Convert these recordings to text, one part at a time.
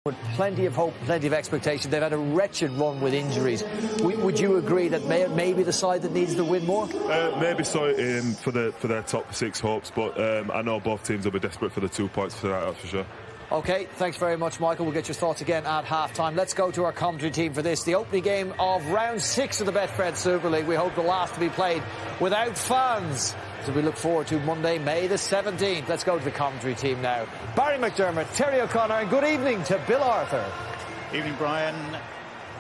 With plenty of hope, plenty of expectation. They've had a wretched run with injuries. Would you agree that maybe the side that needs to win more? Maybe so for their top six hopes, but I know both teams will be desperate for the 2 points tonight, that's for sure. OK, thanks very much, Michael. We'll get your thoughts again at half-time. Let's go to our commentary team for this. The opening game of round 6 of the Betfred Super League. We hope the last to be played without fans. So we look forward to Monday, May the 17th. Let's go to the commentary team now. Barry McDermott, Terry O'Connor, and good evening to Bill Arthur. Evening, Brian.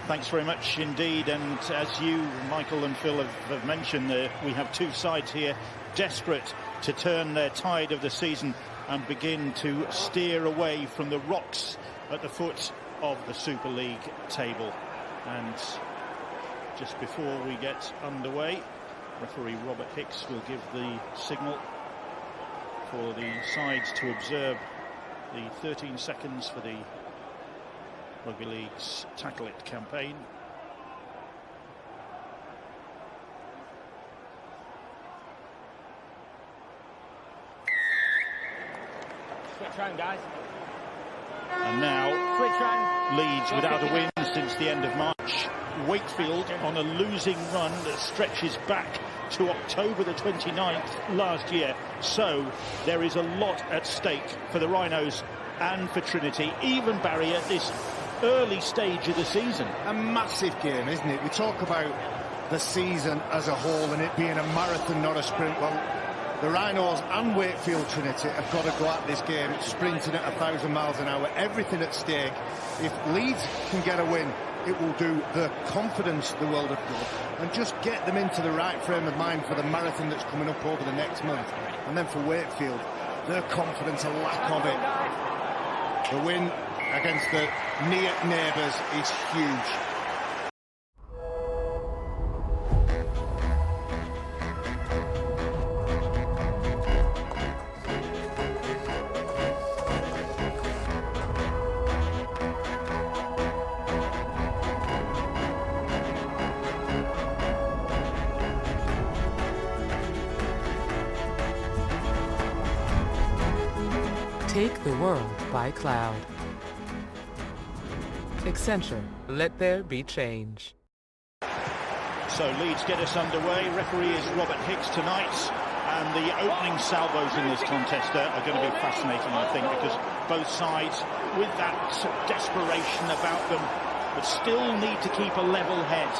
Thanks very much indeed. And as you, Michael and Phil have mentioned, we have two sides here desperate to turn their tide of the season and begin to steer away from the rocks at the foot of the Super League table. And just before we get underway, referee Robert Hicks will give the signal for the sides to observe the 13 seconds for the Rugby League's Tackle It campaign. Switch round, guys. And now Switch round. Leeds without a win since the end of March. Wakefield on a losing run that stretches back to October the 29th last year. So there is a lot at stake for the Rhinos and for Trinity, even Barry, at this early stage of the season. A massive game, isn't it? We talk about the season as a whole and it being a marathon, not a sprint. Well, the Rhinos and Wakefield Trinity have got to go at this game sprinting at 1,000 miles an hour. Everything at stake. If Leeds can get a win, it will do the confidence the world of good and just get them into the right frame of mind for the marathon that's coming up over the next month. And then for Wakefield, their confidence, a lack of it. The win against the near neighbours is huge. Take the world by cloud. Accenture, let there be change. So Leeds get us underway. Referee is Robert Hicks tonight. And the opening salvos in this contest are going to be fascinating, I think, because both sides, with that desperation about them, but still need to keep a level head.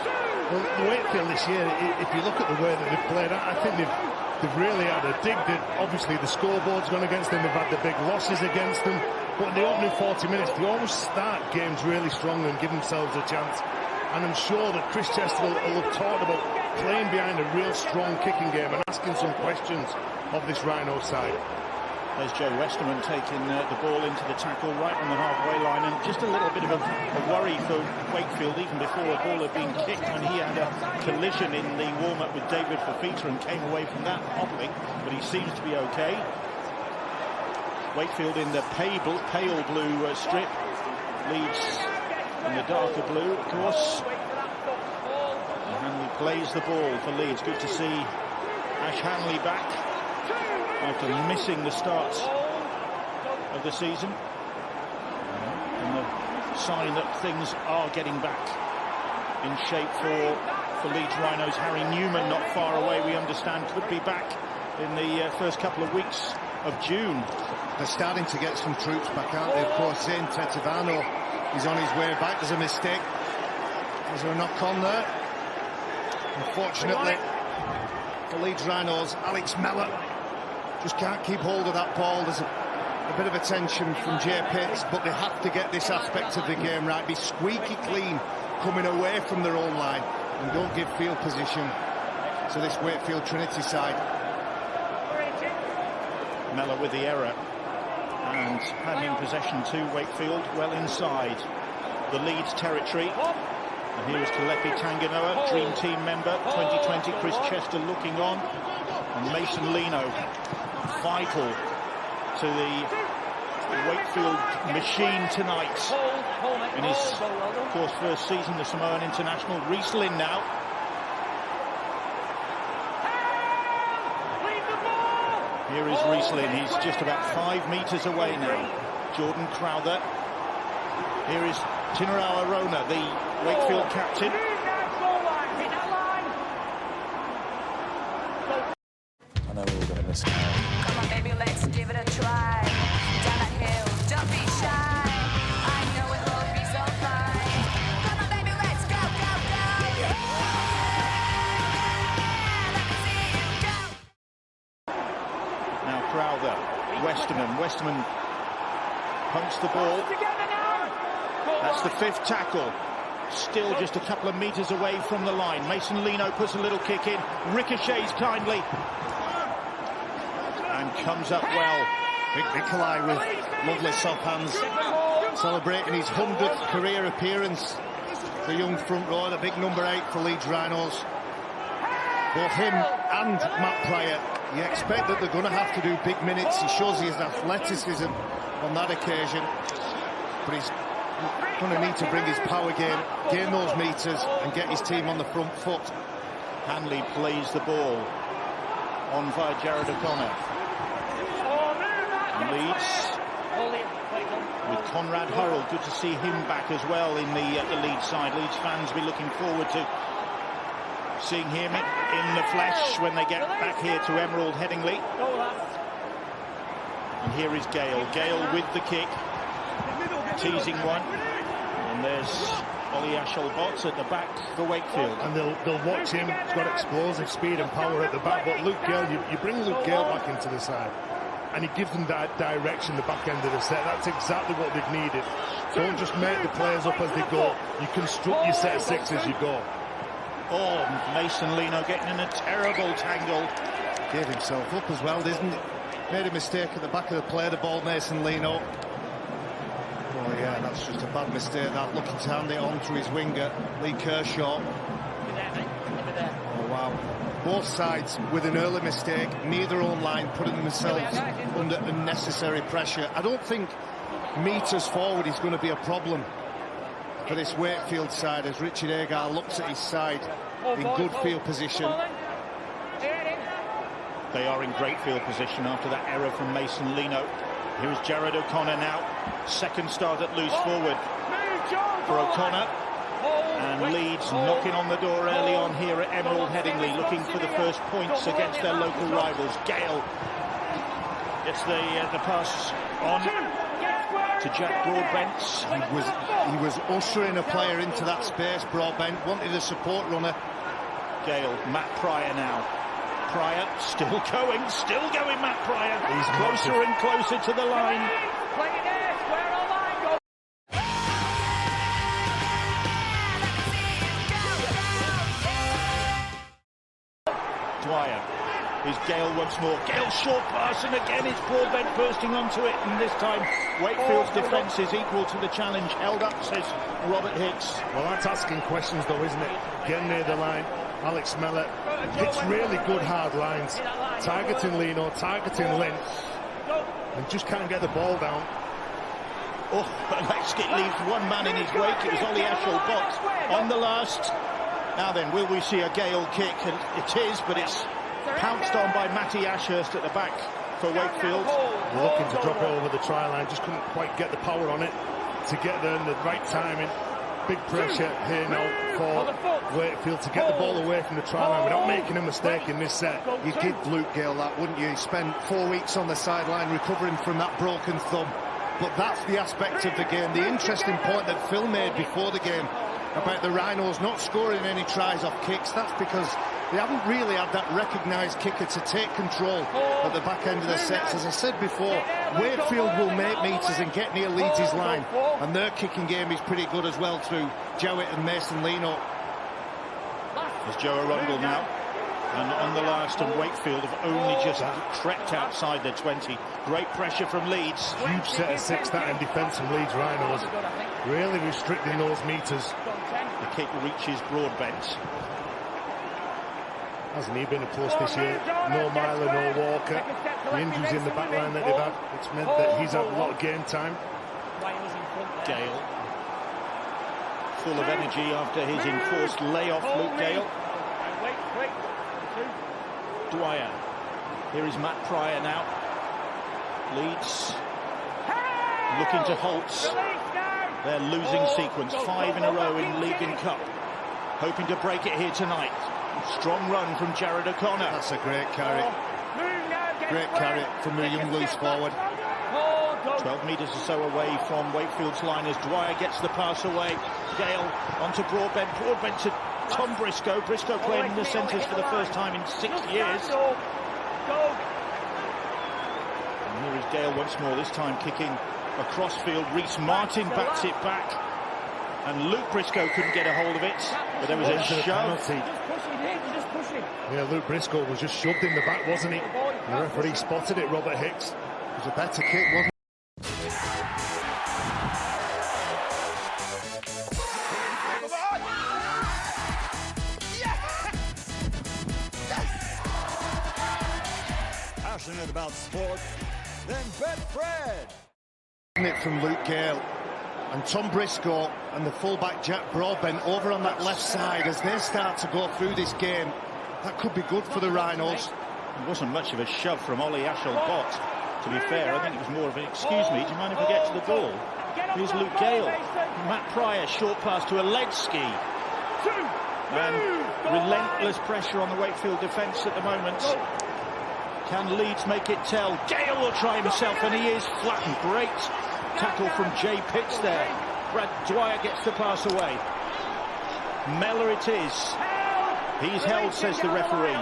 Well, Wakefield this year, if you look at the way that they've played, I think they've really had a dig. Obviously, the scoreboard's gone against them. They've had the big losses against them. But in the opening 40 minutes, they always start games really strong and give themselves a chance. And I'm sure that Chris Chester will have talked about playing behind a real strong kicking game and asking some questions of this Rhino side. There's Joe Westerman taking the ball into the tackle right on the halfway line, and just a little bit of a worry for Wakefield even before a ball had been kicked when he had a collision in the warm-up with David Fafita and came away from that hobbling, but he seems to be okay. Wakefield in the pale blue strip, Leeds in the darker blue, of course. And Hanley plays the ball for Leeds. Good to see Ash Hanley back after missing the start of the season. And the sign that things are getting back in shape for Leeds Rhinos. Harry Newman not far away, we understand, could be back in the first couple of weeks of June. They're starting to get some troops back, aren't they? Of course, Zane Tetivano is on his way back. There's a mistake. Is there a knock on there? Unfortunately, for Leeds Rhinos, Alex Mellor just can't keep hold of that ball. There's a bit of attention from Jay Pitts, but they have to get this aspect of the game right. Be squeaky clean coming away from their own line and don't give field position to this Wakefield Trinity side. Mellor with the error and handing possession to Wakefield well inside the Leeds territory. And here is Kalepi Tanganoa, Dream Team member, 2020. Chris Chester looking on, and Mason Lino, vital to the Wakefield machine tonight in his, of course, first season, the Samoan international. Rhys Lynn now. Here is Rhys Lynn. He's just about 5 metres away now. Jordan Crowther Here is Tinarawa Rona, the Wakefield captain. I know we were going to miss it. Come on, baby, let's give it a try. Down that hill, don't be shy. I know it will be so fine. Come on, baby, let's go, go, go. Let me see you go. Now Crowther, Westerman punts the ball. That's the 5th tackle. Still just a couple of metres away from the line. Mason Lino puts a little kick in, ricochets kindly, and comes up well. Big Nikolai with lovely soft hands, celebrating his 100th career appearance. The young front rower, the big number 8 for Leeds Rhinos. Both him and Matt Pryor, you expect that they're going to have to do big minutes. He shows his athleticism on that occasion, but he's going to need to bring his power game, gain those meters and get his team on the front foot. Hanley plays the ball on via Jared O'Connor. Leeds with Conrad Hurrell, good to see him back as well in the Leeds side. Leeds fans will be looking forward to seeing him in the flesh when they get back here to Emerald Headingley. And here is Gale with the kick, teasing one, and there's Ollie Ashelbot at the back for Wakefield. And they'll watch him. He's got explosive speed and power at the back, but Luke Gale, you bring Luke Gale back into the side and he gives them that direction, the back end of the set. That's exactly what they've needed. Don't just make the players up as they go. You construct your set of 6 as you go. Oh, Mason Lino getting in a terrible tangle. Gave himself up as well, didn't he? Made a mistake at the back of the play, the ball, Mason Lino. Oh yeah, that's just a bad mistake, that, looking to hand it on to his winger, Lee Kershaw. Oh wow. Both sides with an early mistake, neither own line putting themselves under unnecessary pressure. I don't think meters forward is going to be a problem for this Wakefield side as Richard Agar looks at his side in good field position. They are in great field position after that error from Mason Lino. Here's Jared O'Connor now. Second start at loose forward for O'Connor. And Leeds knocking on the door early on here at Emerald Headingley, looking for the first points against their local rivals. Gale gets the pass on to Jack Broadbent. He was ushering a player into that space. Broadbent wanted a support runner. Gale, Matt Pryor now. Pryor still going, Matt Pryor. He's closer and closer to the line. Dwyer. Here's Gale once more. Gale short pass, and again it's Broadbent bursting onto it, and this time Wakefield's defence is equal to the challenge. Held up, says Robert Hicks. Well, that's asking questions though, isn't it? Getting near the line. Alex Mellor hits really good hard lines, targeting Lino, targeting Lynn, and just can't get the ball down. Oh, Alexkit leaves one man in his wake. It was Ollie Ashelbot on the last. Now then, will we see a Gale kick? And it is, but it's pounced on by Matty Ashurst at the back for Wakefield. Looking to drop it over the try line, just couldn't quite get the power on it to get there in the right timing. Big pressure here now for Wakefield to get the ball away from the try line without making a mistake in this set. You'd give Luke Gale that, wouldn't you? He spent 4 weeks on the sideline recovering from that broken thumb. But that's the aspect of the game. The interesting point that Phil made before the game about the Rhinos not scoring any tries off kicks, that's because they haven't really had that recognised kicker to take control at the back end of the sets. As I said before, Wakefield will make meters and get near Leeds' line, and their kicking game is pretty good as well through Jowett and Mason Lino. There's Joe Arundel now, and on the last, and Wakefield have only just crept outside their 20. Great pressure from Leeds. Huge set of 6 that in defence from Leeds Rhinos, really restricting those meters. The kick reaches Broadbent. Hasn't he been a plus this year? No Myler, no Walker. The injuries in the back line that they've had, it's meant that he's had a lot of game time. Gale, full of energy after his enforced layoff. Luke Gale. Dwyer. Here is Matt Pryor now. Leeds looking to Holtz. their losing sequence. 5 in a row in League and Cup. Hoping to break it here tonight. Strong run from Jared O'Connor. That's a great carry. Great carry from the young loose forward. 12 metres or so away from Wakefield's line as Dwyer gets the pass away. Gale onto Broadbent. Broadbent to Tom Briscoe. Briscoe playing in the centres for the first time in 6 years. And here is Gale once more, this time kicking across field. Reece Martin bats it back. And Luke Briscoe couldn't get a hold of it, but there was a shove. Yeah, Luke Briscoe was just shoved in the back, wasn't he? The referee spotted it, Robert Hicks. It was a better kick, wasn't it? Passionate about sport, then Betfred. It from Luke Gale. And Tom Briscoe and the fullback Jack Broadbent over on that left side as they start to go through this game. That could be good for the Rhinos. It wasn't much of a shove from Ollie Ashell-Bott, to be fair. I think it was more of an excuse me, do you mind if I get to the ball? Here's Luke Gale. Matt Pryor, short pass to Aledski. And relentless pressure on the Wakefield defence at the moment. Can Leeds make it tell? Gale will try himself, and he is flattened. Great tackle from Jay Pitts there. Brad Dwyer gets the pass away. Mellor it is. He's held, says the referee.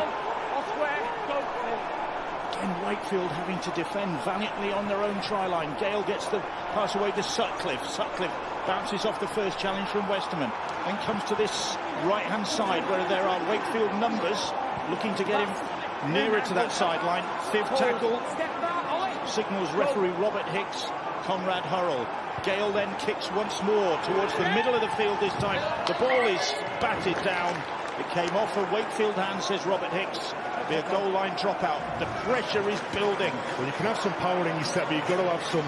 Again, Wakefield having to defend valiantly on their own try line. Gale gets the pass away to Sutcliffe. Sutcliffe bounces off the first challenge from Westerman. Then comes to this right-hand side where there are Wakefield numbers looking to get him nearer to that sideline. Fifth tackle. Signals referee Robert Hicks. Conrad Hurrell. Gale then kicks once more towards the middle of the field this time. The ball is batted down. It came off a Wakefield hand, says Robert Hicks. It'll be a goal line dropout. The pressure is building. Well, you can have some power in your set, but you've got to have some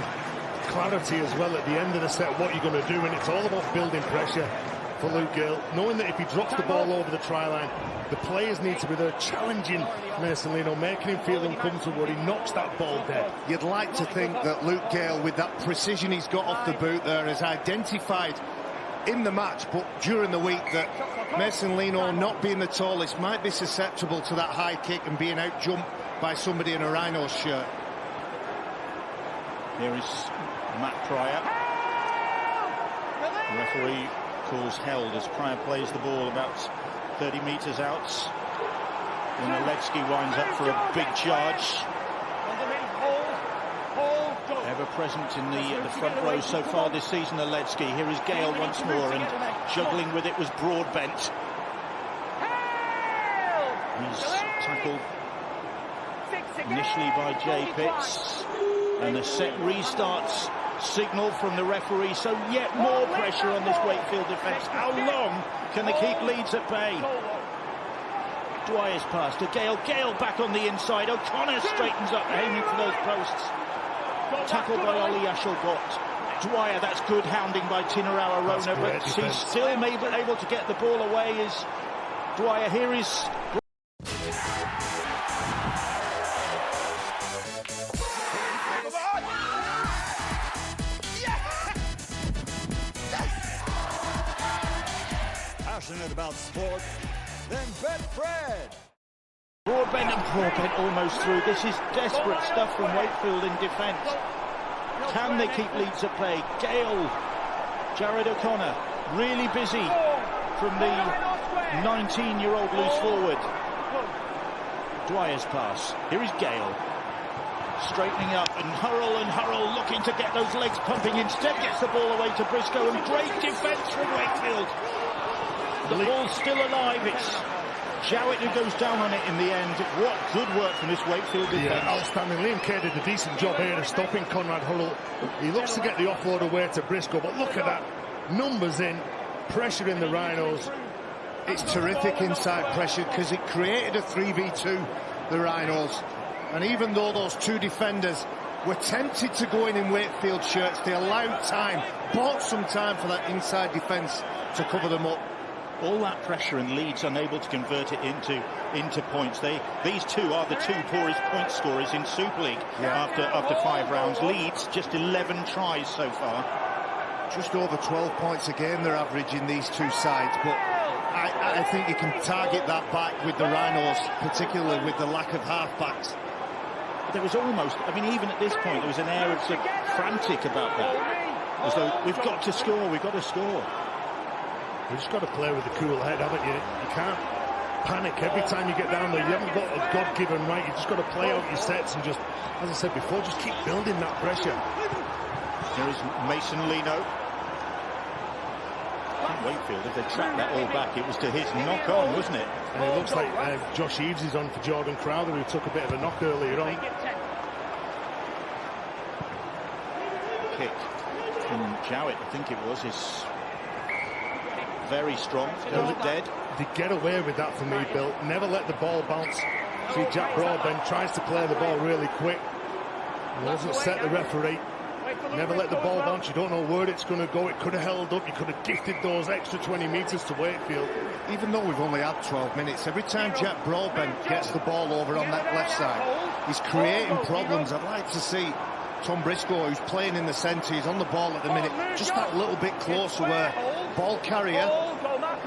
clarity as well at the end of the set, what you're going to do, and it's all about building pressure for Luke Gale, knowing that if he drops the ball over the try line, the players need to be there challenging Mason Lino, making him feel uncomfortable when he knocks that ball dead. You'd like to think that Luke Gale, with that precision he's got off the boot there, has identified in the match, but during the week, that Mason Lino, not being the tallest, might be susceptible to that high kick and being out-jumped by somebody in a Rhinos shirt. Here is Matt Pryor. The referee calls held as Pryor plays the ball about 30 metres out. And Aledski winds up for a big charge. Ever present in the front row so far this season, Aledski. Here is Gale once more, and juggling with it was Broadbent. He's tackled initially by Jay Pitts. And the set restarts. Signal from the referee, so yet more pressure on this Wakefield defence. How long can they keep Leeds at bay? Dwyer's pass to Gale. Gale back on the inside. O'Connor straightens up, aiming for those posts. Tackled by Ollie Ashell-Bott. Dwyer, that's good hounding by Tinarawa Rona, but he's still able to get the ball away. Is Dwyer. Here is Passionate about sport, then Betfred. Broadbent, and Broadbent almost through. This is desperate stuff from Wakefield in defence. Can they keep Leeds at bay? Gale, Jared O'Connor, really busy from the 19-year-old loose forward. Dwyer's pass. Here is Gale. Straightening up, and Hurrell looking to get those legs pumping. Instead gets the ball away to Briscoe, and great defence from Wakefield. The ball's still alive. It's Jowett who goes down on it in the end. What good work from this Wakefield defence. Yeah, outstanding. Liam Kerr did a decent job here of stopping Conrad Hurrell. He looks to get the offload away to Briscoe, but look at that. Numbers in, pressure in the Rhinos. It's terrific inside pressure because it created a 3v2, the Rhinos. And even though those two defenders were tempted to go in Wakefield shirts, they allowed time, bought some time for that inside defence to cover them up. All that pressure and Leeds unable to convert it into points. These two are the two poorest point scorers in Super League after 5 rounds. Leeds just 11 tries so far. Just over 12 points a game they're averaging, these two sides, but I think you can target that back with the Rhinos, particularly with the lack of half-backs. There was almost, I mean, even at this point, there was an air of sort of frantic about that. As though, we've got to score, we've got to score. You've just got to play with a cool head, haven't you? You can't panic every time you get down there. You haven't got a God-given right. You've just got to play out your sets and just, as I said before, just keep building that pressure. There is Mason Lino. Wakefield, if they tracked that all back, it was to his knock-on, wasn't it? And it looks like Josh Eaves is on for Jordan Crowther, who took a bit of a knock earlier on. Kick from Jowett, I think it was, is very strong. Goes dead. They get away with that for me, Bill. Never let the ball bounce. See, Jack Broadbent tries to play the ball really quick. He doesn't set the referee. Never let the ball bounce. You don't know where it's going to go. It could have held up. You could have gifted those extra 20 metres to Wakefield. Even though we've only had 12 minutes, every time Jack Broadbent gets the ball over on that left side, he's creating problems. I'd like to see Tom Briscoe, who's playing in the centre, he's on the ball at the minute, just that little bit closer where ball carrier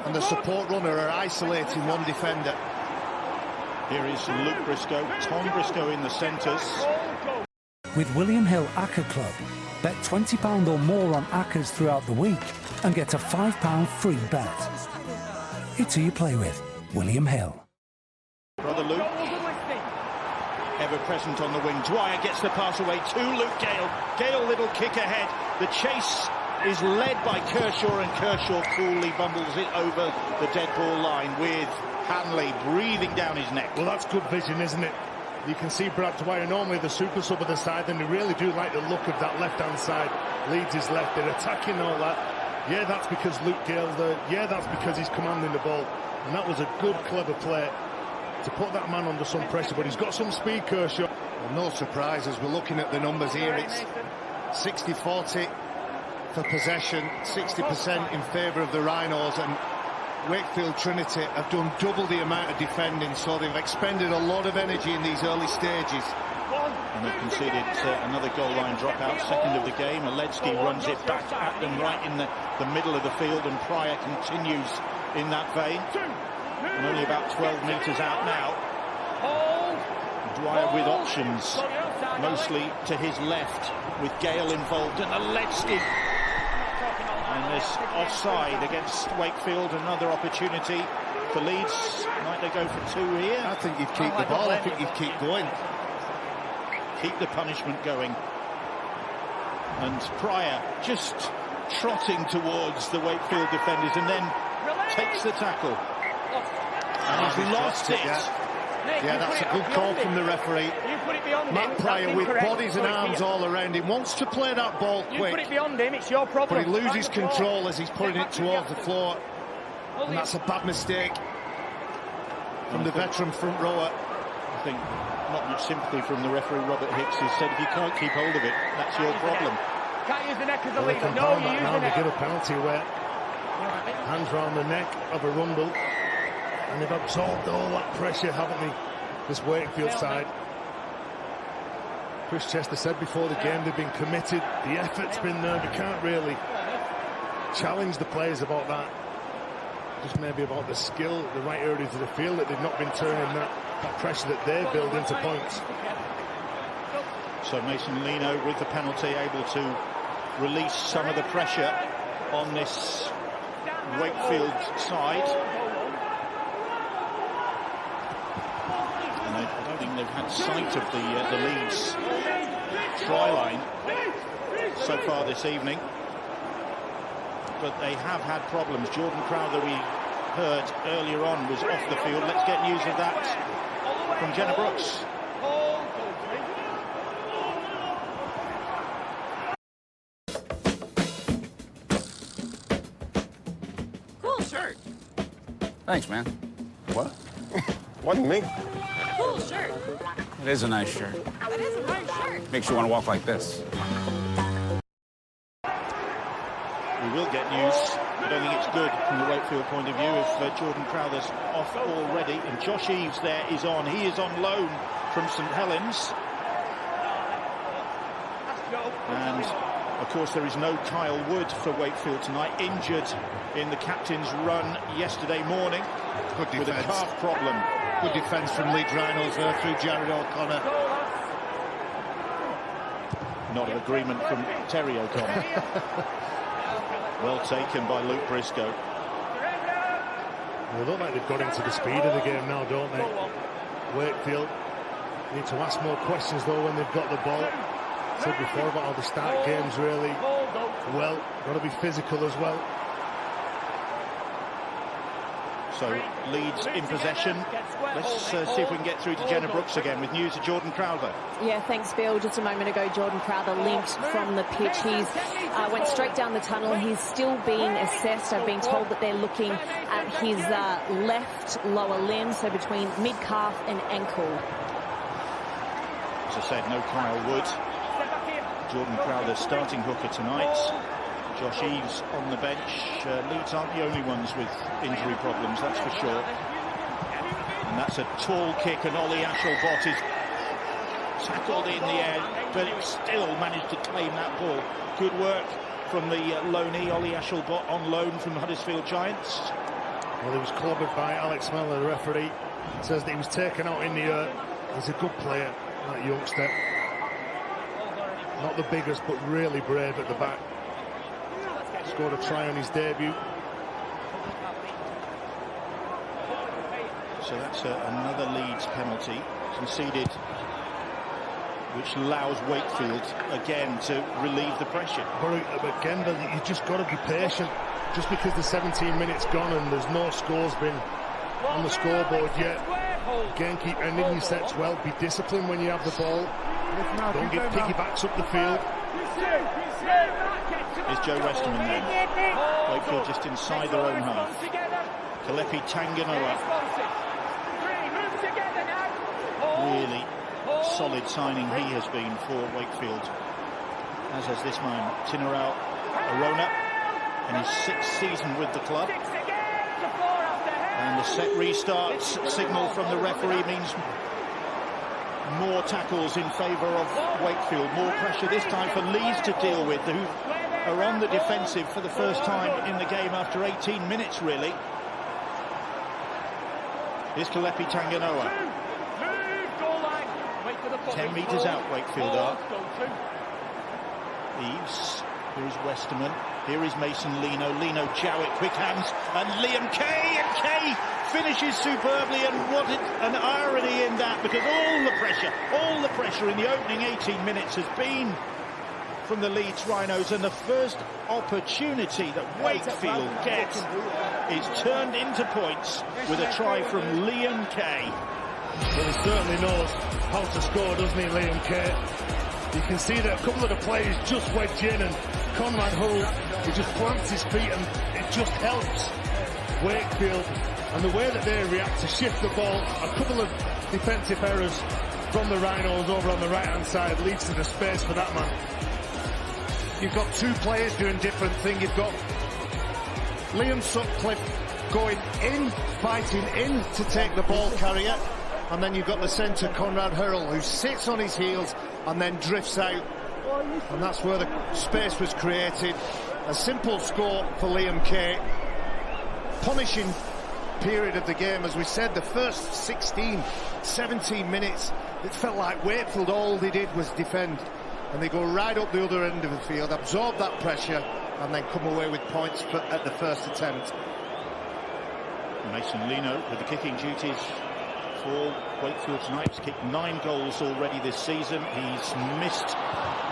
and the support runner are isolating one defender. Here is Luke Briscoe, Tom Briscoe in the centres. With William Hill Acca Club, bet £20 or more on Accas throughout the week and get a £5 free bet. It's who you play with, William Hill. Brother Luke, ever present on the wing. Dwyer gets the pass away to Luke Gale. Gale, little kick ahead. The chase is led by Kershaw, and Kershaw coolly bumbles it over the dead ball line with Hanley breathing down his neck. Well, that's good vision, isn't it? You can see Brad Dwyer, normally the super sub at the side, and they really do like the look of that left-hand side. Leeds is left, they're attacking all that. Yeah, that's because Luke Gale's there. Yeah, that's because he's commanding the ball. And that was a good, clever play to put that man under some pressure, but he's got some speed, Kershaw. Well, no surprise as we're looking at the numbers here. It's 60-40 for possession, 60% in favour of the Rhinos, and Wakefield Trinity have done double the amount of defending, so they've expended a lot of energy in these early stages. And they've conceded another goal line dropout, second of the game. Aledzki runs it back at them right in the middle of the field, and Pryor continues in that vein. And only about 12 metres out now. Dwyer with options, mostly to his left, with Gale involved, and Aledzki. And this offside against Wakefield, another opportunity for Leeds. Might they go for two here? I think you'd keep the ball. I think you'd keep going. Keep the punishment going. And Pryor just trotting towards the Wakefield defenders, and then takes the tackle. And he's lost it. Yeah, that's a good call from the referee. Matt Pryor, with bodies and arms all around him, wants to play that ball quick. Put it beyond him, it's your problem. But he loses control as he's putting it towards the floor. And that's a bad mistake from the veteran front rower. I think not much sympathy from the referee, Robert Hicks, who said if you can't keep hold of it, that's your problem. Can't use the neck as a Well, leader. No, you use the neck. They give a penalty where hands round the neck of a Rundle, and they've absorbed all that pressure, haven't they, this Wakefield side. Chris Chester said before the game they've been committed, the effort's been there. We can't really challenge the players about that. Just maybe about the skill, the right areas of the field, that they've not been turning that pressure that they build into points. So Mason Lino with the penalty, able to release some of the pressure on this Wakefield side. And I don't think they've had sight of the Leeds try line so far this evening. But they have had problems. Jordan Crowther, we heard earlier on, was off the field. Let's get news of that from Jenna Brooks. Cool shirt. Thanks, man. What? Wasn't me. Cool shirt. It is a nice shirt. That is a nice shirt. Makes you want to walk like this. We will get news. I don't think it's good from the Wakefield point of view if Jordan Crowther's off already. And Josh Eaves there is on. He is on loan from St Helens. And Of course, there is no Kyle Wood for Wakefield tonight, injured in the captain's run yesterday morning with a calf problem. Good defence from Leeds Rhinos there through Jared O'Connor. Not an agreement from Terry O'Connor. Well taken by Luke Briscoe. They look like they've got into the speed of the game now, don't they? Wakefield need to ask more questions though when they've got the ball. Said before about how they start games really well. Got to be physical as well. So Leeds in possession. Let's see if we can get through to Jenna Brooks again with news of Jordan Crowther. Yeah, thanks, Bill. Just a moment ago, Jordan Crowther limped from the pitch. He's went straight down the tunnel. He's still being assessed. I've been told that they're looking at his left lower limb, so between mid-calf and ankle. As I said, no Kyle Wood. Jordan Crowther starting hooker tonight. Josh Eves on the bench. Leeds aren't the only ones with injury problems, that's for sure. And that's a tall kick, and Ollie Ashelbott is tackled in the air, but it still managed to claim that ball. Good work from the loanee, Ollie Ashelbott, on loan from Huddersfield Giants. Well, he was clobbered by Alex Mellor, the referee. Says that he was taken out in the air. He's a good player, that youngster. Not the biggest, but really brave at the back. Scored a try on his debut. So that's another Leeds penalty conceded, which allows Wakefield again to relieve the pressure. But again, you just got to be patient. Just because the 17 minutes gone and there's no scores been on the scoreboard yet. Again, keep ending your sets well. Be disciplined when you have the ball. Don't give piggybacks up the field. Is Joe Westerman then? Wakefield just inside their own half. Kalepi Tanganoa. Really solid signing he has been for Wakefield. As has this man, Tinarau Arona, in his 6th season with the club. And the set restarts signal from the referee means more tackles in favour of Wakefield. More pressure this time for Leeds to deal with, who are on the defensive for the first time in the game after 18 minutes, really. Here's Kalepi Tanganoa. 10 metres out, Wakefield are. Eves. Here is Westerman. Here is Mason Lino. Lino Jowett, quick hands. And Liam Kay. And Kay finishes superbly. And what an irony in that, because all the pressure in the opening 18 minutes has been from the Leeds Rhinos. And the first opportunity that Wakefield gets is turned into points with a try from Liam Kay. Well, he certainly knows how to score, doesn't he, Liam Kay? You can see that a couple of the players just wedge in, and Conrad Hull, he just plants his feet, and it just helps Wakefield. And the way that they react to shift the ball, a couple of defensive errors from the Rhinos over on the right-hand side leads to the space for that man. You've got two players doing different things. You've got Liam Sutcliffe going in, fighting in to take the ball carrier. And then you've got the centre, Conrad Hurrell, who sits on his heels and then drifts out. And that's where the space was created. A simple score for Liam Kay. Punishing period of the game, as we said, the first 16, 17 minutes, it felt like Wakefield, all they did was defend. And they go right up the other end of the field, absorb that pressure, and then come away with points at the first attempt. Mason Lino with the kicking duties for Wakefield tonight. He's kicked 9 goals already this season. He's missed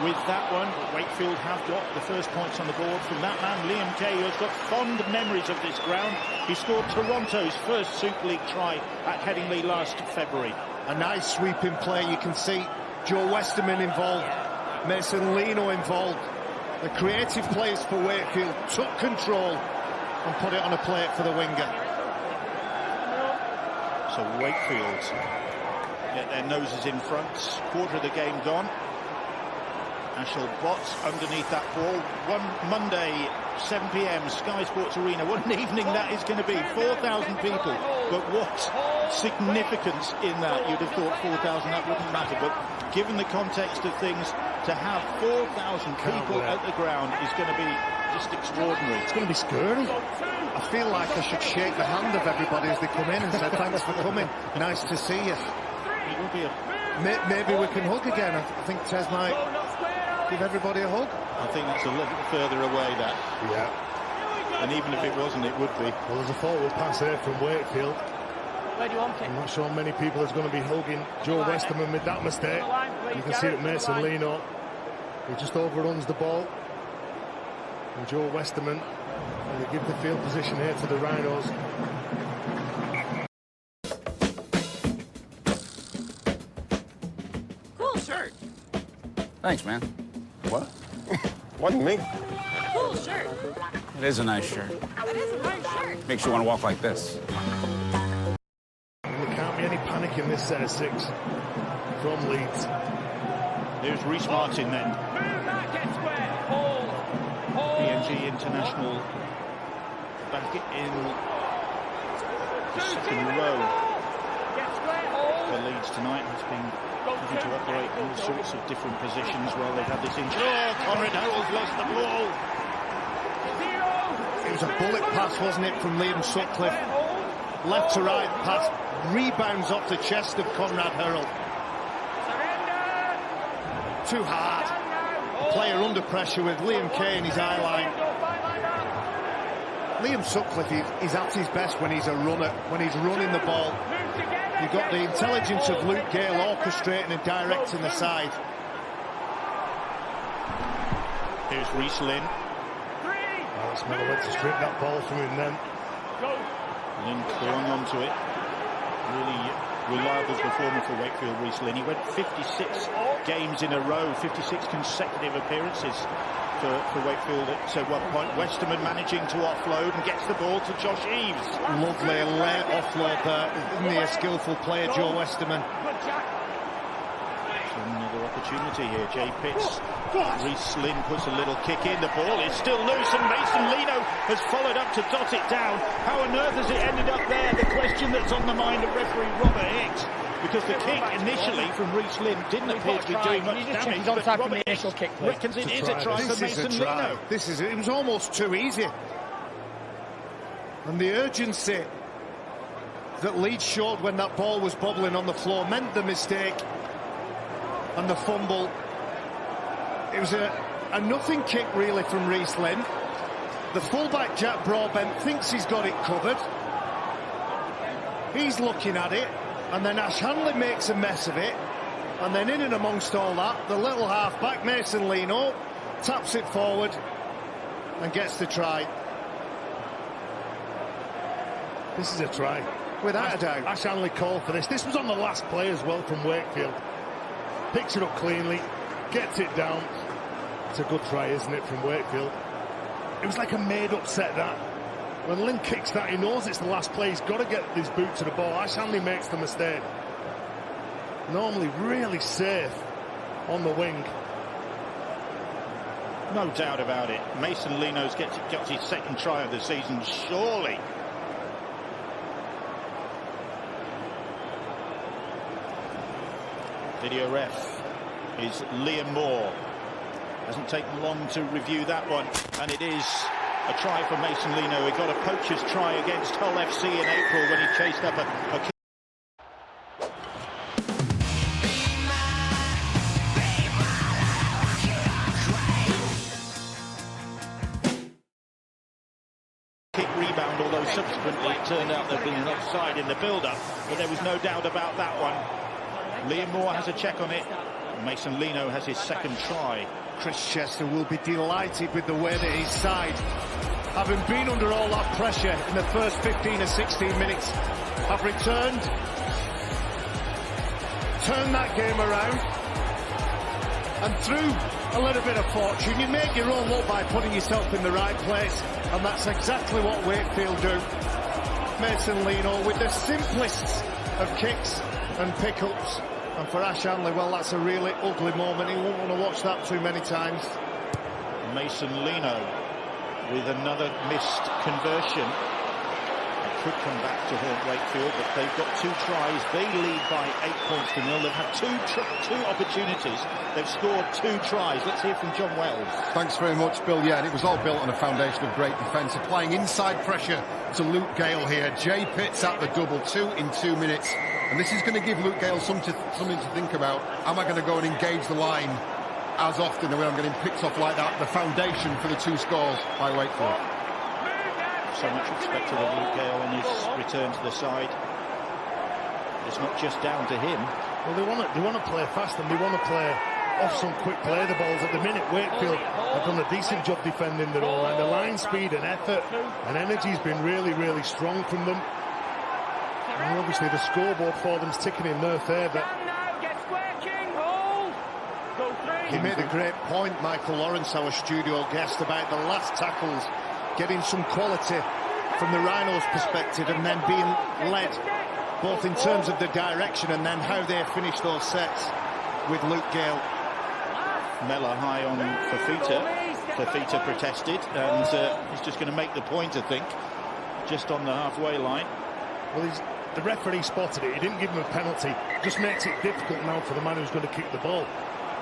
with that one, but Wakefield have got the first points on the board from that man, Liam Kay, who has got fond memories of this ground. He scored Toronto's first Super League try at Headingley last February. A nice sweeping play. You can see Joe Westerman involved, Mason Lino involved. The creative players for Wakefield took control and put it on a plate for the winger. So Wakefield get their noses in front. Quarter of the game gone. Ashelbott underneath that ball. One Monday, 7 p.m, Sky Sports Arena. What an evening that is going to be. 4,000 people. But what significance in that? You'd have thought 4,000, that wouldn't matter. But given the context of things, to have 4,000 people at the ground is going to be just extraordinary. It's going to be scary. I feel like I should shake the hand of everybody as they come in and say thanks for coming. Nice to see you. It will be Maybe we can hug again. I think Tez might give everybody a hug. I think that's a little further away, that. Yeah. And even if it wasn't, it would be. Well, there's a forward pass there from Wakefield. Where do you want it? I'm not sure many people is going to be hugging Joe Westerman with that mistake. You can see that Mason Lino, he just overruns the ball. And Joe Westerman, and they give the field position here to the Rhinos. Cool shirt. Thanks, man. What? Wasn't me. Cool shirt. It is a nice shirt. That is a nice shirt. Makes you want to walk like this. There can't be any panic in this set of 6 from Leeds. There's Reece Martin then. PNG International back in the second row for Leeds tonight. Has been having to operate in all sorts of different positions while they've had this injury. Oh, Conrad Harold's lost the ball. It was a bullet pass, wasn't it, from Liam Sutcliffe? Left to right pass, rebounds off the chest of Conrad Harold. Too hard. A player under pressure with Liam Kay in his eye line. Liam Sutcliffe is at his best when he's a runner, when he's running the ball. You've got the intelligence of Luke Gale orchestrating and directing the side. Here's Reece Lynn. Alex Miller went to strip that ball from him then. Lynn clawing onto it. Really reliable performer for Wakefield, Reece Lynn. He went 56 games in a row, 56 consecutive appearances for Wakefield at one point. Westerman managing to offload and gets the ball to Josh Eaves. Lovely late offload there. Isn't he a skillful player, Joe Westerman? Another opportunity here. Jay Pitts. Reece Lynn puts a little kick in. The ball is still loose and Mason Lino has followed up to dot it down. How on earth has it ended up there? The question that's on the mind of referee Robert Hicks. Because the kick initially from Reece Lynn didn't appear to be doing much damage. But Robert Hicks reckons it is a try for Mason Lino. It was almost too easy. And the urgency that Leeds showed when that ball was bobbling on the floor meant the mistake. And the fumble. It was a nothing kick really from Reece Lynn. The fullback Jack Broadbent thinks he's got it covered. He's looking at it, and then Ash Hanley makes a mess of it. And then in and amongst all that, the little half-back Mason Lino taps it forward and gets the try. This is a try. Without a doubt. Ash Hanley called for this. This was on the last play as well from Wakefield. Picks it up cleanly, gets it down. It's a good try, isn't it, from Wakefield? It was like a made-up set, that. When Lynn kicks that, he knows it's the last play. He's got to get his boot to the ball. Ash Hanley makes the mistake. Normally really safe on the wing. No doubt about it. Mason Lino's got his second try of the season, surely. Video ref is Liam Moore. Hasn't taken long to review that one, and it is a try for Mason Lino. He got a poacher's try against Hull FC in April when he chased up a kick rebound, although subsequently it turned out there'd been an offside in the build-up, but there was no doubt about that one. Liam Moore has a check on it. Mason Lino has his second try. Chris Chester will be delighted with the way that his side, having been under all that pressure in the first 15 or 16 minutes, have returned, turned that game around, and through a little bit of fortune, you make your own luck by putting yourself in the right place, and that's exactly what Wakefield do. Mason Lino with the simplest of kicks and pickups. And for Ash Hanley, well, that's a really ugly moment. He won't want to watch that too many times. Mason Lino with another missed conversion. A could come back to haunt Wakefield, but they've got 2 tries. They lead by 8 points to 0. They've had two opportunities. They've scored 2 tries. Let's hear from John Wells. Thanks very much, Bill. Yeah, and it was all built on a foundation of great defence. Applying inside pressure to Luke Gale here. Jay Pitts at the double, 2 in 2 minutes. And this is going to give Luke Gale something to think about. Am I going to go and engage the line as often when I'm getting picked off like that? The foundation for the 2 scores by Wakefield. So much expected of Luke Gale on his return to the side. It's not just down to him. Well, they want to play fast and they want to play off some quick play the balls. At the minute, Wakefield have done a decent job defending their own line. The line speed and effort and energy has been really, really strong from them. And obviously the scoreboard for them's ticking in their favour. He made a great point, Michael Lawrence, our studio guest, about the last tackles, getting some quality from the Rhinos' perspective and then being led both in terms of the direction and then how they finish those sets with Luke Gale. Mellor high on Fafita. Fafita protested and he's just going to make the point, I think, just on the halfway line. Well, the referee spotted it. He didn't give him a penalty. Just makes it difficult now for the man who's going to kick the ball,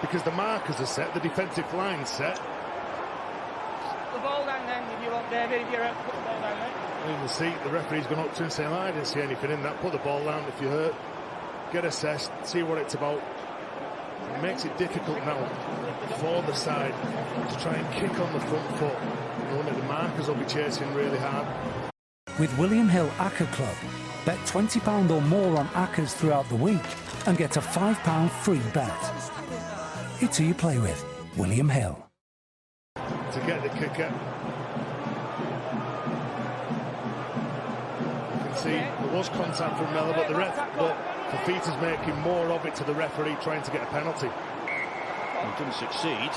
because the markers are set, the defensive line's set. The ball down then, if you want, David. If you're out, put the ball down there. You can see the referee's gone up to him and saying, I didn't see anything in that. Put the ball down if you're hurt. Get assessed, see what it's about. It makes it difficult now for the side to try and kick on the front foot, knowing that the markers will be chasing really hard. With William Hill Acca Club, bet £20 or more on Accas throughout the week and get a £5 free bet. It's who you play with. William Hill. To get the kicker. You can see there was contact from Mellor, but Fafita's making more of it to the referee, trying to get a penalty. He didn't succeed,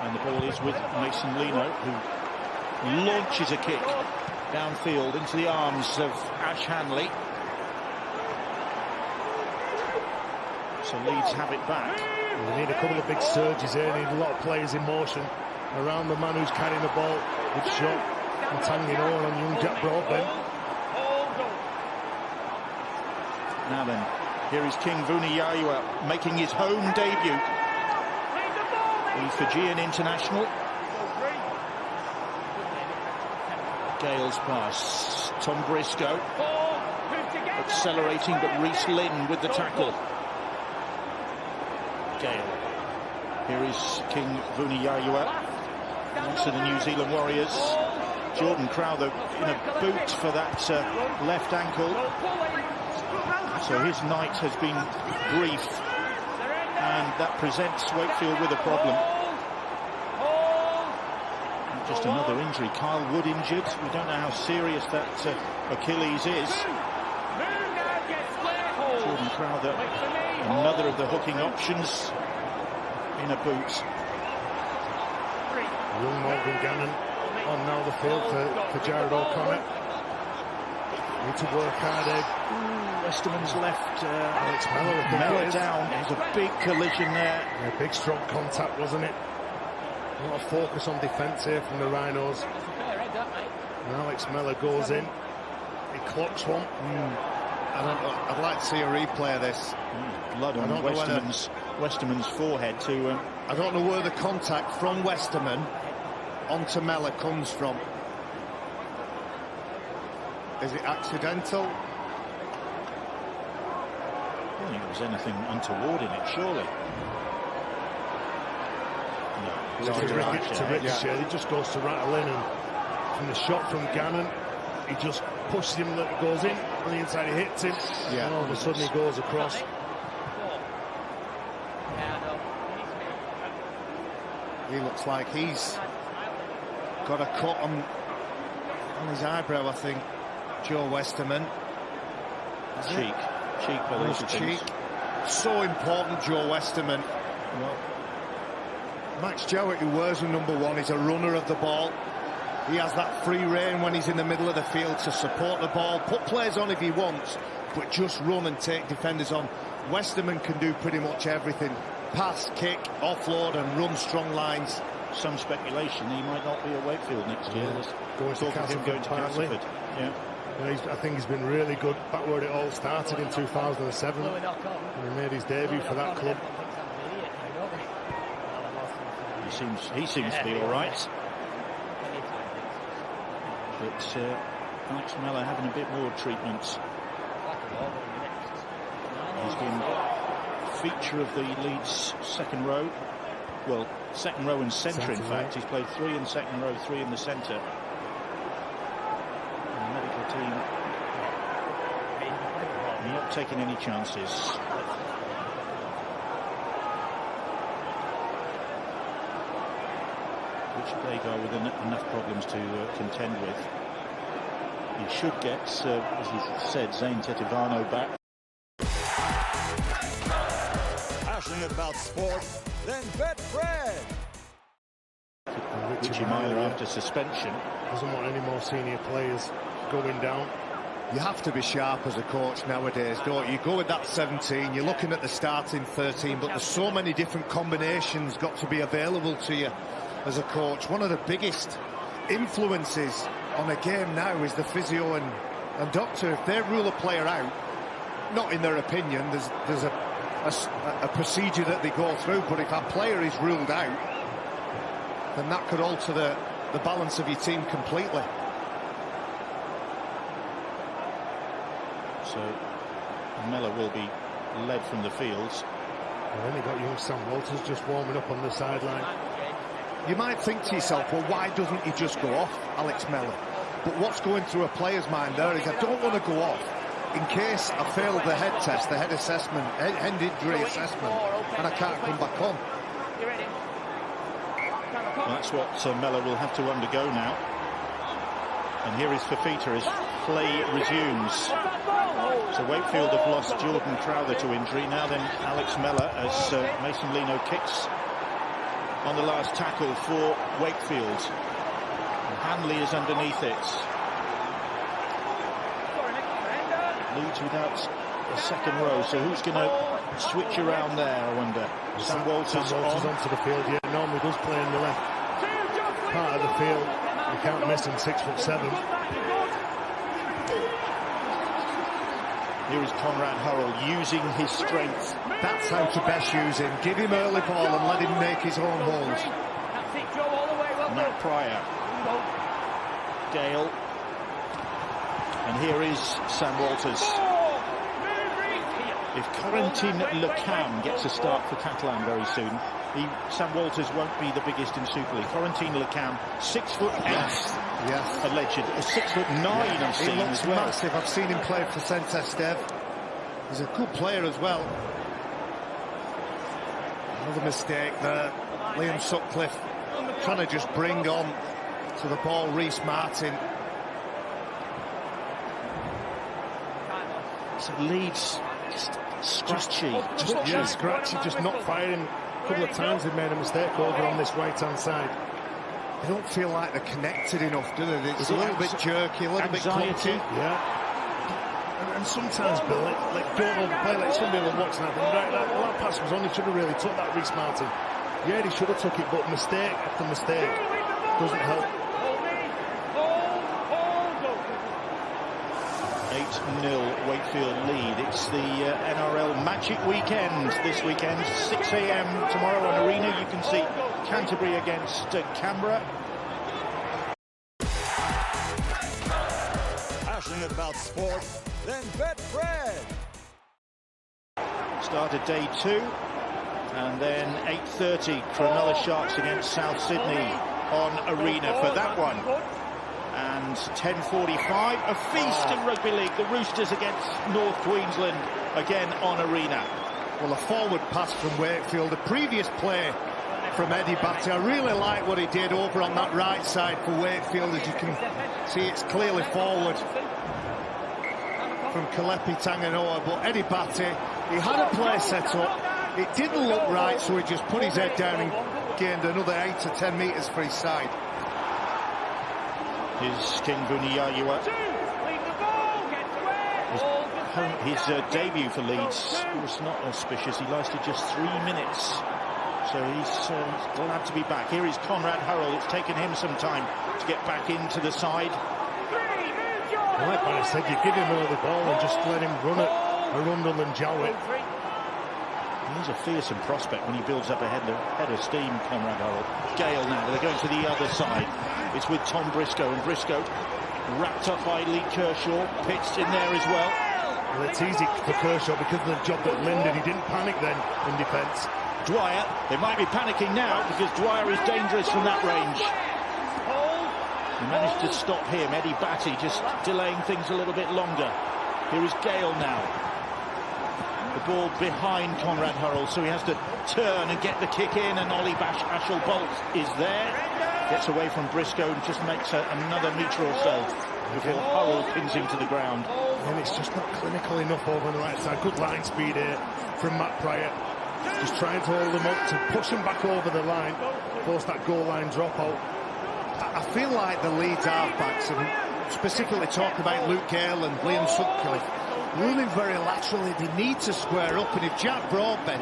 and the ball is with Mason Lino, who launches a kick downfield into the arms of Ash Hanley. So Leeds have it back. They need a couple of big surges here. They need a lot of players in motion around the man who's carrying the ball with shot and Tanguy Noah and young Jack Broadbent. Now then, here is King Vuniyayiwa making his home debut. The Fijian international. Gale's pass. Tom Briscoe accelerating, but Reece Lynn with the tackle. Gale. Here is King Vuniyayiwa. Once to the New Zealand Warriors. Jordan Crowther in a boot for that left ankle. So his night has been brief, and that presents Wakefield with a problem. Just another injury. Kyle Wood injured. We don't know how serious that Achilles is. Jordan Crowther, another of the hooking options, in a boot. Young Morgan Gannon on now the field for Jared O'Connor. Need to work hard, Ed. Westerman's left Alex Mellor down. There's a big collision there. Yeah, big strong contact, wasn't it? A lot of focus on defence here from the Rhinos. And Alex Mellor goes in. He clocks one. I'd like to see a replay of this. Blood on Westerman's forehead too. I don't know where the contact from Westerman onto Mellor comes from. Is it accidental? I don't think there was anything untoward in it, surely. No, to Ricochet. He just goes to rattle in, and from the shot from Gannon, he just pushes him, that goes in on the inside, he hits him, and all of a sudden he goes across. He looks like he's got a cut on his eyebrow, I think, Joe Westerman. Cheek. Cheek. So important, Joe Westerman. Well, Max Jowett, who wears the number 1, is a runner of the ball. He has that free rein when he's in the middle of the field to support the ball, put players on if he wants, but just run and take defenders on. Westerman can do pretty much everything. Pass, kick, offload and run strong lines. Some speculation he might not be at Wakefield next year. Going to Castleford. Yeah. I think he's been really good back where it all started in 2007 when he made his debut for that club. He seems to be all right. But Alex Mellor having a bit more treatment. He's been feature of the Leeds second row. Well, second row and centre, in fact. He's played 3 in second row, 3 in the centre. And the medical team not taking any chances. Which they go with enough problems to contend with. He should get, as you said, Zane Tetivano back. Passionate about sport, then Betfred. Richie Myler after suspension. Doesn't want any more senior players going down. You have to be sharp as a coach nowadays, don't you? You go with that 17, you're looking at the starting 13, but there's so many different combinations got to be available to you as a coach. One of the biggest influences on a game now is the physio and doctor. If they rule a player out, not in their opinion, there's a procedure that they go through, but if a player is ruled out, then that could alter the balance of your team completely. So Mellor will be led from the fields. And then you got young Sam Walters just warming up on the sideline. You might think to yourself, well, why doesn't he just go off, Alex Mellor? But what's going through a player's mind there is, I don't want to go off in case I fail the head test, the head assessment, head injury assessment, and I can't come back on. That's what Mellor will have to undergo now. And here is Fafita as play resumes. So Wakefield have lost Jordan Crowther to injury. Now then Alex Mellor as Mason Lino kicks on the last tackle for Wakefield. And Hanley is underneath it. Leeds without a second row, so who's going to switch around there, I wonder? Sam Walters onto the field, yeah, normally does play in the left part of the field. You can't miss him, 6'7". Here is Conrad Hurrell using his strength. That's how to best use him. Give him early ball and let him make his own holes. Matt Pryor. Gale. And here is Sam Walters. If Corentin Lecam gets a start for Catalan very soon, Sam Walters won't be the biggest in Super League. Corentin Lecam, 6'8", yes. Alleged. A 6'9", I've seen as well. Massive. I've seen him play for Saint-Estève. He's a good player as well. Another mistake there. Liam Sutcliffe trying to just bring on to the ball Reece Martin. So Leeds just scratchy. Scratchy, just not firing. A couple of times they've made a mistake over on this right-hand side. They don't feel like they're connected enough, do they? It's a little bit jerky, a little bit clunky. Yeah. And sometimes, Bill, don't overplay. Like somebody will watch that. That pass was on. He should have really took that, Reece Martin. Yeah, he should have took it, but mistake after mistake doesn't help. 8-0 Wakefield lead. It's the NRL Magic Weekend this weekend, 6 a.m. tomorrow on Arena. You can see Canterbury against Canberra. Passionate about sport, then Betfred. Started day 2, and then 8:30 Cronulla Sharks against South Sydney on Arena for that one. And 10:45, a feast in rugby league. The Roosters against North Queensland again on Arena. Well, a forward pass from Wakefield. The previous play from Eddie Batty. I really like what he did over on that right side for Wakefield. As you can see, it's clearly forward from Kalepi Tanganoa. But Eddie Batty, he had a play set up. It didn't look right, so he just put his head down and gained another 8 to 10 metres for his side. Is King Vuniyayiwa. His debut for Leeds was not auspicious. He lasted just 3 minutes. So he's glad to be back. Here is Conrad Hurrell. It's taken him some time to get back into the side. Like Barry said, you give him all the ball and just let him run it, Arundel and Jowett. He's a fearsome prospect when he builds up a head of steam, Conrad Hurrell. Gale now, they're going to the other side. It's with Tom Briscoe, and Briscoe wrapped up by Lee Kershaw, pitched in there as well. Well, it's easy for Kershaw because of the job that Lynn did. He didn't panic then in defence. Dwyer, they might be panicking now because Dwyer is dangerous from that range. He managed to stop him, Eddie Batty, just delaying things a little bit longer. Here is Gale now. The ball behind Conrad Hurrell, so he has to turn and get the kick in, and Ollie Ashall-Bolt is there. Gets away from Briscoe and just makes another metre or so before Hurrell pins him to the ground. And it's just not clinical enough over on the right side. Good line speed here from Matt Pryor. Just trying to hold them up, to push them back over the line, force that goal line dropout. I feel like the Leeds halfbacks, and specifically talk about Luke Gale and Liam Sutcliffe, moving very laterally. They need to square up, and if Jack Broadbent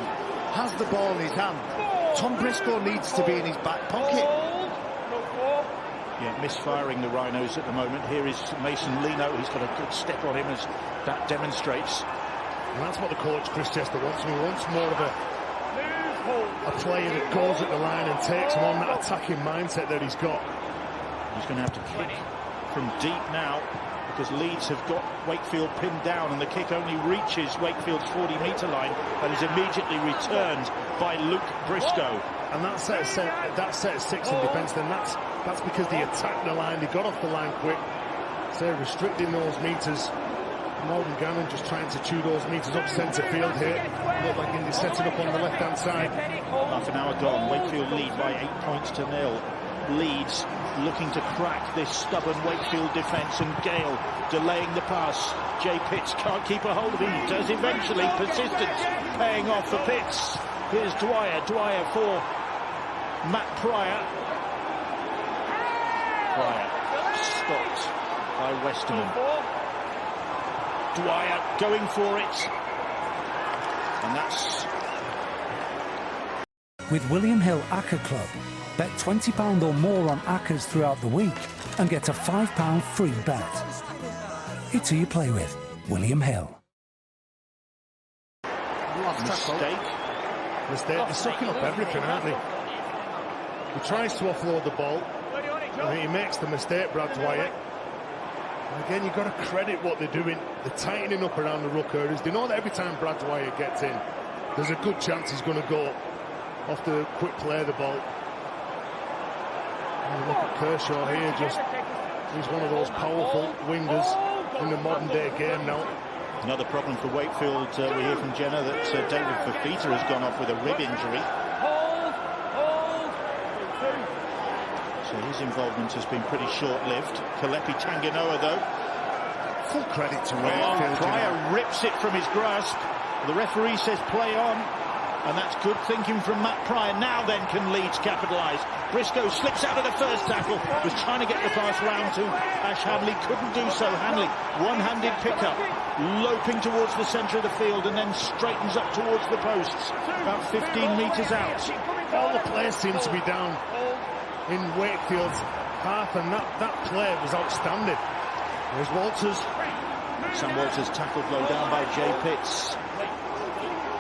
has the ball in his hand, Tom Briscoe needs to be in his back pocket. Yeah, misfiring the Rhinos at the moment. Here is Mason Leno. He's got a good step on him, as that demonstrates. And that's what the coach, Chris Chester, wants. He wants more of a player that goes at the line and takes him on that attacking mindset that he's got. He's going to have to kick from deep now, because Leeds have got Wakefield pinned down, and the kick only reaches Wakefield's 40-metre line and is immediately returned by Luke Briscoe. And that set of six in defence, then that's because they attacked the line, they got off the line quick, so they're restricting those metres. Morgan Gannon just trying to chew those metres up centre field here. Look like he's setting up on the left-hand side. Half an hour gone, Wakefield lead by 8 points to 0. Leeds looking to crack this stubborn Wakefield defence, and Gale delaying the pass. Jay Pitts can't keep a hold of him, does eventually. Persistence paying off for Pitts. Here's Dwyer for Matt Pryor. Pryor stopped by Westerman. Dwyer going for it, and that's... With William Hill Acca Club, bet £20 or more on Accas throughout the week and get a £5 free bet. It's who you play with, William Hill. Mistake. They're sucking up everything, aren't they? He tries to offload the ball, and he makes the mistake, Brad Dwyer. And again, you've got to credit what they're doing. They're tightening up around the ruck areas. They know that every time Brad Dwyer gets in, there's a good chance he's going to go off the quick play of the ball. And look at Kershaw here, he's one of those powerful wingers in the modern day game now. Another problem for Wakefield. We hear from Jenna that David Fafita has gone off with a rib injury. So his involvement has been pretty short-lived. Kalepi Tanganoa, though. Full credit to Wakefield. Pryor rips it from his grasp. The referee says play on. And that's good thinking from Matt Pryor. Now then can Leeds capitalise. Briscoe slips out of the first tackle. Was trying to get the pass round to Ash Hanley. Couldn't do so. Hanley, one-handed pickup. Loping towards the centre of the field and then straightens up towards the posts. About 15 metres out. All the players seem to be down in Wakefield's half, and that play was outstanding. There's Walters. Sam Walters tackled low down by Jay Pitts.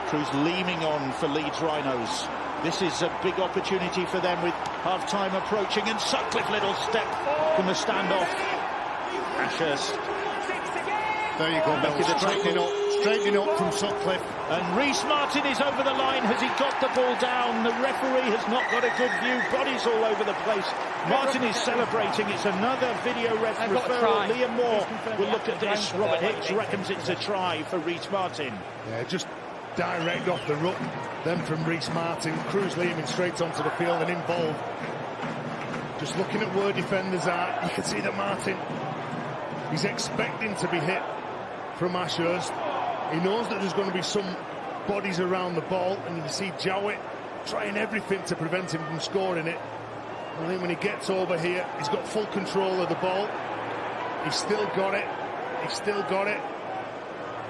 Cruz leaning on for Leeds Rhinos. This is a big opportunity for them with half-time approaching, and Sutcliffe little step from the standoff. Ashurst. There you go, straightening up from Sutcliffe. And Reece Martin is over the line. Has he got the ball down? The referee has not got a good view. Bodies all over the place. Martin is celebrating. It's another video referral. Liam Moore will look at this. Robert Hicks reckons it's a try for Reece Martin. Yeah, just direct off the ruck. Then from Reece Martin, Cruz leaning straight onto the field and involved. Just looking at where defenders are, you can see that Martin, he's expecting to be hit from Ashurst. He knows that there's going to be some bodies around the ball, and you can see Jowett trying everything to prevent him from scoring it. And then when he gets over here, he's got full control of the ball. He's still got it. He's still got it.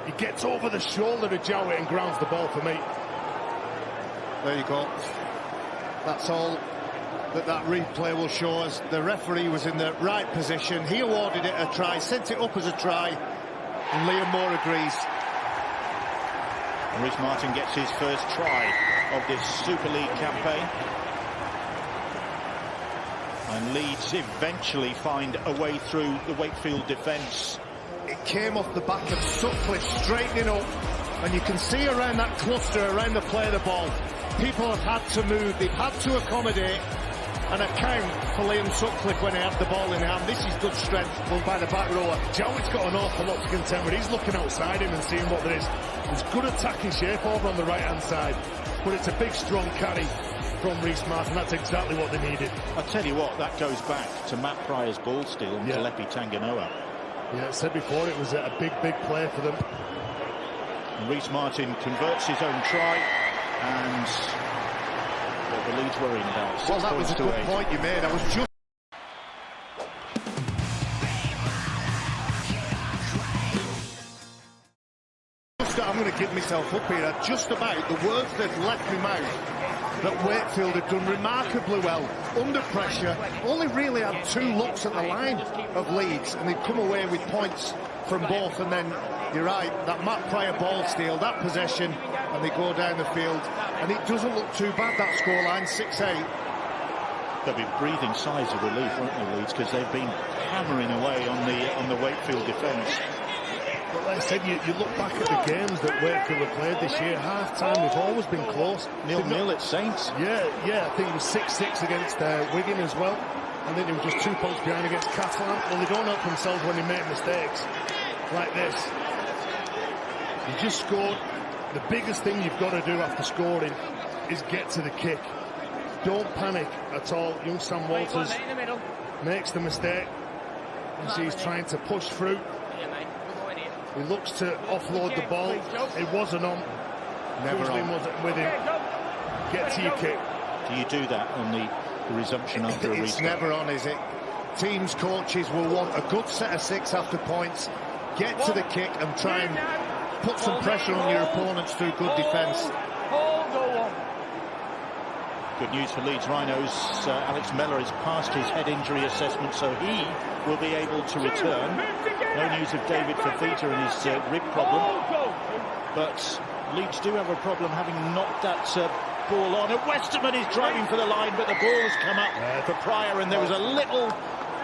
He gets over the shoulder of Jowett and grounds the ball for me. There you go. That's all that replay will show us the referee was in the right position. He awarded it a try, sent it up as a try, and Liam Moore agrees. And Rhys Martin gets his first try of this Super League campaign. And Leeds eventually find a way through the Wakefield defence. It came off the back of Sutcliffe straightening up, and you can see around that cluster, around the play of the ball, people have had to move, they've had to accommodate and account for Liam Sutcliffe when he had the ball in hand. This is good strength by the back rower. Jowett's got an awful lot to contend with. He's looking outside him and seeing what there is. There's good attacking shape over on the right-hand side, but it's a big, strong carry from Rhys Martin. That's exactly what they needed. I'll tell you what, that goes back to Matt Pryor's ball steal and Kalepi Tanganoa. Yeah, I said before, it was a big, big play for them. And Rhys Martin converts his own try, and what the Leeds worrying about. Well, that was a good point you made. I was just... I'm going to give myself up here. Just about the words that left my mouth that Wakefield had done remarkably well under pressure. Only really had 2 looks at the line of Leeds, and they'd come away with points from both. And then you're right, that Matt Pryor ball steal, that possession, and they go down the field, and it doesn't look too bad, that scoreline, 6-8. They'll be breathing sighs of relief, won't they, Leeds, because they've been hammering away on the Wakefield defence. But like I said, you look back at the games that Wakefield have played this year, half-time they've always been close. 0-0 at Saints. Yeah, I think it was 6-6 against Wigan as well. And then they were just 2 points behind against Catalan. Well, they don't help themselves when they make mistakes like this. You just scored. The biggest thing you've got to do after scoring is get to the kick. Don't panic at all. Young Sam Walters makes the mistake. You see he's trying to push through. He looks to offload the ball. It wasn't on. Never on. Wasn't with him. Get to your kick. Do you do that on the resumption after a restart? It's never on, is it? Teams, coaches will want a good set of 6 after points. Get to the kick and try and put some pressure on your opponents through good defence. Good news for Leeds Rhinos. Alex Mellor is past his head injury assessment, so he will be able to return. No news of David Fafita and his rib problem. But Leeds do have a problem having knocked that ball on. And Westerman is driving for the line, but the ball has come up for Pryor, and there was a little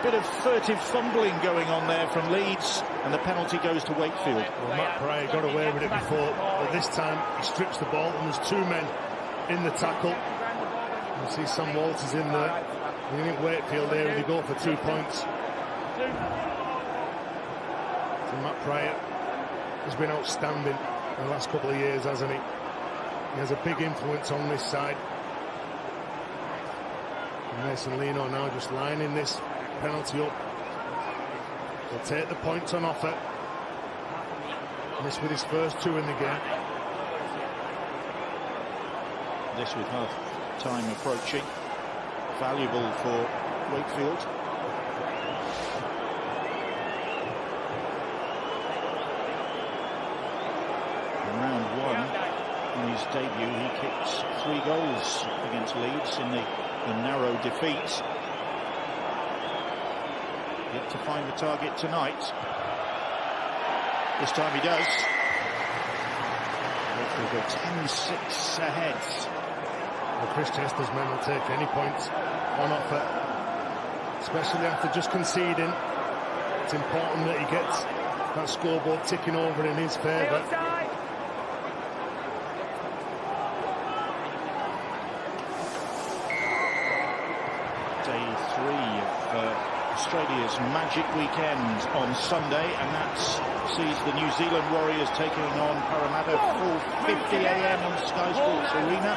bit of furtive fumbling going on there from Leeds, and the penalty goes to Wakefield. Well, Matt Pryor got away with it before, but this time he strips the ball, and there's 2 men in the tackle. You see Sam Walters in there. You think Wakefield there, and they go for 2 points. So Matt Pryor has been outstanding in the last couple of years, hasn't he? He has a big influence on this side. And Mason Lino now just lining this penalty up. He'll take the points on offer. This with his first 2 in the game. This with half time approaching. Valuable for Wakefield. In round 1, in his debut, he kicked 3 goals against Leeds in the narrow defeat. Yet to find the target tonight. This time he does. Wakefield go 10-6 ahead. Well, Chris Chester's men will take any points on offer, especially after just conceding. It's important that he gets that scoreboard ticking over in his favour. Day 3 of Australia's Magic Weekend on Sunday, and that sees the New Zealand Warriors taking on Parramatta 4:50 a.m. on Sky Sports Arena,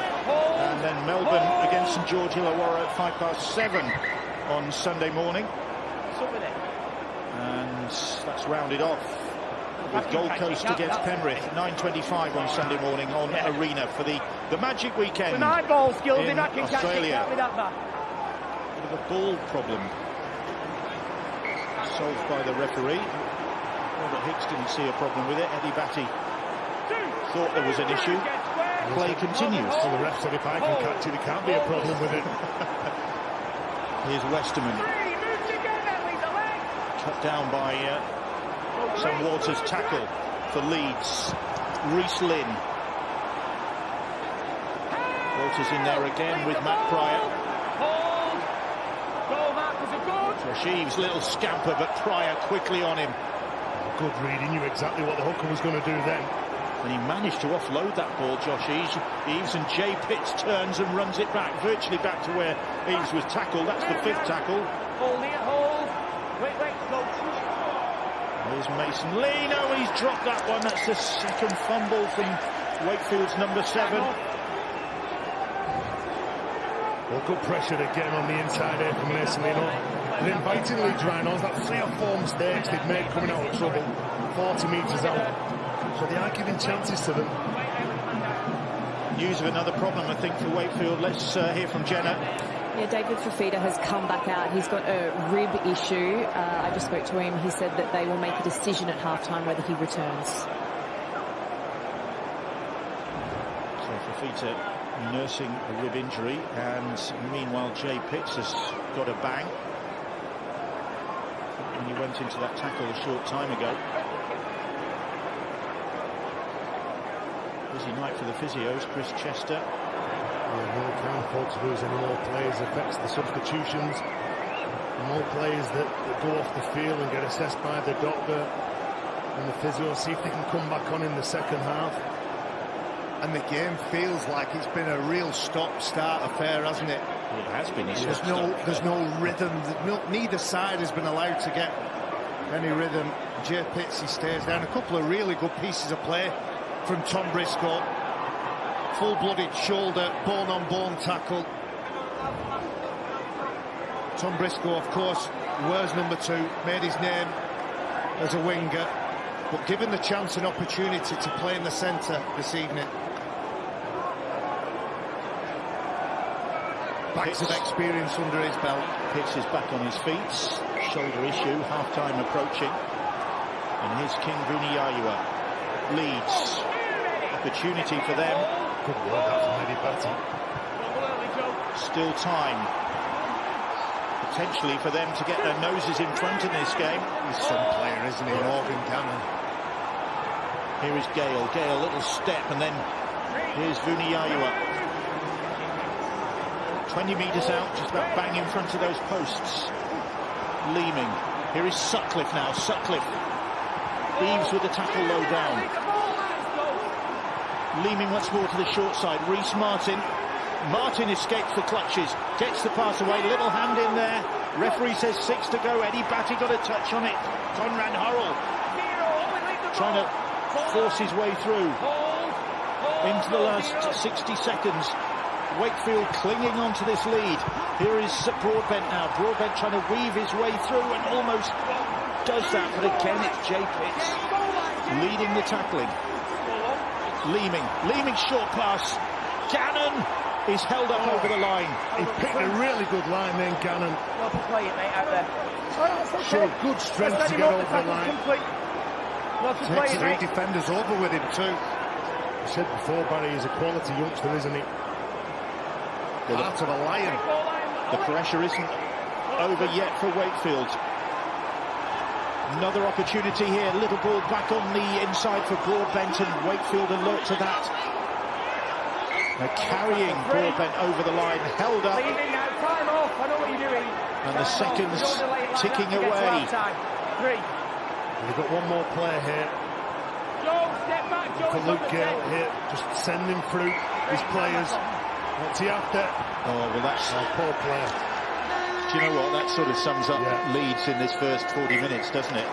and then Melbourne against St George Illawarra at 7:05 on Sunday morning. And that's rounded off with Gold Coast against Penrith 9:25 on Sunday morning on Arena for the Magic Weekend in Australia. Bit of a ball problem solved by the referee. Robert Hicks didn't see a problem with it. Eddie Batty thought there was an issue. Play continues. So the ref said, if I can catch it, there can't be a problem with it. Here's Westerman. Cut down by Sam Walters' tackle for Leeds. Reece Lynn. Walters in there again with Matt Pryor. Josh Eves, little scamper, but Pryor quickly on him. Good read, he knew exactly what the hooker was going to do then. And he managed to offload that ball, Josh Eves, and Jay Pitts turns and runs it back, virtually back to where Eves was tackled. That's the 5th tackle. Hold it, hold. Wait, go. There's Mason Lee. No, he's dropped that one. That's the 2nd fumble from Wakefield's number 7. Well, good pressure again on the inside here from Mason Lee. They're inviting Leeds Rhinos. That 3 or 4 mistakes they've made coming out of trouble, 40 metres out. So they are giving chances to them. News of another problem, I think, for Wakefield. Let's hear from Jenna. Yeah, David Fafita has come back out. He's got a rib issue. I just spoke to him. He said that they will make a decision at halftime whether he returns. So Fafita nursing a rib injury, and meanwhile Jay Pitts has got a bang when he went into that tackle a short time ago. Busy night for the physios. Chris Chester. No, can't afford to lose any more players. Affects the substitutions. More players that go off the field and get assessed by the doctor and the physio. See if they can come back on in the second half. And the game feels like it's been a real stop-start affair, hasn't it? It has been. There's no rhythm. Neither side has been allowed to get any rhythm. Jay Pitts, he stays down. A couple of really good pieces of play from Tom Briscoe. Full-blooded shoulder, bone-on-bone tackle. Tom Briscoe, of course, wears number 2, made his name as a winger, but given the chance and opportunity to play in the centre this evening. Backs of experience under his belt. Pitts is back on his feet. Shoulder issue, half-time approaching. And here's King Vuniyayiwa. Leeds. Opportunity for them. Good work that from Eddie Batty. Still time. Potentially for them to get their noses in front in this game. He's some player, isn't he? Morgan Gannon. Here is Gale. Gale, little step, and then here's Vuniyayiwa. 20 metres out, just about bang in front of those posts. Leeming. Here is Sutcliffe now. Sutcliffe. Eves with the tackle low down. Leeming once more to the short side. Reece Martin. Martin escapes the clutches. Gets the pass away. Little hand in there. Referee says 6 to go. Eddie Batty got a touch on it. Conrad Hurrell trying to force his way through into the last 60 seconds. Wakefield clinging on to this lead. Here is Broadbent now. Broadbent trying to weave his way through and almost does that. But again, it's Jay Pitts leading the tackling. Leeming short pass. Gannon is held up over the line. He picked a really good line then, Gannon. Well played, mate, out there. Showed good strength to get over the line. Takes 3 defenders over with him too. I said before, Barry is a quality youngster, isn't he? Part of a lion. The pressure isn't over yet for Wakefield. Another opportunity here. Little ball back on the inside for Broadbent, and Wakefield alert to that. They're carrying Broadbent over the line, held up. Time off. I know what you're doing. And the seconds ticking away. 3. They've got one more player here. Joe, step back. Joe, for Luke Gale here, just send him through his players. What's he after? Oh, well, that's a poor player. Do you know what? That sort of sums up Leeds in this first 40 minutes, doesn't it?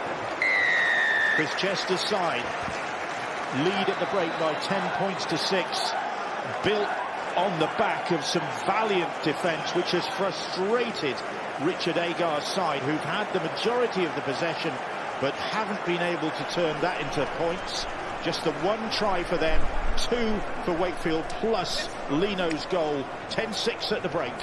Chris Chester's side lead at the break by 10 points to 6. Built on the back of some valiant defence, which has frustrated Richard Agar's side, who've had the majority of the possession, but haven't been able to turn that into points. Just the 1 try for them, 2 for Wakefield, plus Lino's goal. 10-6 at the break.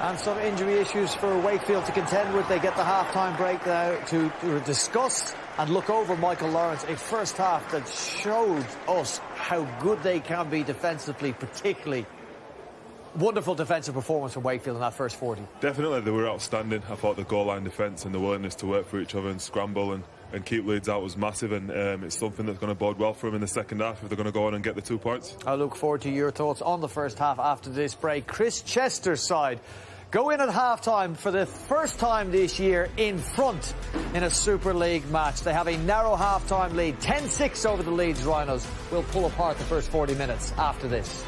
And some injury issues for Wakefield to contend with. They get the half-time break now to discuss and look over, Michael Lawrence, a first half that showed us how good they can be defensively, particularly Wonderful defensive performance from Wakefield in that first 40. Definitely, they were outstanding. I thought the goal line defence and the willingness to work for each other and scramble and keep Leeds out was massive, and it's something that's going to bode well for them in the second half if they're going to go on and get the 2 points. I look forward to your thoughts on the first half after this break. Chris Chester's side go in at half-time for the first time this year in front in a Super League match. They have a narrow half-time lead, 10-6 over the Leeds Rhinos. We'll pull apart the first 40 minutes after this.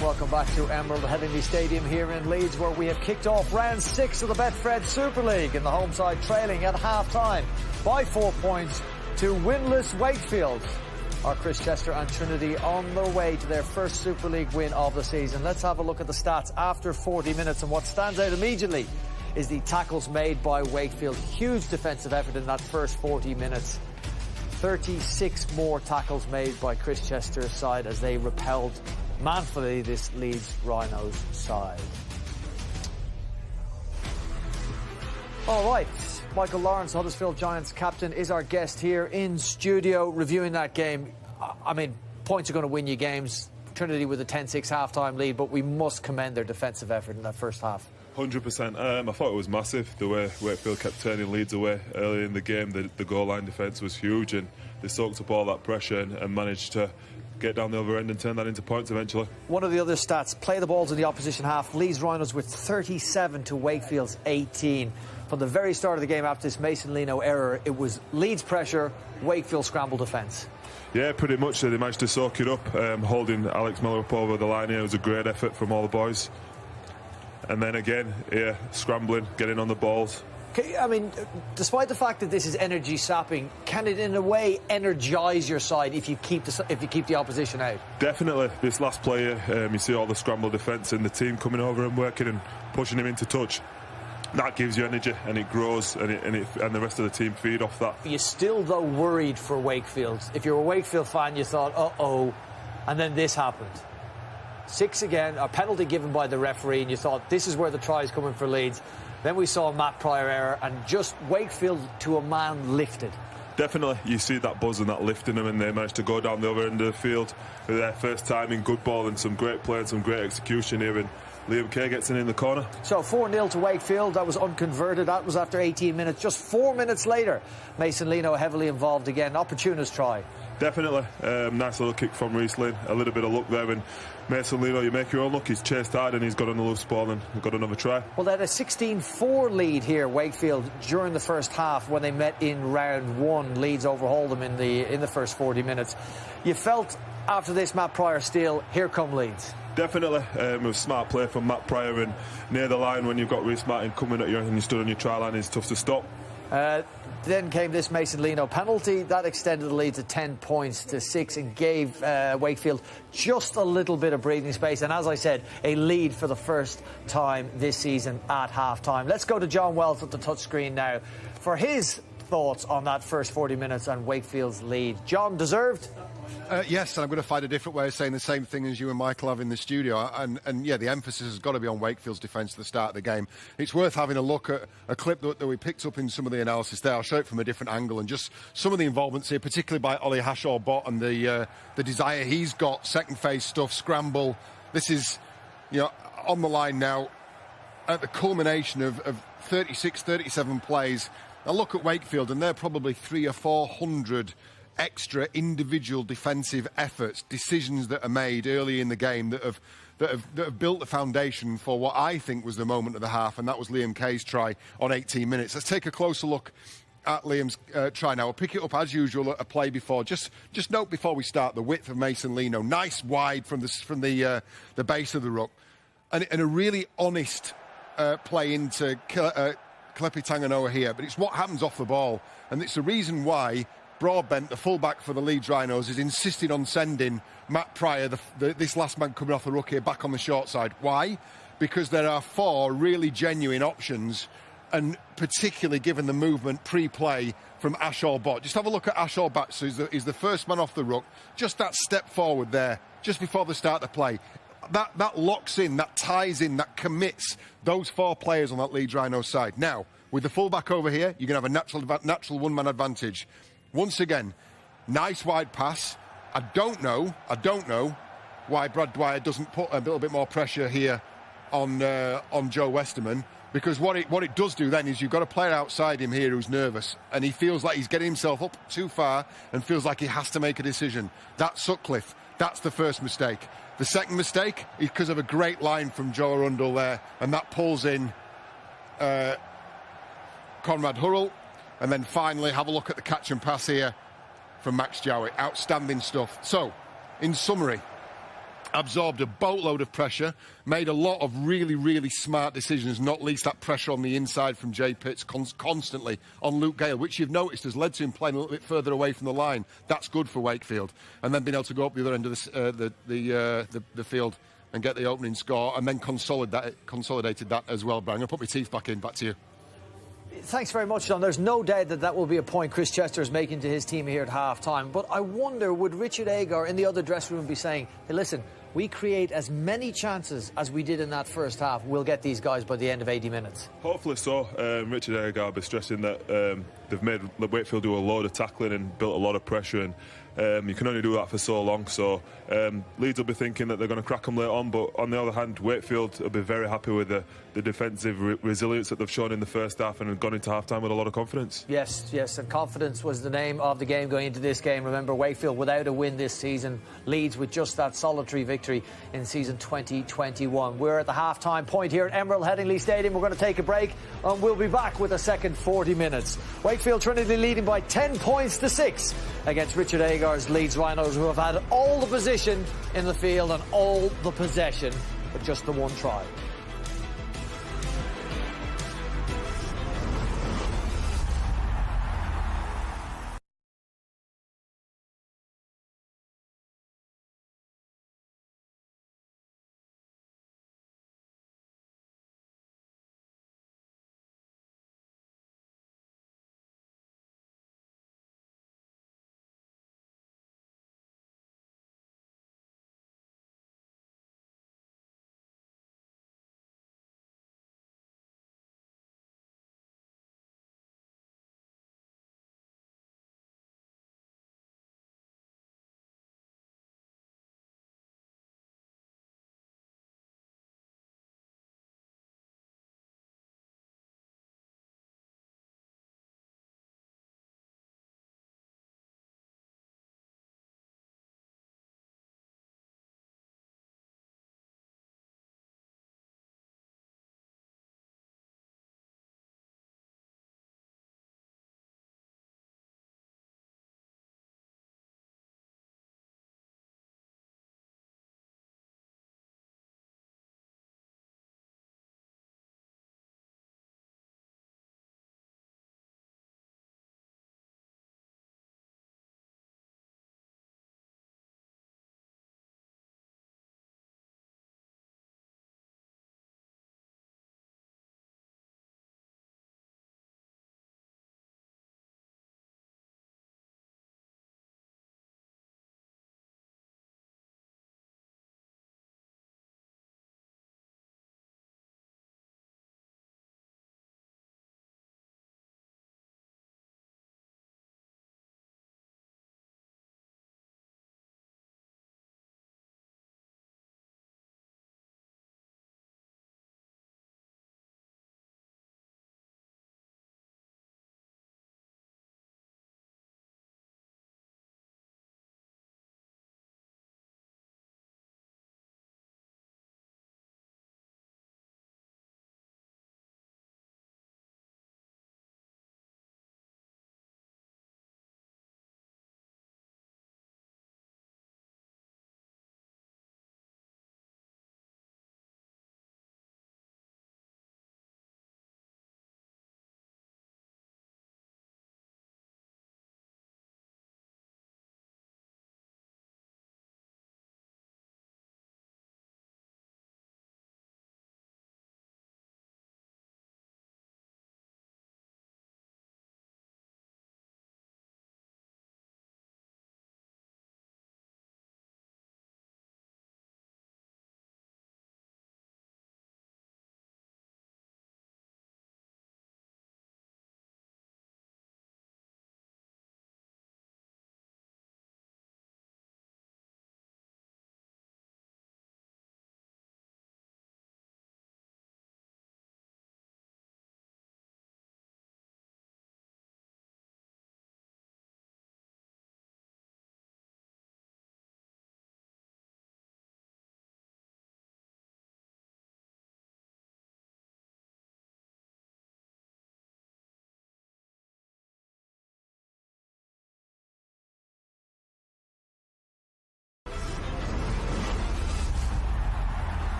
Welcome back to Emerald Headingley Stadium here in Leeds, where we have kicked off round 6 of the Betfred Super League, and the home side trailing at half-time by 4 points to winless Wakefield. Are Chris Chester and Trinity on their way to their first Super League win of the season? Let's have a look at the stats after 40 minutes, and what stands out immediately is the tackles made by Wakefield. Huge defensive effort in that first 40 minutes. 36 more tackles made by Chris Chester's side as they repelled manfully this Leeds Rhinos side. All right, Michael Lawrence, Huddersfield Giants captain, is our guest here in studio reviewing that game. I mean, points are going to win you games. Trinity with a 10-6 half-time lead, but we must commend their defensive effort in that first half. 100%. I thought it was massive, the way Wakefield kept turning Leeds away early in the game. The goal line defence was huge, and they soaked up all that pressure and managed to get down the other end and turn that into points eventually. One of the other stats, play the balls in the opposition half. Leeds Rhinos with 37 to Wakefield's 18. From the very start of the game after this Mason Lino error, it was Leeds pressure, Wakefield scramble defence. Yeah, pretty much. They managed to soak it up, holding Alex Miller up over the line here. It was a great effort from all the boys. And then again, yeah, scrambling, getting on the balls. I mean, despite the fact that this is energy sapping, can it in a way energise your side if you keep the opposition out? Definitely. This last player, you see all the scramble defence and the team coming over and working and pushing him into touch. That gives you energy and it grows, and the rest of the team feed off that. You're still, though, worried for Wakefield. If you're a Wakefield fan, you thought, uh-oh, and then this happened. 6 again, a penalty given by the referee, and you thought, this is where the try is coming for Leeds. Then we saw a Matt Pryor error, and just Wakefield to a man lifted. Definitely, you see that buzz and that lift in them, and they managed to go down the other end of the field for their first time in good ball and some great play and some great execution here. And Liam Kay gets in the corner. So 4-0 to Wakefield. That was unconverted. That was after 18 minutes. Just 4 minutes later, Mason Lino heavily involved again. Opportunist try. Definitely. Nice little kick from Riesling. A little bit of luck there. And Mason Lino, you make your own luck. He's chased hard and he's got on a loose ball and got another try. Well, they had a 16-4 lead here, Wakefield, during the first half when they met in round 1. Leeds overhauled them in the first 40 minutes. You felt after this Matt Pryor steal, here come Leeds. Definitely. It was smart play from Matt Pryor, and near the line when you've got Reece Martin coming at you and you stood on your try line, it's tough to stop. Then came this Mason Lino penalty. That extended the lead to 10 points to 6 and gave Wakefield just a little bit of breathing space. And as I said, a lead for the first time this season at half-time. Let's go to John Wells at the touchscreen now for his thoughts on that first 40 minutes and Wakefield's lead. John, deserved? Yes, and I'm going to find a different way of saying the same thing as you and Michael have in the studio. And yeah, the emphasis has got to be on Wakefield's defence at the start of the game. It's worth having a look at a clip that we picked up in some of the analysis there. I'll show it from a different angle, and just some of the involvements here, particularly by Ollie Hashaw-Bott and the desire he's got, second phase stuff, scramble. This is, on the line now at the culmination of 36, 37 plays. I look at Wakefield, and they're probably 300 or 400 extra individual defensive efforts, decisions that are made early in the game that have built the foundation for what I think was the moment of the half, and that was Liam Kay's try on 18 minutes. Let's take a closer look at Liam's try now. We'll pick it up as usual at a play before. Just note before we start the width of Mason Lino. Nice wide from the base of the ruck, and a really honest play into Kelepi Tanganoa here. But it's what happens off the ball, and it's the reason why Broadbent, the fullback for the Leeds Rhinos, is insisting on sending Matt Pryor, this last man coming off the ruck here, back on the short side. Why? Because there are 4 really genuine options, and particularly given the movement pre-play from Hashaw-Bott. Just have a look at Hashaw-Bott, so he's the first man off the ruck. Just that step forward there, just before the start of play. That locks in, that ties in, that commits those 4 players on that Leeds Rhinos side. Now, with the fullback over here, you're going to have a natural one-man advantage. Once again, nice wide pass. I don't know why Brad Dwyer doesn't put a little bit more pressure here on Joe Westerman, because what it does do then is you've got a player outside him here who's nervous, and he feels like he's getting himself up too far and feels like he has to make a decision. That's Sutcliffe. That's the first mistake. The second mistake is because of a great line from Joe Arundel there, and that pulls in Conrad Hurrell. And then finally, have a look at the catch and pass here from Max Jowett. Outstanding stuff. So, in summary, absorbed a boatload of pressure, made a lot of really, really smart decisions, not least that pressure on the inside from Jay Pitts constantly on Luke Gale, which you've noticed has led to him playing a little bit further away from the line. That's good for Wakefield. And then being able to go up the other end of the field and get the opening score, and then consolidated that as well. But I'm going to put my teeth back in. Back to you. Thanks very much, John. There's no doubt that will be a point Chris Chester is making to his team here at half-time. But I wonder, would Richard Agar in the other dressing room be saying, hey, listen, we create as many chances as we did in that first half. We'll get these guys by the end of 80 minutes. Hopefully so. Richard Agar will be stressing that they've made Wakefield do a load of tackling and built a lot of pressure, and You can only do that for so long. So Leeds will be thinking that they're going to crack them later on, but on the other hand, Wakefield will be very happy with the defensive resilience that they've shown in the first half and have gone into half-time with a lot of confidence. Yes, and confidence was the name of the game going into this game. Remember, Wakefield without a win this season, Leeds with just that solitary victory in season 2021. We're at the half-time point here at Emerald Headingley Stadium. We're going to take a break and we'll be back with a second 40 minutes. Wakefield Trinity leading by 10 points to 6 against Richard Agar's Leeds Rhinos, who have had all the position in the field and all the possession, but just the one try.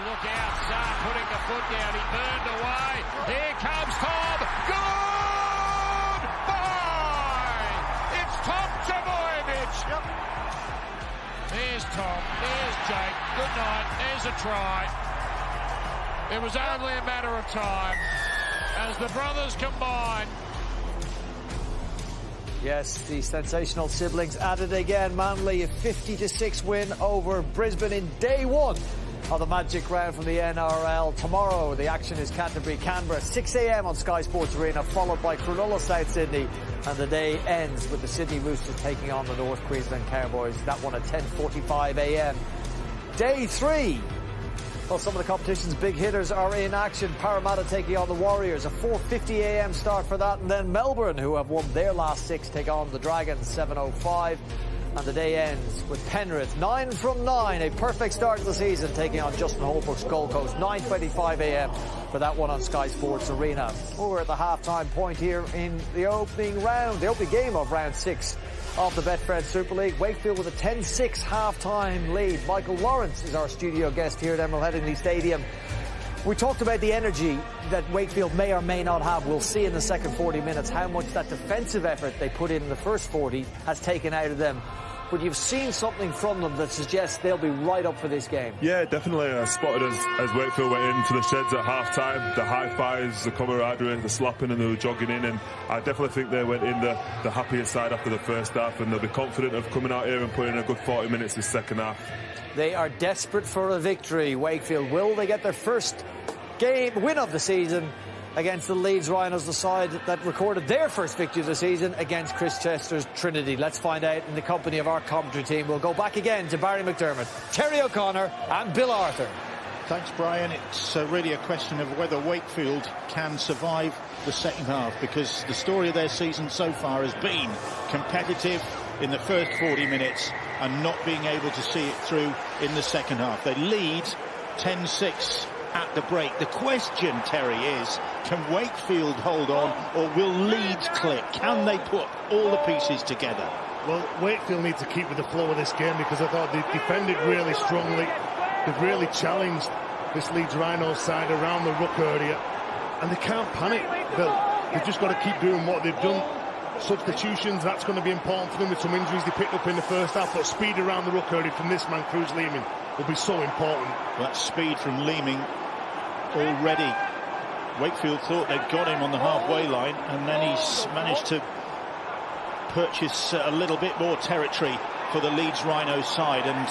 Look out, Saar putting the foot down. He burned away. Here comes Tom. Goodbye! It's Tom Trbojevic. Yep. There's Tom. There's Jake. Good night. There's a try. It was only a matter of time as the brothers combine. Yes, the sensational siblings at it again. Manly a 50-6 win over Brisbane in day one of the Magic Round from the NRL. Tomorrow, the action is Canterbury-Canberra, 6 a.m. on Sky Sports Arena, followed by Cronulla South Sydney. And the day ends with the Sydney Roosters taking on the North Queensland Cowboys. That one at 10:45 a.m. Day 3. Well, some of the competition's big hitters are in action. Parramatta taking on the Warriors, a 4:50 a.m. start for that. And then Melbourne, who have won their last 6, take on the Dragons, 7:05. And the day ends with Penrith, 9 from 9, a perfect start to the season, taking on Justin Holbrook's Gold Coast, 9:25 a.m. for that one on Sky Sports Arena. Well, we're at the half-time point here in the opening game of round 6 of the Betfred Super League. Wakefield with a 10-6 half-time lead. Michael Lawrence is our studio guest here at Emerald Headingley Stadium. We talked about the energy that Wakefield may or may not have. We'll see in the second 40 minutes how much that defensive effort they put in the first 40 has taken out of them. But you've seen something from them that suggests they'll be right up for this game. Yeah, definitely. I spotted as Wakefield went into the sheds at half-time, the high-fives, the camaraderie, the slapping and the jogging in, and I definitely think they went in the happier side after the first half, and they'll be confident of coming out here and putting in a good 40 minutes this second half. They are desperate for a victory. Wakefield, will they get their first win of the season against the Leeds Rhinos, the side that recorded their first victory of the season against Chris Chester's Trinity? Let's find out in the company of our commentary team. We'll go back again to Barry McDermott, Terry O'Connor and Bill Arthur. Thanks, Brian. It's really a question of whether Wakefield can survive the second half, because the story of their season so far has been competitive in the first 40 minutes and not being able to see it through in the second half. They lead 10-6 at the break. The question, Terry, is can Wakefield hold on, or will Leeds click? Can they put all the pieces together? Well, Wakefield need to keep with the flow of this game, because I thought they defended really strongly. They've really challenged this Leeds Rhinos side around the ruck area, and they can't panic, Bill. They've just got to keep doing what they've done. Substitutions, that's going to be important for them with some injuries they picked up in the first half, but speed around the ruck area from this man, Cruz Leeming, will be so important. That speed from Leeming already. Wakefield thought they'd got him on the halfway line, and then he's managed to purchase a little bit more territory for the Leeds Rhinos side, and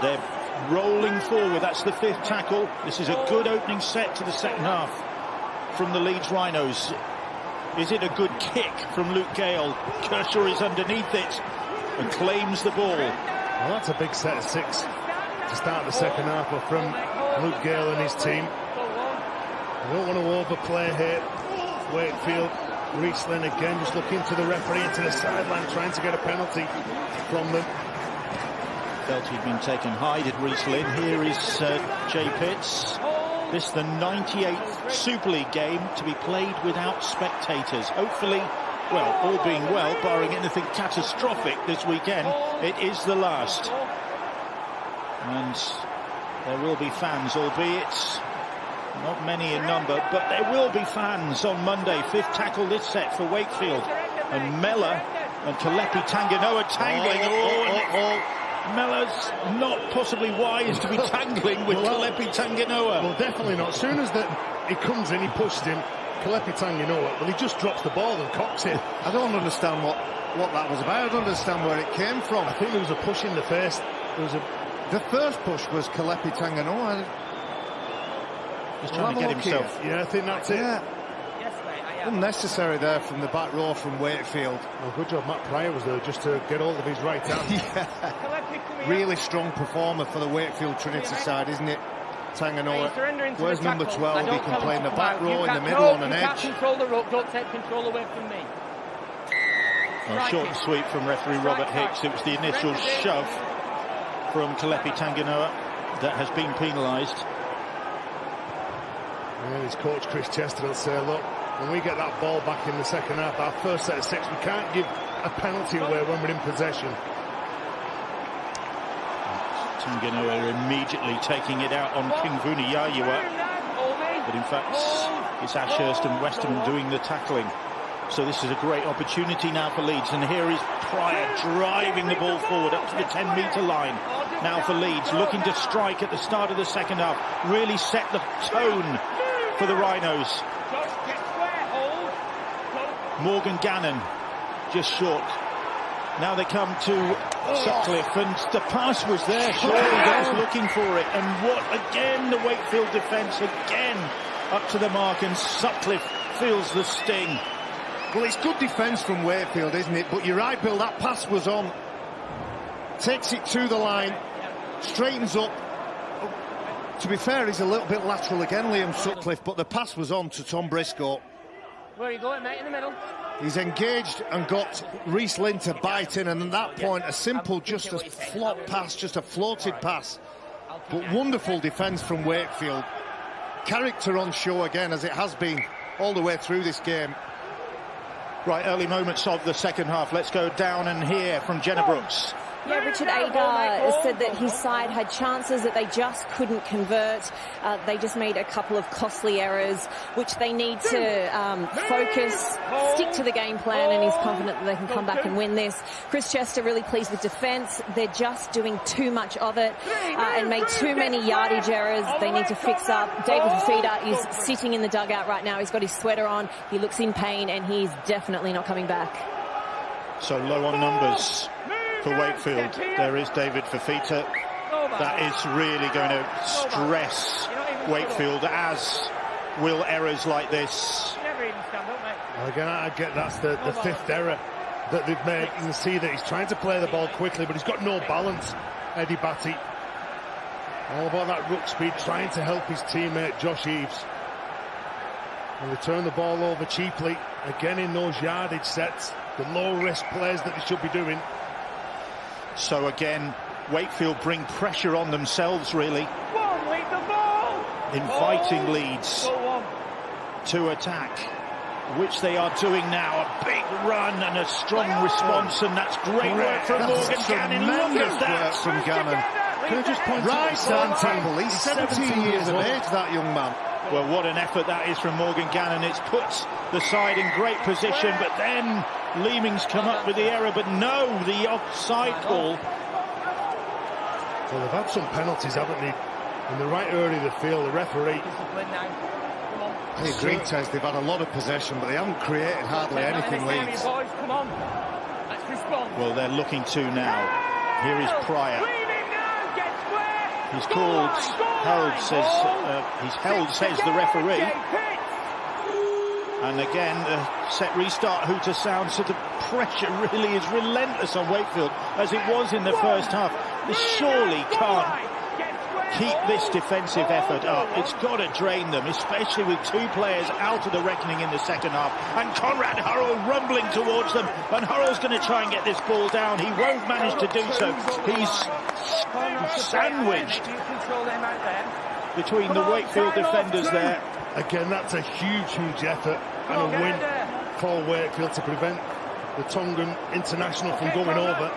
they're rolling forward. That's the 5th tackle. This is a good opening set to the second half from the Leeds Rhinos. Is it a good kick from Luke Gale? Kershaw is underneath it and claims the ball. Well, that's a big set of 6 to start the second half from Luke Gale and his team. I don't want to overplay here. Wakefield, Riesling again, just looking to the referee into the sideline, trying to get a penalty from them. Felt he'd been taken high, did Riesling. Here is Jay Pitts. This is the 98th Super League game to be played without spectators. Hopefully, well, all being well, barring anything catastrophic this weekend, it is the last. And there will be fans, albeit not many in number, but there will be fans on Monday. 5th tackle this set for Wakefield. And Mellor and Kalepi Tanganoa tangling. Mellor's not possibly wise to be tangling with Kalepi Tanganoa. Well, definitely not. As soon as he comes in, he pushed him. Kalepi Tanganoa, well, he just drops the ball and cocks it. I don't understand what that was about. I don't understand where it came from. I think there was a push in the first. The first push was Kalepi Tanganoa. He's trying to get himself. Here. Yeah, I think that's it. Yeah. Unnecessary there from the back row from Wakefield. Well, good job Matt Pryor was there just to get hold of his right hand. Yeah. Really strong performer for the Wakefield Trinity side, isn't it? Tanganoa. Where's number 12? He can play in the back row, in the middle, on an edge. You can't control the ruck, don't take control away from me. Well, short and sweet from referee Robert Hicks. It was the initial shove from Kalepi Tanganoa that has been penalised. Yeah, his coach Chris Chester will say, look, when we get that ball back in the second half, our first set of 6, we can't give a penalty away when we're in possession. Tanganoa immediately taking it out on Kingvuni Yayua. But in fact, it's Ashurst and Westerman doing the tackling. So this is a great opportunity now for Leeds. And here is Pryor driving the ball forward up to the 10-metre line. Now for Leeds, looking to strike at the start of the second half. Really set the tone for the Rhinos. Morgan Gannon just short. Now they come to Sutcliffe, and the pass was there. Surely was looking for it, and what again? The Wakefield defence again up to the mark, and Sutcliffe feels the sting. Well, it's good defence from Wakefield, isn't it? But you're right, Bill, that pass was on. Takes it to the line, straightens up. To be fair, he's a little bit lateral again, Liam Sutcliffe, but the pass was on to Tom Briscoe. Where are you going, mate? In the middle. He's engaged and got Reece Lynn to bite in, and at that point, a simple, just a flop pass, just a floated pass. But wonderful defence from Wakefield. Character on show again, as it has been all the way through this game. Right, early moments of the second half. Let's go down and hear from Jenna Brooks. Yeah, Richard Agar said that his side had chances that they just couldn't convert. They just made a couple of costly errors, which they need to focus, stick to the game plan, and he's confident that they can come back and win this. Chris Chester really pleased with defence. They're just doing too much of it and made too many yardage errors. They need to fix up. David Fafita is sitting in the dugout right now. He's got his sweater on. He looks in pain, and he's definitely not coming back. So low on numbers for Wakefield. There is David Fafita. That is really going to stress Wakefield, as will errors like this. Well, again, I get that's the fifth error that they've made. You can see that he's trying to play the ball quickly, but he's got no balance, Eddie Batty. All about that ruck speed, trying to help his teammate Josh Eaves. And they turn the ball over cheaply, again in those yardage sets, the low-risk plays that they should be doing. So again, Wakefield bring pressure on themselves, really. Inviting Leeds to attack, which they are doing now. A big run and a strong response, and that's great work from Morgan Gannon. Look at that from Gannon. Can I just point right out tackle? He's 17 years of age, that young man. Well, what an effort that is from Morgan Gannon. It's put the side in great position, but then Leeming's come up with the error, but no, the offside call. So they've had some penalties, haven't they? In the right area of the field, the referee. I agree, Tez, they've had a lot of possession, but they haven't created hardly anything, Leeds. Well, they're looking to now. Here is Pryor. He's called held, he's held, says the referee. And again, set restart hooter sound, so the pressure really is relentless on Wakefield, as it was in the first half. They surely can't keep this defensive effort up. It's got to drain them, especially with two players out of the reckoning in the second half. And Conrad Hurrell rumbling towards them, and Hurrell's going to try and get this ball down. He won't manage to do so. He's sandwiched between the Wakefield defenders there. Again, that's a huge effort and a win for Wakefield to prevent the Tongan international from going over.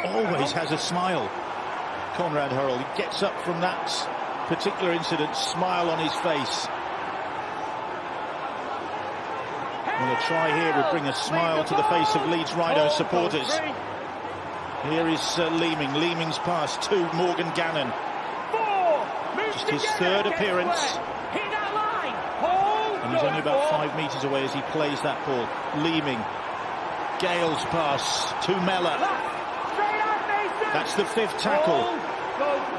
Always has a smile, Conrad Hurrell. He gets up from that particular incident, smile on his face. And a try here would bring a smile to the face of Leeds Rhino supporters. Here is Leeming. Leeming's pass to Morgan Gannon. Just his third appearance. And he's only about 5 metres away as he plays that ball. Leeming. Gale's pass to Mellor. That's the fifth tackle.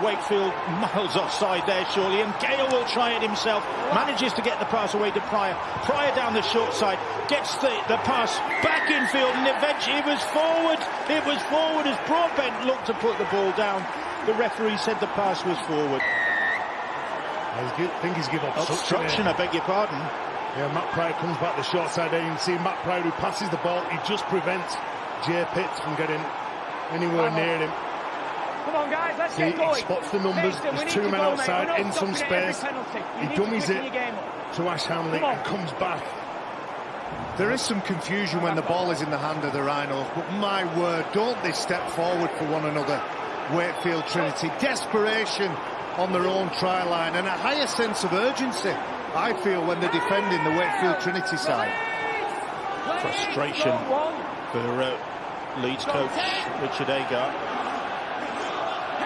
Wakefield miles offside there, surely, and Gale will try it himself. Manages to get the pass away to Pryor. Pryor down the short side, gets the pass back in field, and eventually it was forward. It was forward as Broadbent looked to put the ball down. The referee said the pass was forward. I think he's given obstruction, I beg your pardon. Yeah, Matt Pryor comes back the short side there. You can see Matt Pryor who passes the ball. He just prevents Jay Pitts from getting anywhere near him. Come on, guys, let's see, get going. He spots the numbers. There's two men outside in some space. He dummies it to Ash Hanley and comes back. There is some confusion when the ball is in the hand of the Rhinos, but my word, don't they step forward for one another, Wakefield Trinity. Desperation on their own try line and a higher sense of urgency, I feel, when they're defending the Wakefield Trinity side. Frustration for Leeds coach Richard Agar.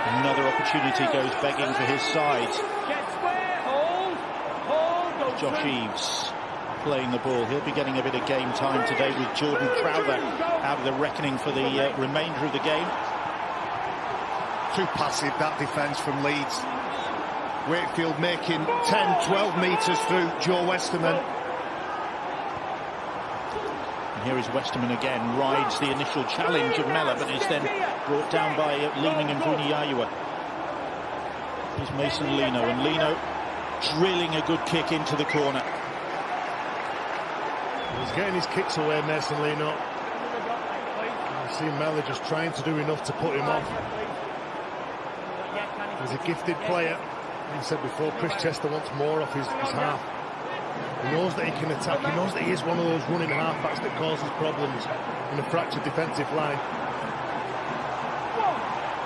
Another opportunity goes begging for his side. Josh Eaves. playing the ball. He'll be getting a bit of game time today with Jordan Crowther out of the reckoning for the remainder of the game. Too passive, that defence from Leeds. Wakefield making 10, 12 metres through Joe Westerman. And here is Westerman again, rides the initial challenge of Mellor, but is then brought down by Leeming and Vuniyawa. Here's Mason Lino, and Lino drilling a good kick into the corner. He's getting his kicks away, Mason Lino. You see Mellor just trying to do enough to put him off. He's a gifted player. He said before, Chris Chester wants more off his half. He knows that he can attack. He knows that he is one of those running half-backs that causes problems in a fractured defensive line.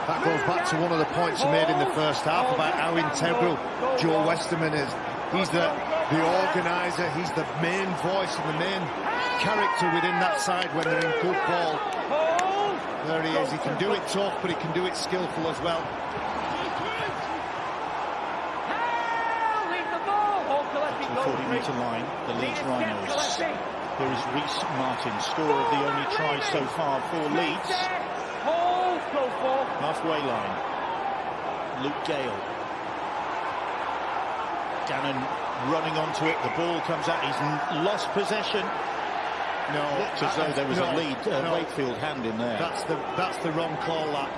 That goes back to one of the points he made in the first half about how integral Joe Westerman is. He's the organiser, he's the main voice and the main character within that side when they're in good ball. There he is, he can do it tough, but he can do it skillful as well. 40-metre line, the Leeds Rhinos. Here is Reece Martin, scorer of the only try so far for Leeds. Halfway line, Luke Gale. Gannon running onto it, the ball comes out, he's lost possession. No, looked as though there was a lead, Wakefield hand in there. That's the wrong call, that.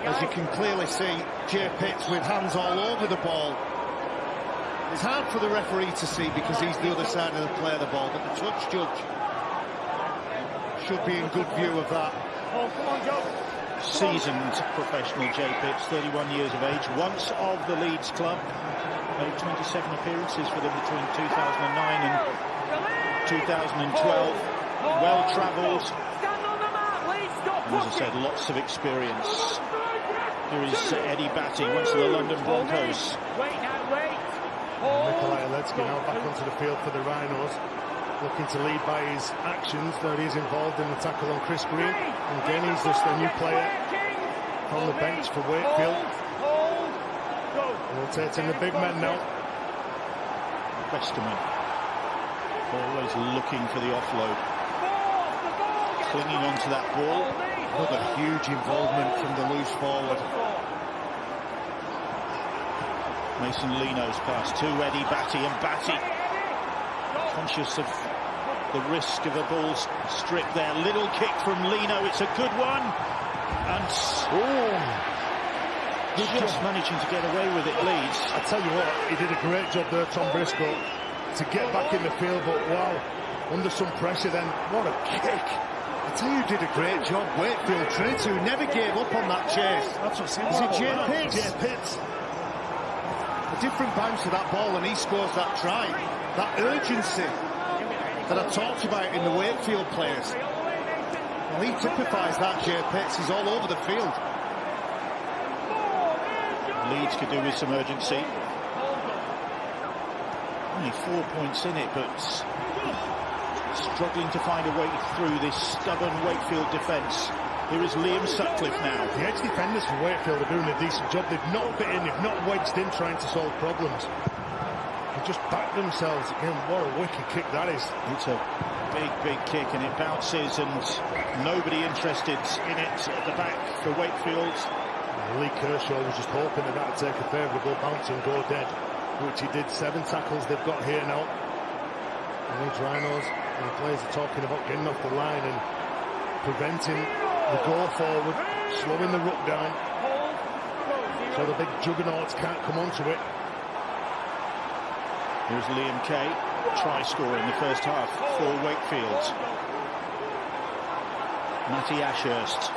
As you can clearly see, Jay Pitts with hands all over the ball. It's hard for the referee to see because he's the other side of the play of the ball, but the touch judge should be in good view of that. Seasoned professional Jay Pitts, 31 years of age, once of the Leeds club, made 27 appearances for them between 2009 and 2012. Well travelled, and as I said, lots of experience. Here is Eddie Batty, once of the London Broncos. Nikolai Aletsky now back onto the field for the Rhinos, looking to lead by his actions. There he is involved in the tackle on Chris Green. And again, he's just a new player from the bench for Wakefield. Rotating the big men now. Westerman, always looking for the offload. Clinging onto that ball. Another huge involvement from the loose forward. Mason Lino's pass to Eddie Batty, and Batty conscious of the risk of a ball strip there. Little kick from Lino, it's a good one, and just managing to get away with it, Leeds. I tell you what, he did a great job there, Tom Briscoe, to get back in the field, but wow, under some pressure then, what a kick. I tell you, did a great job, Wakefield Trinity, who never gave up on that chase. That's what seems. Is it Jay Pitts? Jay Pitts. Different bounce to that ball, and he scores that try. That urgency that I talked about in the Wakefield players. Well, he typifies that, Jay Pitts. He's all over the field. Leeds could do with some urgency. Only 4 points in it, but struggling to find a way through this stubborn Wakefield defence. Here is Liam Sutcliffe now. The edge defenders for Wakefield are doing a decent job. They've not bit in, they've not wedged in trying to solve problems. They've just backed themselves again. What a wicked kick that is. It's a big kick, and it bounces, and nobody interested in it at the back for Wakefield. Lee Kershaw was just hoping that would take a favourable bounce and go dead, which he did. 7 tackles they've got here now. And these Rhinos, the players are talking about getting off the line and preventing the go forward, slowing the ruck down, so the big juggernauts can't come onto it. Here's Liam Kay, try scorer in the first half for Wakefield. Matty Ashurst.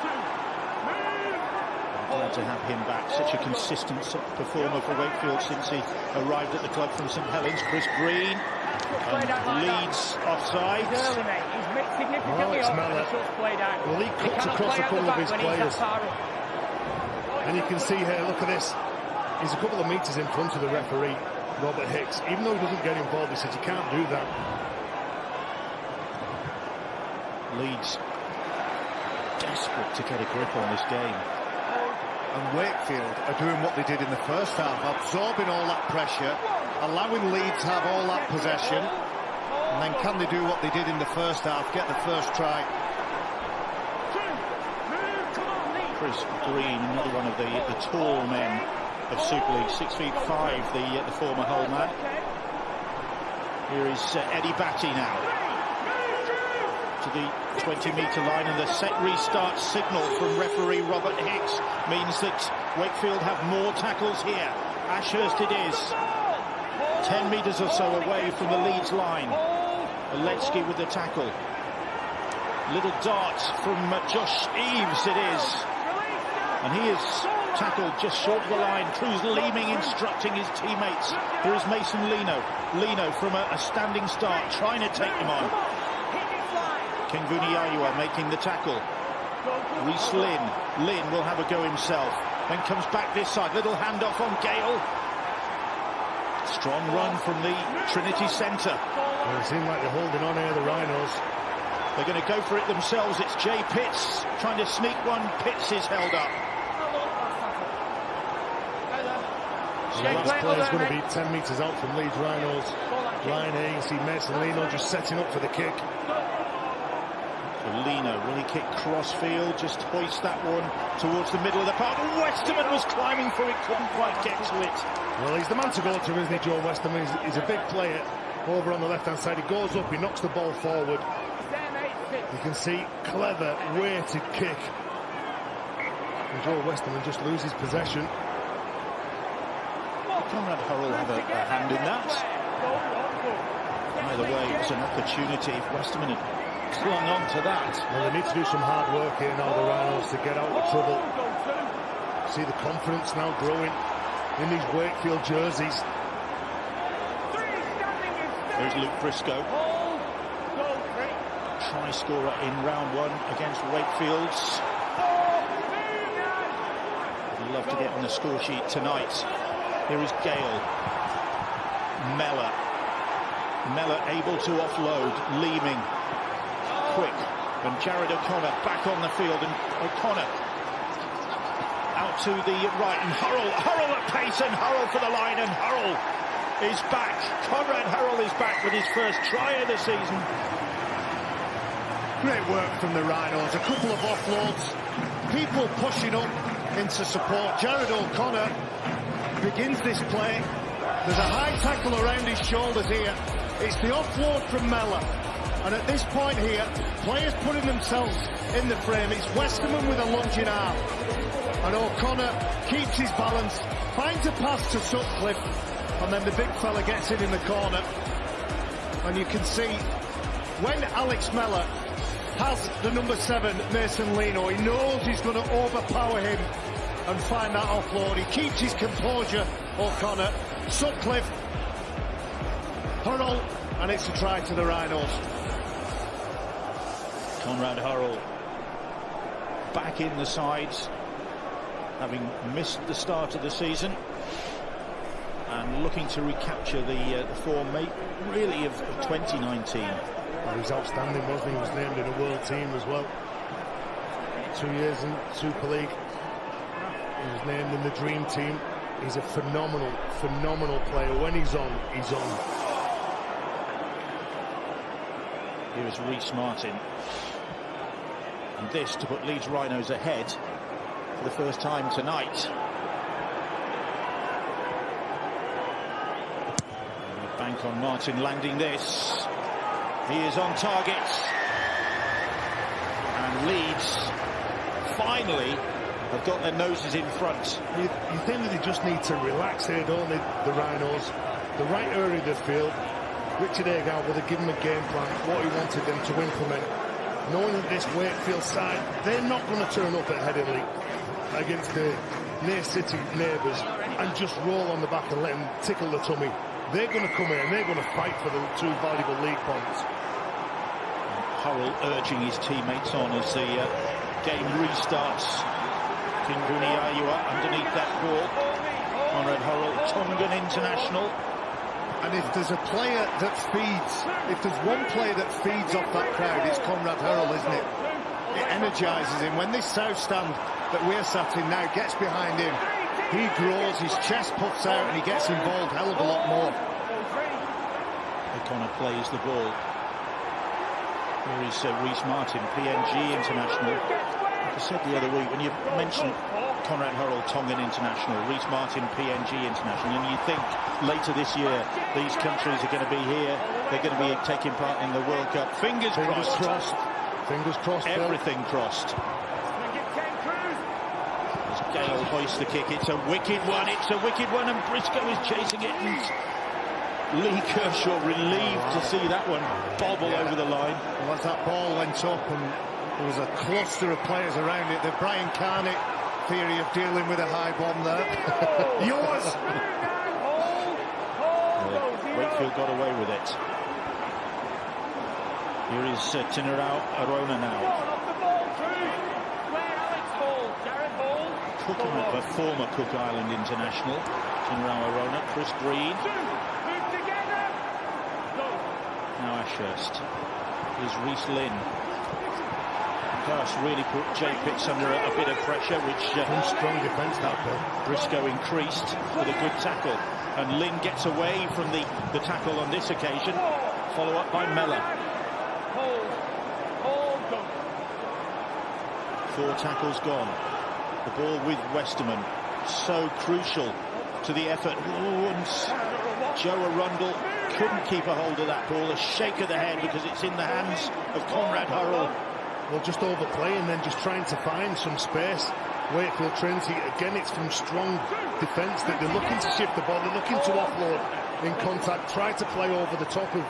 Glad to have him back. Such a consistent performer for Wakefield since he arrived at the club from St Helens. Chris Green. And Leeds offside. Oh, it's Mellor. Well, he cuts across a couple of his players. And you can see here, look at this. He's a couple of metres in front of the referee, Robert Hicks. Even though he doesn't get involved, he says you can't do that. Leeds desperate to get a grip on this game. And Wakefield are doing what they did in the first half, absorbing all that pressure, allowing Leeds to have all that possession, And then can they do what they did in the first half, get the first try? Chris Green, another one of the tall men of Super League, 6'5", the former Hull man. Here is Eddie Batty now to the 20-metre line, and the set restart signal from referee Robert Hicks means that Wakefield have more tackles here. Ashurst it is, 10 metres or so away from the Leeds line. Aletsky with the tackle. Little dart from Josh Eaves it is, and he is tackled just short of the line. Cruz Leeming instructing his teammates. Here is Mason Lino. Lino from a standing start, trying to take him on. Kingvuniayua making the tackle. Reece Lynn. Lynn will have a go himself. Then comes back this side. Little handoff on Gale. Strong run from the Trinity centre. Well, it seems like they're holding on here, the Rhinos. They're going to go for it themselves. It's Jay Pitts trying to sneak one. Pitts is held up. The last player is going to be 10 metres out from Leeds Rhinos. Line here, you see Mason Lino just setting up for the kick. So Lino, will he kick crossfield? Just hoist that one towards the middle of the park. Westerman was climbing for it, couldn't quite get to it. Well, he's the man to go to, isn't he, Joe Westerman? He's a big player over on the left-hand side. He goes up, he knocks the ball forward. You can see clever, weighted kick. And Joe Westerman just loses possession. Conrad Hurrell have a hand in that. Either way, it was an opportunity if Westerman had clung on to that. Well, they need to do some hard work here now, the Rhinos, to get out of trouble. See the confidence now growing in these Wakefield jerseys. There's Luke Briscoe. Try scorer in round one against Wakefield. I'd love to get on the score sheet tonight. Here is Gale. Mellor able to offload. Leeming. Quick. And Jared O'Connor back on the field. And O'Connor out to the right. And Hurrell at pace. And Hurrell for the line. And Hurrell is back. Conrad Hurrell is back with his first try of the season. Great work from the Rhinos. A couple of offloads. People pushing up into support. Jared O'Connor begins this play. There's a high tackle around his shoulders here. It's the offload from Mellor. And at this point here, players putting themselves in the frame. It's Westerman with a lunging arm. And O'Connor keeps his balance, finds a pass to Sutcliffe, and then the big fella gets it in the corner. And you can see when Alex Mellor has the number 7, Mason Lino, he knows he's going to overpower him and find that offload. He keeps his composure, O'Connor. Sutcliffe, Hurrell, and it's a try to the Rhinos. Conrad Hurrell back in the sides, having missed the start of the season, and looking to recapture the form really of 2019. Well, he was outstanding, wasn't he? He was named in a world team as well. 2 years in Super League. He was named in the dream team. He's a phenomenal player. When he's on, he's on. Here is Reece Martin. And this to put Leeds Rhinos ahead for the first time tonight. And bank on Martin landing this. He is on target. And Leeds finally have got their noses in front. You think that they just need to relax here, don't they, the Rhinos? The right area of the field. Richard Agar would have given them a game plan, what he wanted them to implement. Knowing that this Wakefield side, they're not going to turn up at Headingley against the near-city neighbours and just roll on the back and let them tickle the tummy. They're going to come in and they're going to fight for the 2 valuable league points. Hurrell urging his teammates on as the game restarts. Kingvuniayua underneath that ball. Conrad Hurrell, Tongan international. And if there's a player that feeds, if there's one player that feeds off that crowd, it's Conrad Hurrell, isn't it? It energises him. When this south stand that we're sat in now gets behind him, he grows, his chest puffs out and he gets involved a hell of a lot more. O'Connor plays the ball. Here is Reece Martin, PNG international. Like I said the other week, when you mentioned Conrad Hurrell, Tongan international, Reece Martin, PNG international, and you think later this year these countries are going to be here, they're going to be taking part in the World Cup. Fingers crossed. Fingers crossed. Everything crossed. As Gale hoists the kick, it's a wicked one. It's a wicked one, and Briscoe is chasing it. And Lee Kershaw relieved to see that one bobble over the line. Well, as that ball went up and there was a cluster of players around it, the Brian Carney theory of dealing with a high bomb there. Yours! Wakefield got away with it. Here is Tinarau Arona now. A former Cook Island international. Tinarau Arona, Chris Green. Now Ashurst. Here's Reece Lynn. Gosh, really put Jay Pitts under a bit of pressure, which strong defence that bit. Briscoe increased with a good tackle, and Lynn gets away from the tackle on this occasion. Follow up by Mellor. 4 tackles gone. The ball with Westerman, so crucial to the effort. Joe Arundel couldn't keep a hold of that ball. A shake of the head because it's in the hands of Conrad Hurrell. Well, just overplaying, then just trying to find some space. Wakefield Trinity, again, it's from strong defence that they're looking to shift the ball, they're looking to offload in contact, try to play over the top of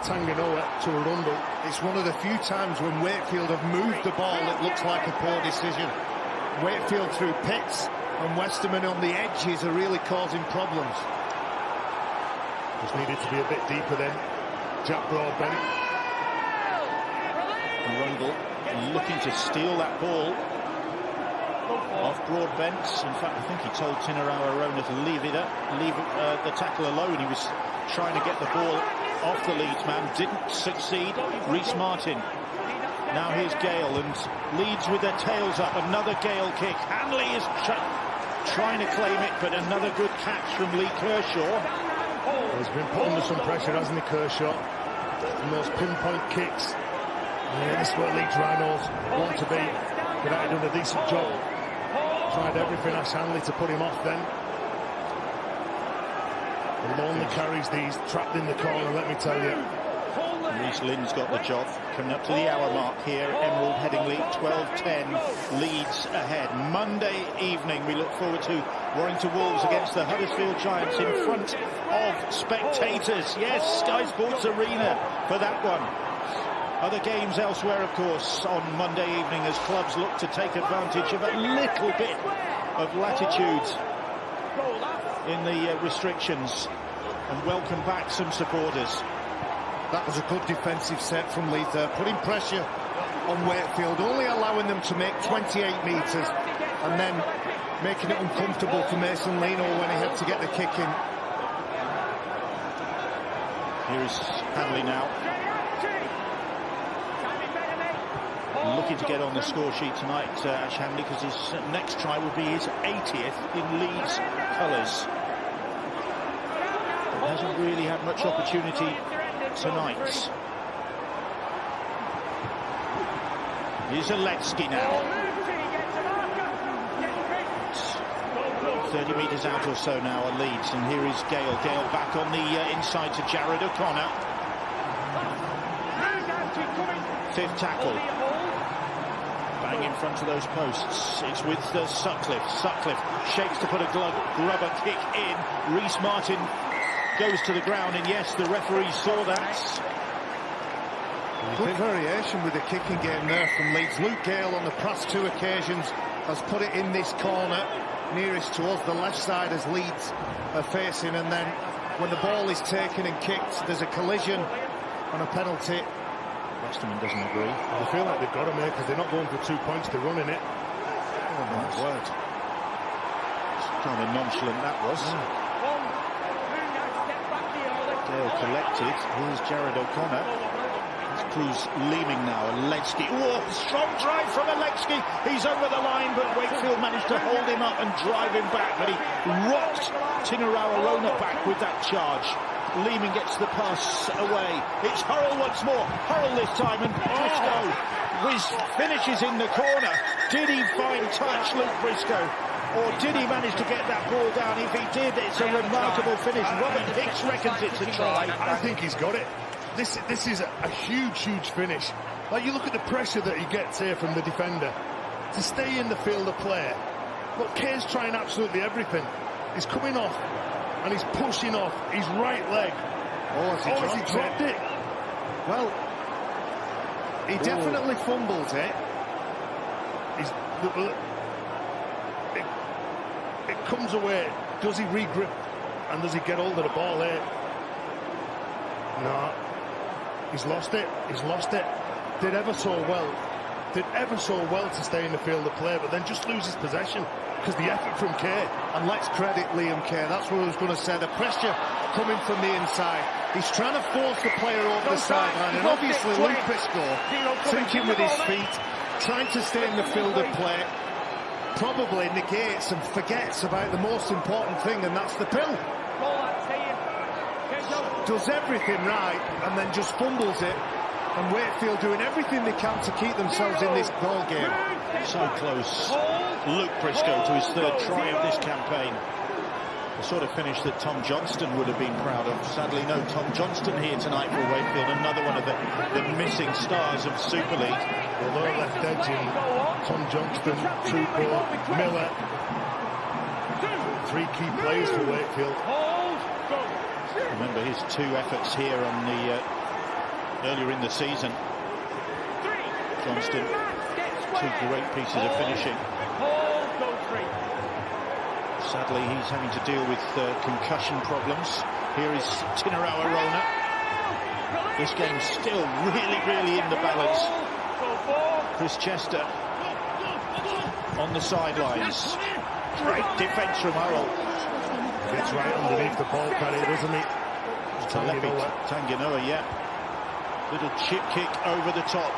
Tanganoa to Arundel. It's one of the few times when Wakefield have moved the ball that looks like a poor decision. Wakefield through Pitts and Westerman on the edges are really causing problems. Just needed to be a bit deeper then. Jack Broadbent. Arundel looking to steal that ball off Broadbent. In fact, I think he told Tinarau Arona to leave the tackle alone. He was trying to get the ball off the Leeds man, didn't succeed. Reece Martin. Now here's Gale, and Leeds with their tails up. Another Gale kick. Hanley is trying to claim it, but another good catch from Lee Kershaw. He's been put under some pressure, hasn't he, Kershaw? And those pinpoint kicks. Yeah, this is where Leeds Rhinos want to be. But I done a decent job. Tried everything, Ash Hanley, to put him off then. The lonely carries these, trapped in the corner, let me tell you. Reece Lynn's got the job. Coming up to the hour mark here, Emerald Headingley, 12-10, Leeds ahead. Monday evening, we look forward to Warrington Wolves against the Huddersfield Giants in front of spectators. Yes, Sky Sports Arena for that one. Other games elsewhere, of course, on Monday evening as clubs look to take advantage of a little bit of latitude in the restrictions and welcome back some supporters. That was a good defensive set from Leeds there, putting pressure on Wakefield, only allowing them to make 28 metres and then making it uncomfortable for Mason Leno when he had to get the kick in. Here is Hanley now. Looking to get on the score sheet tonight, Ash Hanley, because his next try will be his 80th in Leeds colours. But hasn't really had much opportunity tonight. Here's Aletsky now. 30 metres out or so now at Leeds, and here is Gale. Gale back on the inside to Jared O'Connor. 5th tackle. Bang in front of those posts. It's with Sutcliffe. Sutcliffe shakes to put a grubber kick in. Reece Martin goes to the ground, and yes, the referee saw that. Good variation with the kicking game there from Leeds. Luke Gale on the past 2 occasions has put it in this corner nearest to us, the left side as Leeds are facing, and then when the ball is taken and kicked, there's a collision and a penalty. Westerman doesn't agree. I feel like they've got to make, because they're not going for 2 points, they're running it. Oh my word. Kind of nonchalant that was. Gale collected. Here's Jared O'Connor. Cruz leaving now. Aletsky. Oh, strong drive from Aletsky. He's over the line, but Wakefield managed to hold him up and drive him back. But he rocked Tinarau Arona back with that charge. Lehman gets the pass away. It's Hurrell once more. Hurrell this time, and Briscoe finishes in the corner. Did he find touch, Luke Briscoe? Or did he manage to get that ball down? If he did, it's a remarkable finish. Robert Hicks reckons it's a try. I think he's got it. This is a huge finish. Like, you look at the pressure that he gets here from the defender to stay in the field of play. But Kaye's trying absolutely everything. He's coming off and he's pushing off his right leg. Has he dropped it? Well, he definitely fumbles it. It comes away. Does he regrip and does he get hold of the ball here? No. He's lost it. Did ever so well to stay in the field of play, but then just loses possession because the effort from Kaye. And let's credit Liam Kaye. That's what I was going to say. The pressure coming from the inside. He's trying to force the player over the sideline, and obviously Luke Briscoe thinking with his feet, trying to stay in the field of play, probably negates and forgets about the most important thing, and that's the pill. Does everything right and then just fumbles it, and Wakefield doing everything they can to keep themselves in this ball game. So close, Luke Briscoe, to his third try of this campaign. The sort of finish that Tom Johnston would have been proud of. Sadly, no Tom Johnston here tonight for Wakefield. Another one of the missing stars of Super League. Although left edging, Tom Johnston, Truco, Miller. 3 key players for Wakefield. Remember his 2 efforts here on the earlier in the season. Johnston, 2 great pieces of finishing. Sadly, he's having to deal with concussion problems. Here is Tinarawa Rona. This game's still really in the balance. Chris Chester on the sidelines. Great defence from Hurrell. Gets right underneath the ball carrier, doesn't he? Tanginoa, yeah. Little chip kick over the top.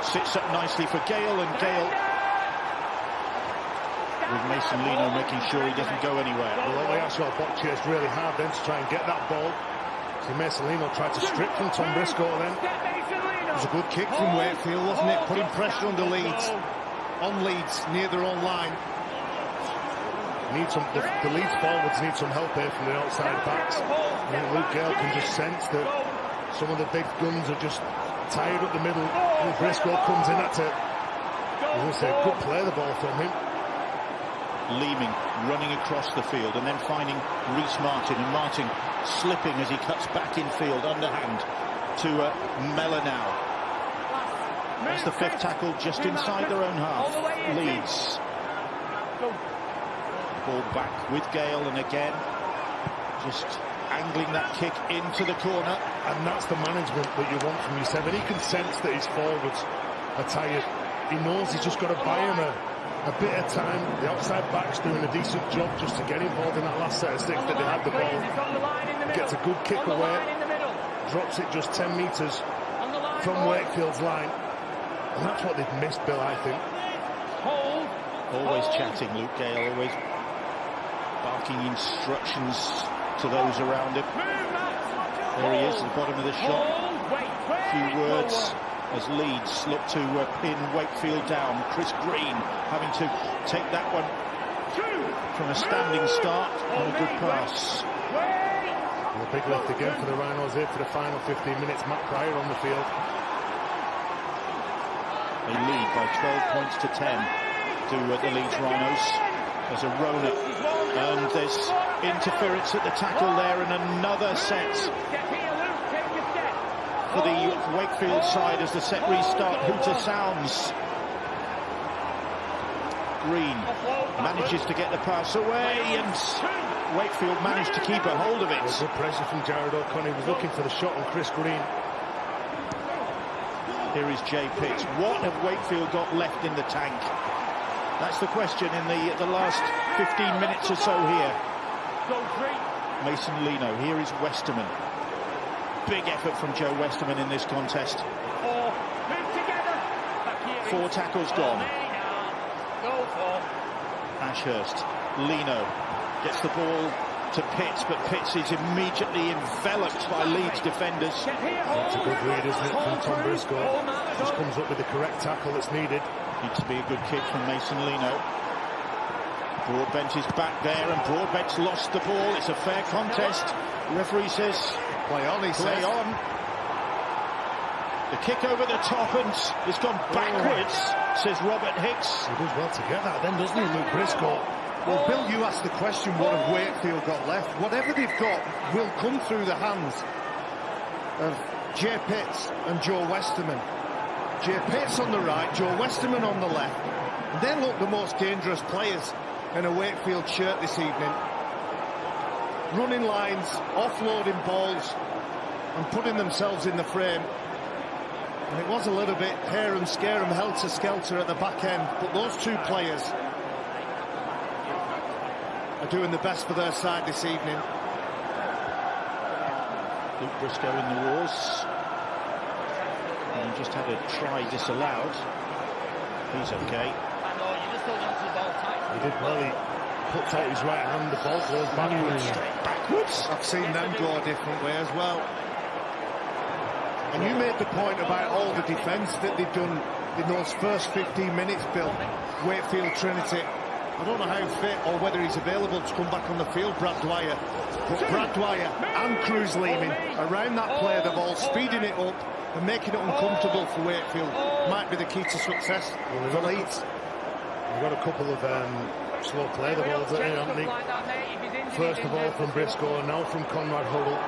Sits up nicely for Gale, and Gale with Mason Lino making sure he doesn't go anywhere. Well, they actually chased really hard then to try and get that ball. So Mason Lino tried to strip from Tom Briscoe then. It was a good kick from Wakefield, wasn't it? Putting pressure on the Leeds. On Leeds, near their own line. The Leeds forwards need some help here from the outside backs. And Luke Gale can just sense that some of the big guns are just tired up the middle. And Briscoe comes in, that's it. I was going to say, good play the ball from him. Leeming, running across the field and then finding Reece Martin, and Martin slipping as he cuts back in field, underhand to Mellor now. That's the 5th tackle just inside their own half. Leeds. Ball back with Gale, and again just angling that kick into the corner. And that's the management that you want from your 7. He can sense that his forwards are tired. He knows he's just got to buy him a bit of time. The outside back's doing a decent job just to get involved in that last set of 6 that they had the ball. Gets a good kick away, drops it just 10 metres from Wakefield's line, and that's what they've missed, Bill, I think. Always chatting, Luke Gale, always barking instructions to those around him. There he is at the bottom of the shot. A few words as Leeds look to pin Wakefield down. Chris Green having to take that one from a standing start on a good pass. And a big lift again for the Rhinos here for the final 15 minutes. Matt Pryor on the field. They lead by 12 points to 10 to the Leeds Rhinos. There's a Rona, and there's interference at the tackle there, and another set for the Wakefield side as the set restart. Hooter sounds. Green manages to get the pass away, and Wakefield managed to keep a hold of it. Good pressure from Jared O'Connor. He was looking for the shot on Chris Green. Here is Jay Pitts. What have Wakefield got left in the tank? That's the question in the last 15 minutes or so here. Mason Lino. Here is Westerman. Big effort from Joe Westerman in this contest. 4 tackles gone. Ashurst. Lino gets the ball to Pitts, but Pitts is immediately enveloped by Leeds defenders. That's a good read, isn't it, from Tom Briscoe? Just comes up with the correct tackle that's needed. Needs to be a good kick from Mason Lino. Broadbent is back there, and Broadbent's lost the ball. It's a fair contest. The referee says, play on, he play says. on. The kick over the top, and it's gone backwards, says Robert Hicks. He does well to get that then, doesn't he, Luke Briscoe? Well, Bill, you asked the question, what have Wakefield got left? Whatever they've got will come through the hands of Jay Pitts and Joe Westerman. Jay Pitts on the right, Joe Westerman on the left. They look the most dangerous players in a Wakefield shirt this evening. Running lines, offloading balls, and putting themselves in the frame. And it was a little bit hair and scare and helter-skelter at the back end, but those two players are doing the best for their side this evening. Luke Briscoe in the wars. And he just had a try disallowed. He's okay. He did well. He puts out his right hand, the ball goes backwards. Backwards? I've seen them go a different way as well. And you made the point about all the defence that they've done in those first 15 minutes, Bill. Wakefield Trinity. I don't know how fit or whether he's available to come back on the field, Brad Dwyer. But Brad Dwyer and Cruz Leeming around that player, the ball, speeding it up and making it uncomfortable for Wakefield might be the key to success for Leeds. We've got a couple of slow play the balls there, haven't they? First of all from Briscoe, and now from Conrad Hurrell.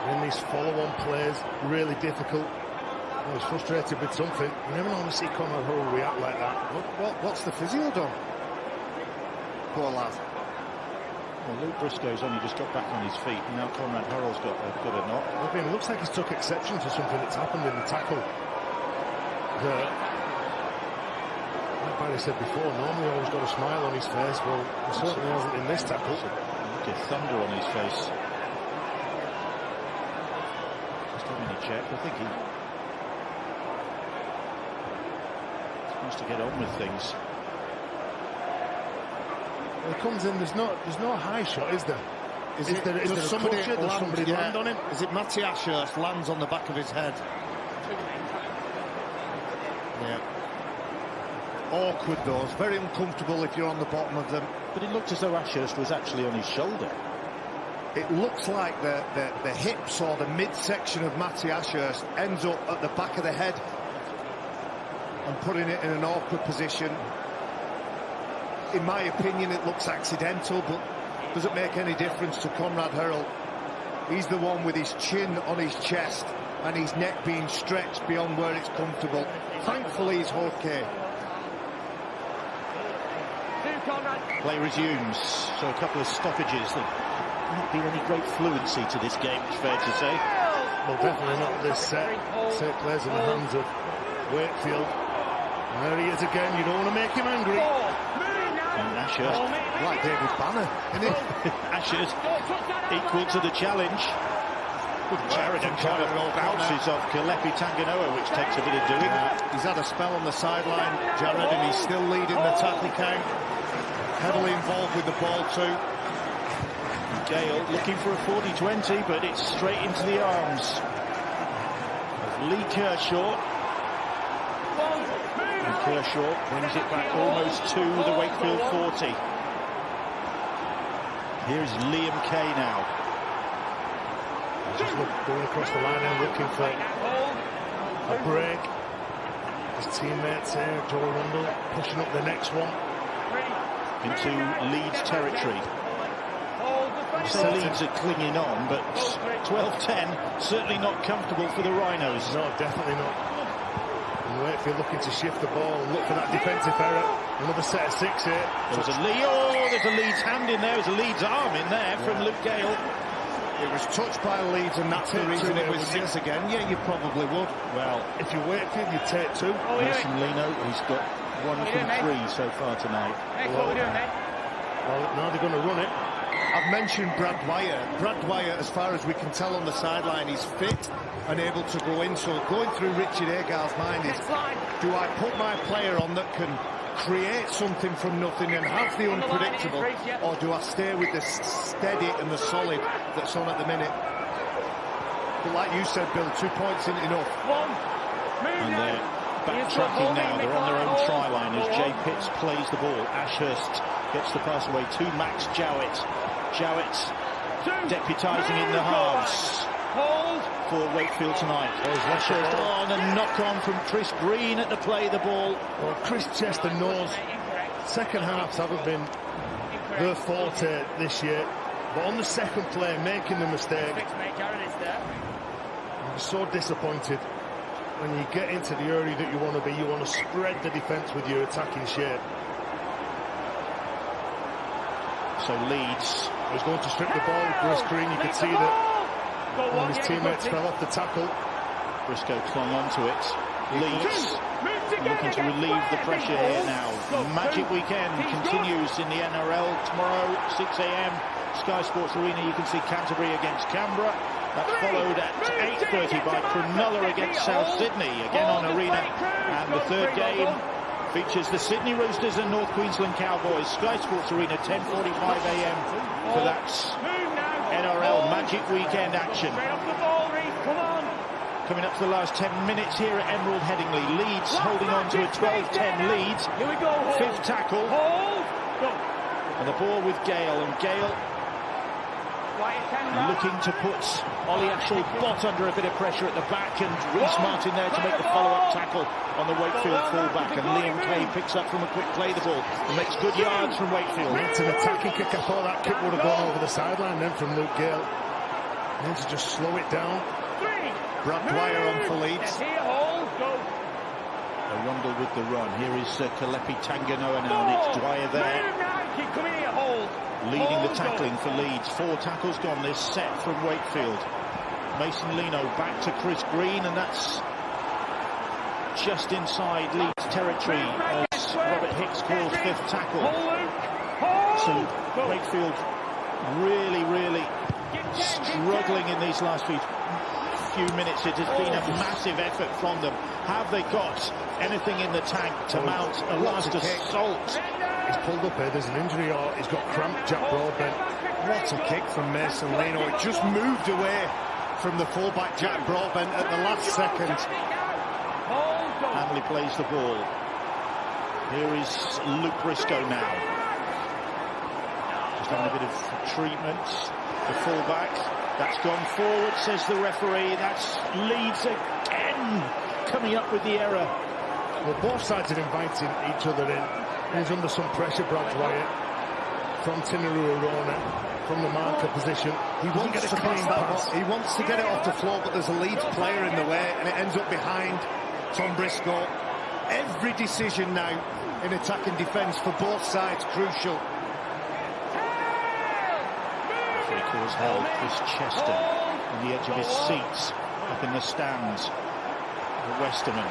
In these follow-on plays, really difficult. Well, he's frustrated with something. You never normally see Conrad Hurrell react like that. What's the physio done? Poor lad. Well, Luke Briscoe's only just got back on his feet, and now Conrad Hurrell's got a knock. I mean, it looks like he's took exception to something that's happened in the tackle. Like Barry said before, normally he's always got a smile on his face. Well, he certainly hasn't in this tackle. Look at thunder on his face. Check. I think he's supposed to get on with things. When he comes in, there's no high shot, is there? Is there somebody land on him? Is it Matty Ashurst lands on the back of his head? Yeah. Awkward those, very uncomfortable if you're on the bottom of them. But it looked as though Ashurst was actually on his shoulder. It looks like the hips or the midsection of Matty Ashurst ends up at the back of the head and putting it in an awkward position. In my opinion, it looks accidental, but doesn't make any difference to Conrad Hurrell. He's the one with his chin on his chest and his neck being stretched beyond where it's comfortable. Thankfully, he's okay. Play resumes, so a couple of stoppages. There not been any great fluency to this game, it's fair to say. Well, definitely not this set. Set plays in the hands of Wakefield. And there he is again. You don't want to make him angry. And Ashurst, like David Banner, isn't it? Ashurst equal to the challenge. Sheridan kind of bounces off Kalepi Tanganoa, which takes a bit of doing. He's had a spell on the sideline, Jared, and he's still leading the tackle count. Heavily involved with the ball too. Gale looking for a 40-20, but it's straight into the arms of Lee Kershaw. And Kershaw brings it back almost to the Wakefield 40. Here's Liam Kay now. Just going across the line and looking for a break. His teammates here, Joe Rundle, pushing up the next one. Into Leeds territory. So Leeds are clinging on, but 12-10, certainly not comfortable for the Rhinos. No, definitely not. And Wakefield looking to shift the ball and look for that defensive error. Another set of six here. There's a Leeds hand in there. There's a Leeds arm in there from Luke Gale. It was touched by Leeds, and that's the reason it was six again. Yeah, you probably would. Well, if you Wakefield, you take two. Mason Lino, he's got 1 from 3 so far tonight. Well, now they're going to run it. I've mentioned Brad Dwyer. Brad Dwyer, as far as we can tell on the sideline, he's fit and able to go in. So going through Richard Agar's mind is, do I put my player on that can create something from nothing and have the unpredictable, or do I stay with the steady and the solid that's on at the minute? But like you said, Bill, 2 points isn't enough. And they're backtracking now. They're on their own try line as Jay Pitts plays the ball. Ashurst gets the pass away to Max Jowett. Jowett deputising in the halves for Wakefield tonight. Ashurst on and knock on from Chris Green at the play the ball. Well, Chris Chester knows second halves haven't been their forte this year, but on the second play, making the mistake, I'm so disappointed. When you get into the area that you want to be, you want to spread the defence with your attacking shape. So Leeds was going to strip the ball with Chris Green. You could see that when his teammates fell off the tackle. Briscoe clung onto it. Leeds looking to relieve the pressure here now. Magic weekend continues in the NRL tomorrow, 6 a.m. Sky Sports Arena. You can see Canterbury against Canberra. That's followed at 8:30 by Cronulla against South Sydney, again on Arena. And the third game features the Sydney Roosters and North Queensland Cowboys. Sky Sports Arena, 10:45 a.m. for that NRL Magic Weekend action. Coming up to the last 10 minutes here at Emerald Headingley. Leeds holding on to a 12-10 lead. Fifth tackle. And the ball with Gale, and Gale looking to put Ollie Ashall-Bott under a bit of pressure at the back, and Reece Martin there to make the follow-up tackle on the Wakefield fullback, and Liam Kay picks up from a quick play the ball and makes good yards from Wakefield. It's an attacking kick. I thought that kick would have gone over the sideline then from Luke Gale. Need to just slow it down. Brad Dwyer on for Leeds. Arundel with the run. Here is Kalepi Tanganoa now, and it's Dwyer there. Leading the tackling for Leeds. 4 tackles gone this set from Wakefield. Mason Lino back to Chris Green, and that's just inside Leeds territory as Robert Hicks calls 5th tackle. So Wakefield really struggling in these last few minutes. It has been a massive effort from them. Have they got anything in the tank to mount a last assault? He's pulled up here, there's an injury, or he's got cramp, Jack Broadbent. What a kick from Mason Lino. It just moved away from the fullback Jack Broadbent at the last second. Hanley plays the ball. Here is Luke Briscoe now. Just having a bit of treatment. The fullback. That's gone forward, says the referee. That's Leeds again coming up with the error. Well, both sides are inviting each other in. He's under some pressure, Brad Dwyer, from Tinaru Arona, from the marker position. He wants to pass that. He wants to get it off the floor, but there's a Leeds player in the way, and it ends up behind Tom Briscoe. Every decision now in attack and defence for both sides crucial. Referee calls held. Chris Chester on the edge of his seat up in the stands. Westerman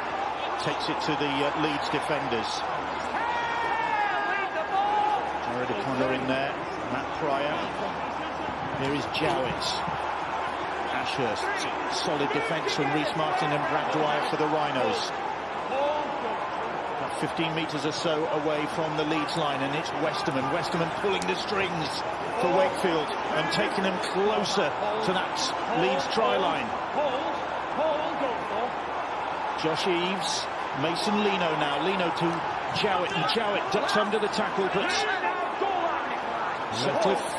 takes it to the Leeds defenders. Jared O'Connor in there. Matt Pryor. Here is Jowett. Ashurst. Solid defence from Reece Martin and Brad Dwyer for the Rhinos. About 15 metres or so away from the Leeds line, and it's Westerman. Westerman pulling the strings for Wakefield and taking them closer to that Leeds try line. Josh Eaves, Mason Lino now. Lino to Jowett, and Jowett ducks under the tackle, but Sutcliffe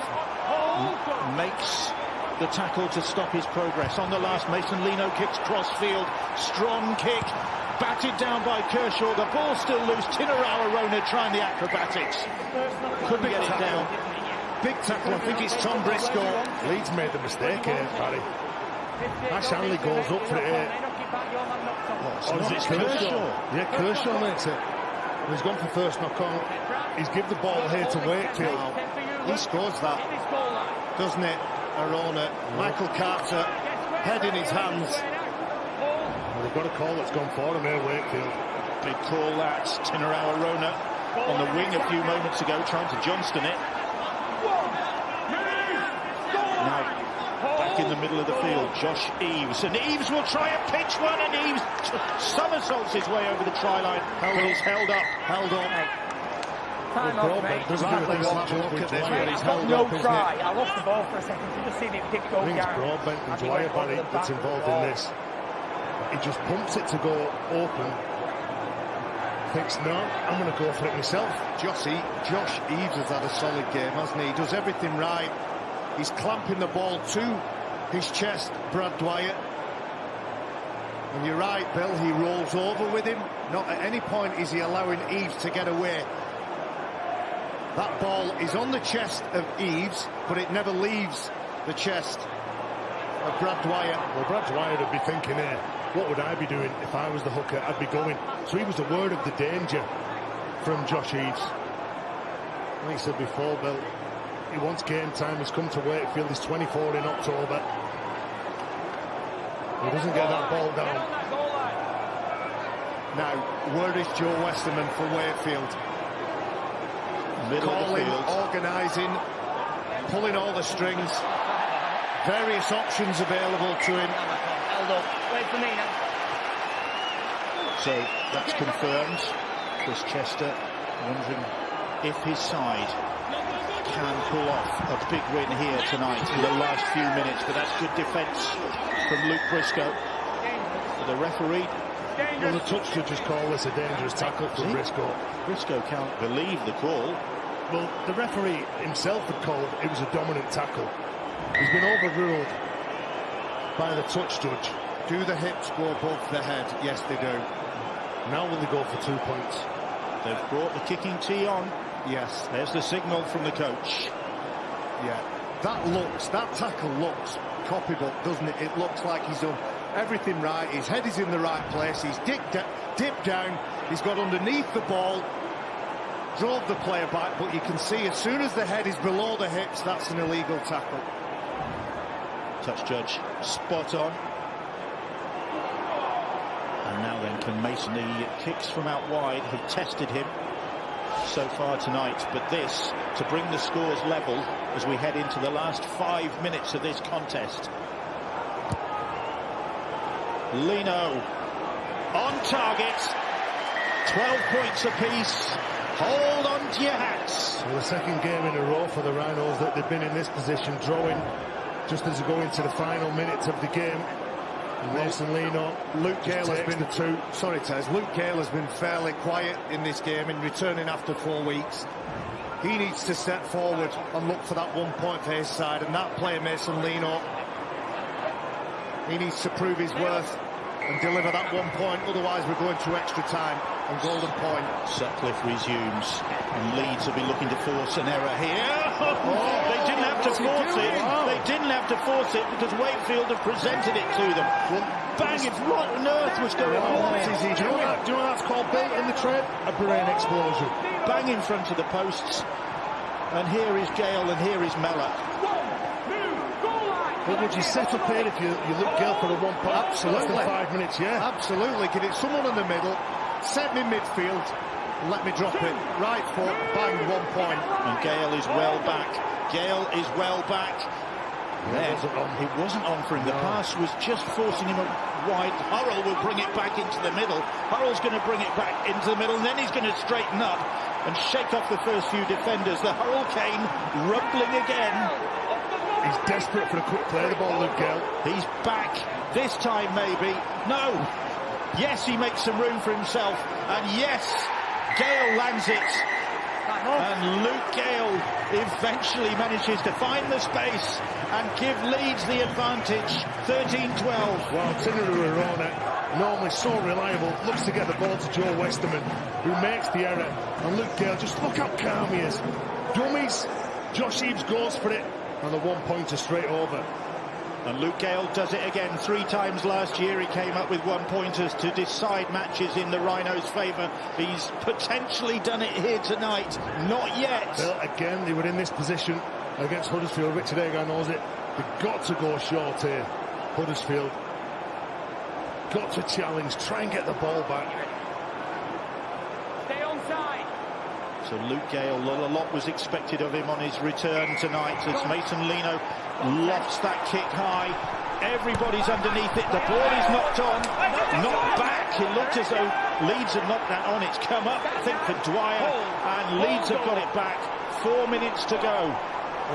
makes the tackle to stop his progress. On the last, Mason Lino kicks cross field. Strong kick, batted down by Kershaw. The ball still loose. Tinaru Arona trying the acrobatics. Couldn't get it down. Big tackle. I think it's Tom Briscoe. Leeds made the mistake here, Barry. Ash Hanley goes up for it here. Is it Kershaw? Yeah, Kershaw makes it. He's gone for first knock on. He's given the ball here to Wakefield. He scores that, doesn't it, Arona? Michael Carter, head in his hands. Well, they've got a call that's gone for him here, Wakefield. Big call that. Tinaru Arona on the wing a few moments ago, trying to Johnston it. Now back in in the middle of the field. Josh Eaves, and Eaves will try and pitch one, and Eaves somersaults his way over the try line, but he's held up. Time off, mate. I've got no try. I lost the ball for a second, so just see me pick go I think it's down. Broadbent and Dwyer Barry that's involved in this. He just pumps it to go open. Thinks, no, I'm going to go for it myself. Josh Eaves has had a solid game, hasn't he? He does everything right. He's clamping the ball to his chest, Brad Dwyer. And you're right, Bill, he rolls over with him. Not at any point is he allowing Eaves to get away. That ball is on the chest of Eaves, but it never leaves the chest of Brad Dwyer. Well, Brad Dwyer would be thinking here, what would I be doing if I was the hooker? I'd be going. So he was aware of the danger from Josh Eaves. Like I said before, Bill, he wants game time. He's come to Wakefield. He's 24 in October. He doesn't get that ball down. Now, where is Joe Westerman for Wakefield? Calling, organising, pulling all the strings. Various options available to him. Held up. Wait for me now. So that's confirmed. Chris Chester wondering if his side can pull off a big win here tonight in the last few minutes, but that's good defence from Luke Briscoe. The referee, well, the touch judges call this a dangerous tackle from Briscoe. Briscoe can't believe the call. Well, the referee himself had called it was a dominant tackle. He's been overruled by the touch judge. Do the hips go above the head? Yes, they do. Now will they go for 2 points? They've brought the kicking tee on. Yes. There's the signal from the coach. Yeah. That tackle looks copybook, doesn't it? It looks like he's done everything right. His head is in the right place. He's dipped down. He's got underneath the ball. Drove the player back, but you can see as soon as the head is below the hips, that's an illegal tackle. Touch judge spot on. And now then, can Mason, the kicks from out wide have tested him so far tonight, but this to bring the scores level as we head into the last 5 minutes of this contest. Lino on target, 12 points apiece. Hold on to your hats. Well, the second game in a row for the Rhinos that they've been in this position, drawing just as they go into the final minutes of the game. Nelson Lino, Luke Gale has been the two. Sorry, Tez. Luke Gale has been fairly quiet in this game in returning after 4 weeks. He needs to step forward and look for that 1 point for his side, and that player Mason Lino, he needs to prove his worth and deliver that 1 point. Otherwise, we're going to extra time and golden point. Sutcliffe resumes, and Leeds will be looking to force an error here. They didn't have to force it. They didn't have to force it because Wakefield have presented it to them. Bang! What on earth was going on? Do you know what that's called, Bill, in the trade? A brain explosion. Bang in front of the posts. And here is Gale, and here is Mellor. But would you settle here if you look Gale for a 1 point? Absolutely. Less than 5 minutes, yeah. Absolutely. Give it someone in the middle, set me midfield, let me drop it. Right foot, bang, 1 point. And Gale is well back. Gale is well back. It wasn't on for him. The pass was just forcing him wide. Hurrell will bring it back into the middle. Hurrell's going to bring it back into the middle, and then he's going to straighten up and shake off the first few defenders. The Hurrell cane rumbling again. He's desperate for a quick play, the ball, Luke Gale. He's back. This time, maybe. No. Yes, he makes some room for himself. And yes, Gale lands it. And Luke Gale eventually manages to find the space and give Leeds the advantage. 13-12. Well, Tinneru Arona, normally so reliable, looks to get the ball to Joe Westerman, who makes the error. And Luke Gale, just look how calm he is. Dummies. Josh Eaves goes for it. And the 1 pointer straight over. And Luke Gale does it again. 3 times last year he came up with 1 pointers to decide matches in the Rhinos' favour. He's potentially done it here tonight. Not yet. Well, again, they were in this position against Huddersfield. Richard Agar knows it. They've got to go short here. Huddersfield. Got to challenge. Try and get the ball back. Stay onside. So Luke Gale, a lot was expected of him on his return tonight as Mason Lino lofts that kick high. Everybody's underneath it. The ball is knocked on, knocked back. It looked as though Leeds had knocked that on. It's come up, I think, for Dwyer, and Leeds have got it back. 4 minutes to go.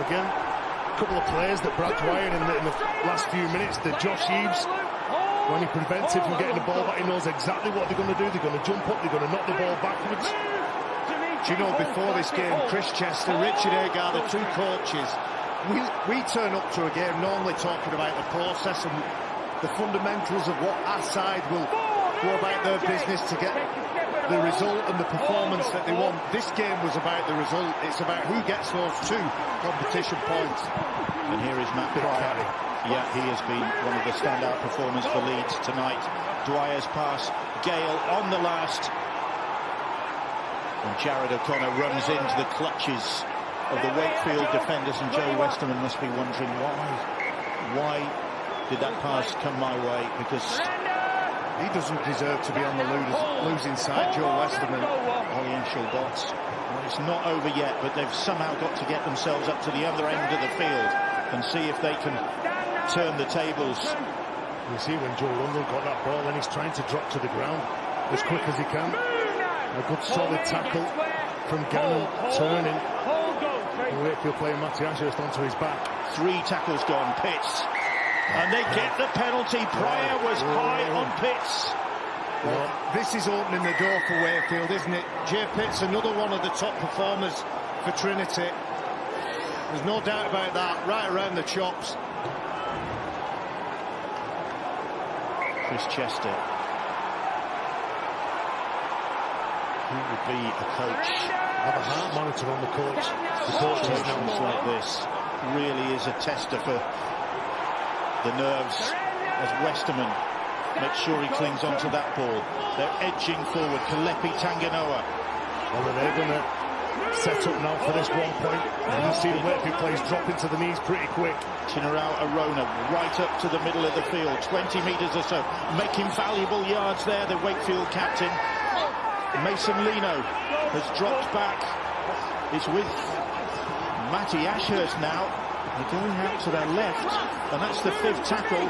Again, a couple of players that Brad Dwyer in the last few minutes. The Josh Eves, when he prevents him from getting the ball back, he knows exactly what they're going to do. They're going to jump up, they're going to knock the ball backwards. Do you know, before this game, Chris Chester, Richard Agar, the two coaches, we turn up to a game normally talking about the process and the fundamentals of what our side will go about their business to get the result and the performance that they want. This game was about the result. It's about who gets those 2 competition points. And here is Matt Pryor. Yeah, he has been one of the standout performers for Leeds tonight. Dwyer's pass, Gale on the last. And Jared O'Connor runs into the clutches of the Wakefield defenders, and Joe Westerman must be wondering why did that pass come my way? Because he doesn't deserve to be on the losing side, Joe Westerman. Ollie Eschelbot. Well, it's not over yet, but they've somehow got to get themselves up to the other end of the field and see if they can turn the tables. You see when Joe Lundell got that ball and he's trying to drop to the ground as quick as he can. A good solid tackle from Gannon, turning. And Wakefield playing Matty Ashurst onto his back. 3 tackles gone, Pitts. And they get the penalty. Pryor was high on Pitts. Well, this is opening the door for Wakefield, isn't it? Jay Pitts, another one of the top performers for Trinity. There's no doubt about that. Right around the chops. Chris Chester. Who would be a coach? Have a heart monitor on the coach. The coach is Situations like this really is a tester for the nerves as Westerman makes sure he clings onto that ball. They're edging forward. Kalepi Tanganoa. Well, they're going to set up now for this 1 point. And you see the Wakefield players dropping to the knees pretty quick. Tinarau Arona right up to the middle of the field, 20 metres or so, making valuable yards there, the Wakefield captain. Mason Lino has dropped back. It's with Matty Ashurst now. They're going out to their left, and that's the 5th tackle.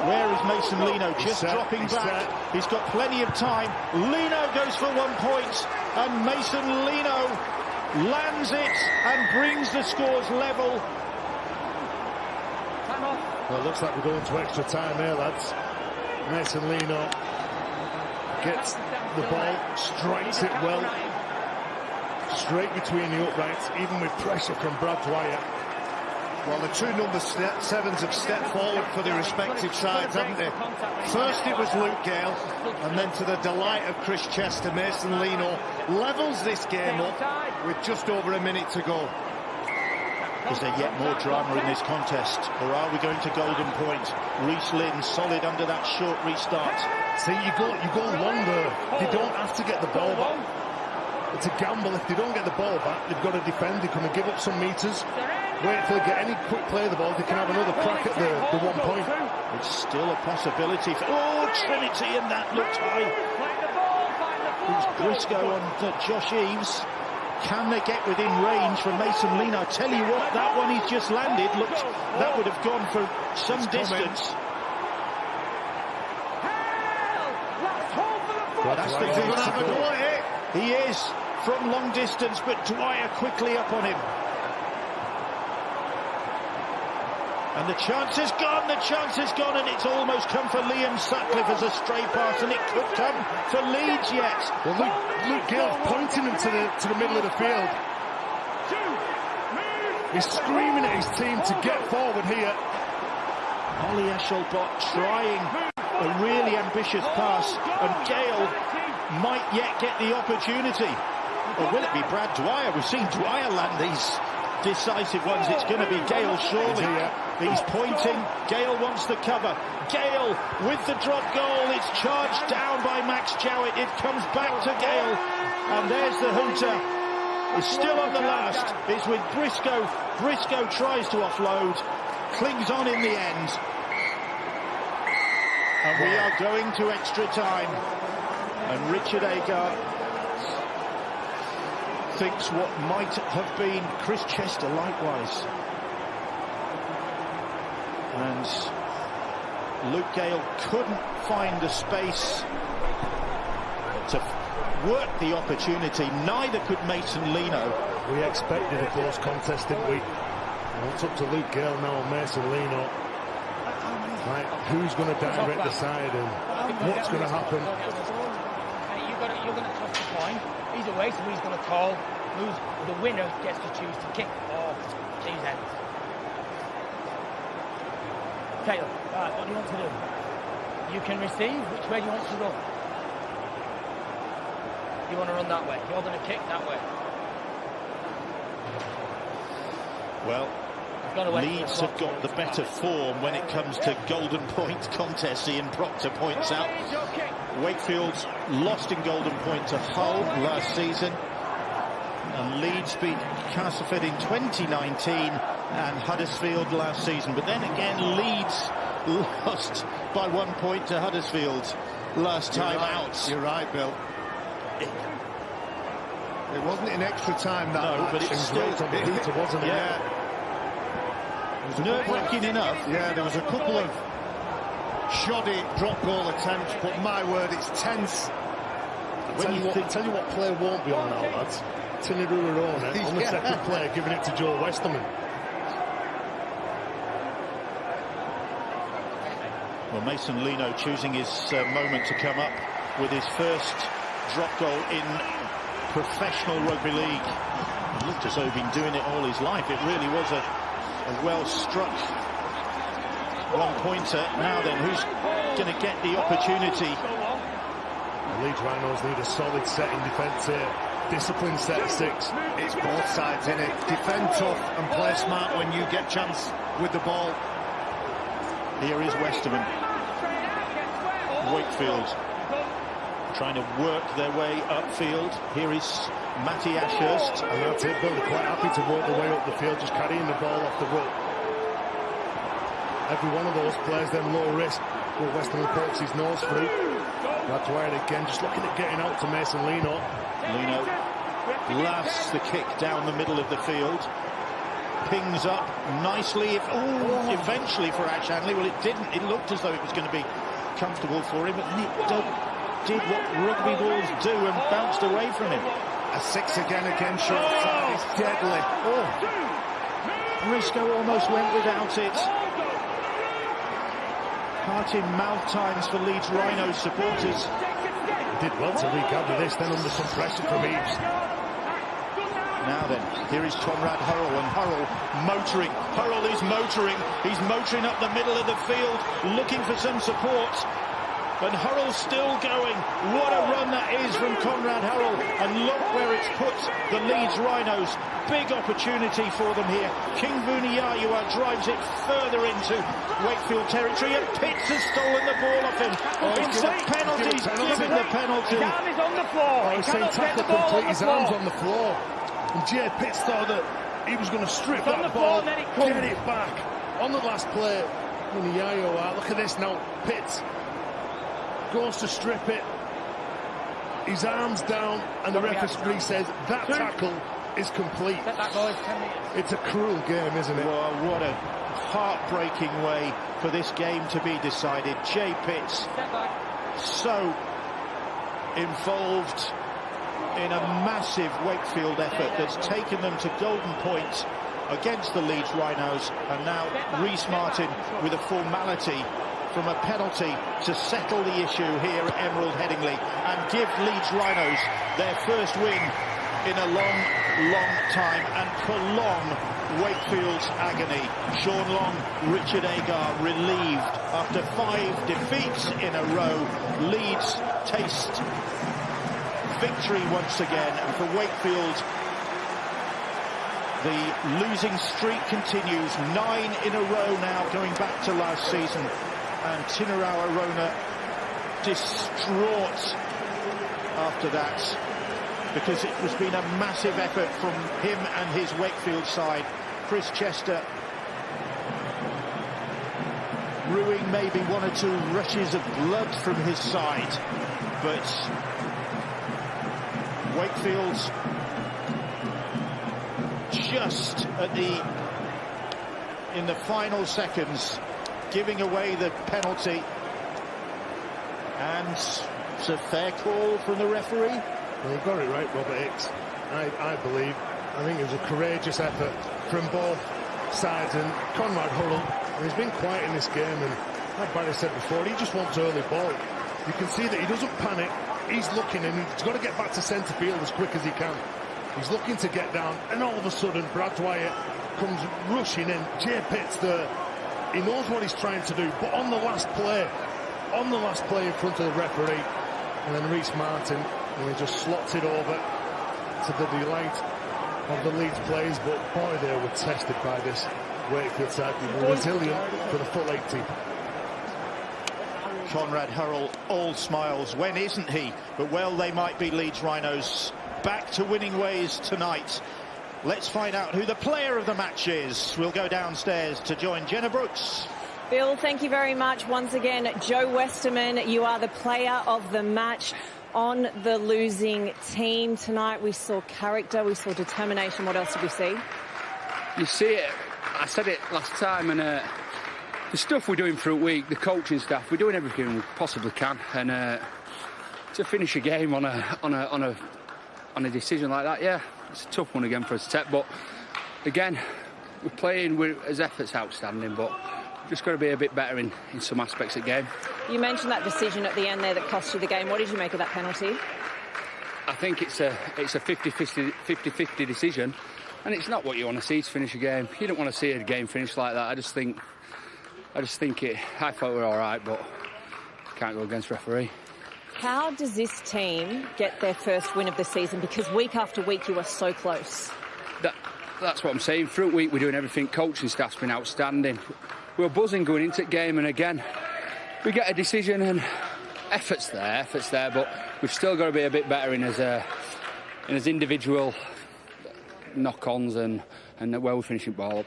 Where is Mason Lino? Just dropping back. He's got plenty of time. Lino goes for 1 point, and Mason Lino lands it and brings the scores level. Well, it looks like we're going to extra time here, lads. Mason Lino gets the ball, strikes it well, straight between the uprights, even with pressure from Brad Dwyer. Well, the 2 number 7s have stepped forward for their respective sides, haven't they? First it was Luke Gale, and then to the delight of Chris Chester, Mason Lino levels this game up with just over a minute to go. Is there yet more drama in this contest, or are we going to golden point? Reece Lynn solid under that short restart. See, you go longer. You don't have to get the ball back. It's a gamble. If they don't get the ball back, they've got to defend. They can give up some meters. Wait till they get any quick play of the ball. They can have another crack at the 1 point. It's still a possibility for Trinity, and that looked high. It's Briscoe on Josh Eves. Can they get within range from Mason Lino? I tell you what, that one he's just landed looked, that would have gone for some distance. That's the thing. He is from long distance, but Dwyer quickly up on him. And the chance is gone, and it's almost come for Liam Sutcliffe as a stray pass, and it could come for Leeds yet. Well, Luke Gale's pointing him to the middle of the field. He's screaming at his team to get forward here. Ollie Eschelbot trying a really ambitious pass, and Gale might yet get the opportunity. Or will it be Brad Dwyer? We've seen Dwyer land these decisive ones. It's going to be Gale surely. He's pointing. Gale wants the cover. Gale with the drop goal. It's charged down by Max Jowett. It comes back to Gale, and there's the hooter. It's still on the last. It's with Briscoe. Briscoe tries to offload, clings on in the end, and we are going to extra time. And Richard Agar rethinks what might have been. Chris Chester likewise. And Luke Gale couldn't find the space to work the opportunity. Neither could Mason Lino. We expected a close contest, didn't we? And it's up to Luke Gale now and Mason Lino. Right, who's going to direct the side and what's going to happen? You're going to toss the coin. He's away, so he's going to call. The winner gets to choose to kick or these ends. Caleb, right, what do you want to do? You can receive. Which way do you want to run? You want to run that way. You're going to kick that way. Well, Leeds have got the better form when it comes to golden point contests. Ian Proctor points out. Wakefield lost in golden point to Hull last season. And Leeds beat Castleford in 2019 and Huddersfield last season. But then again, Leeds lost by 1 point to Huddersfield last time out. You're right, Bill. It wasn't in extra time that no, match. but it's still on the heater, wasn't it? Yeah. Nerve-wracking enough. Yeah, there was a couple of shoddy drop goal attempts, but my word, it's tense. Tell you what player won't be on now, lads. Tini Ruarona on the second player, giving it to Joe Westerman. Well, Mason Lino choosing his moment to come up with his first drop goal in professional rugby league. It looked as though he'd been doing it all his life. It really was a well-struck one-pointer. Now then, who's going to get the opportunity? The Leeds Rhinos need a solid set in defence here. Disciplined set of six. It's both sides in it. Defend tough and play smart when you get chance with the ball. Here is Westerman. Wakefield trying to work their way upfield. Here is Matty Ashurst. And that's it, Bill. They're quite happy to work their way up the field, just carrying the ball off the rope. Every one of those players then low risk. Well, Westerman pokes his nose through. That's why again, just looking at getting out to Mason Lino. Lino blasts the kick down the middle of the field. Pings up nicely. Eventually for Ash Hanley. Well, it didn't. It looked as though it was going to be comfortable for him, but then it did what rugby balls do and bounced away from him. A six again short side. It's deadly. Briscoe almost went without it. Heart in mouth times for Leeds Rhinos supporters. Did well to recover this, then under some pressure from Eves. Now then, here is Conrad Hurrell, and Hurrell motoring. Hurrell is motoring. He's motoring up the middle of the field, looking for some support. And Hurrell's still going. What a run that is from Conrad Hurrell. And look where it's put the Leeds Rhinos. Big opportunity for them here. King Vuniyayiwa drives it further into Wakefield territory, and Pitts has stolen the ball off him. It's a penalty. He's giving the penalty. His arm is on the floor. He's saying tackle complete. His arm's on the floor. And Jay Pitts thought that he was going to strip that ball, get it back. On the last play, Vuniyayiwa, look at this now. Pitts goes to strip it. His arm's down, and the referee says that tackle is complete. It's a cruel game, isn't it? Well, what a heartbreaking way for this game to be decided. Jay Pitts so involved in a massive Wakefield effort that's taken them to golden point against the Leeds Rhinos, and now Reece Martin with a formality from a penalty to settle the issue here at Emerald Headingley and give Leeds Rhinos their first win in a long time and prolong Wakefield's agony. Sean Long, Richard Agar relieved after 5 defeats in a row. Leeds taste victory once again, and for Wakefield the losing streak continues. 9 in a row now going back to last season, and Tinarawa Rona distraught after that, because it has been a massive effort from him and his Wakefield side. Chris Chester brewing maybe 1 or 2 rushes of blood from his side, but Wakefield just in the final seconds, giving away the penalty. And it's a fair call from the referee. Well, he got it right, Robert Hicks. I believe. I think it was a courageous effort from both sides. And Conrad Hurrell, he's been quiet in this game, and like Barry said before, he just wants early ball. You can see that he doesn't panic. He's looking, and he's got to get back to centre field as quick as he can. He's looking to get down, and all of a sudden, Brad Dwyer comes rushing in. Jay Pitt's there. He knows what he's trying to do, but on the last play in front of the referee, and then Reece Martin, and he just slots it over to the delight of the Leeds players. But boy, they were tested by this Wakefield side. They were resilient for the full 80. Conrad Hurrell, all smiles. When isn't he? But well, they might be Leeds Rhinos back to winning ways tonight. Let's find out who the player of the match is. We'll go downstairs to join Jenna Brooks. Bill, thank you very much. Once again, Joe Westerman, you are the player of the match on the losing team. Tonight we saw character, we saw determination. What else did we see? You see it. I said it last time, and the stuff we're doing through a week, the coaching staff, we're doing everything we possibly can. And to finish a game on a decision like that, yeah, it's a tough one again for us to take. But again, we're playing as effort's outstanding, but just got to be a bit better in some aspects of the game. You mentioned that decision at the end there that cost you the game. What did you make of that penalty? I think it's a 50-50 decision, and it's not what you want to see to finish a game. You don't want to see a game finish like that. I just think I thought we were all right, but can't go against referee. How does this team get their first win of the season? Because week after week you are so close. That's what I'm saying. Through a week we're doing everything. Coaching staff's been outstanding. We were buzzing going into the game, and again we get a decision, and effort's there, but we've still got to be a bit better in as individual knock-ons and where we're finishing ball up.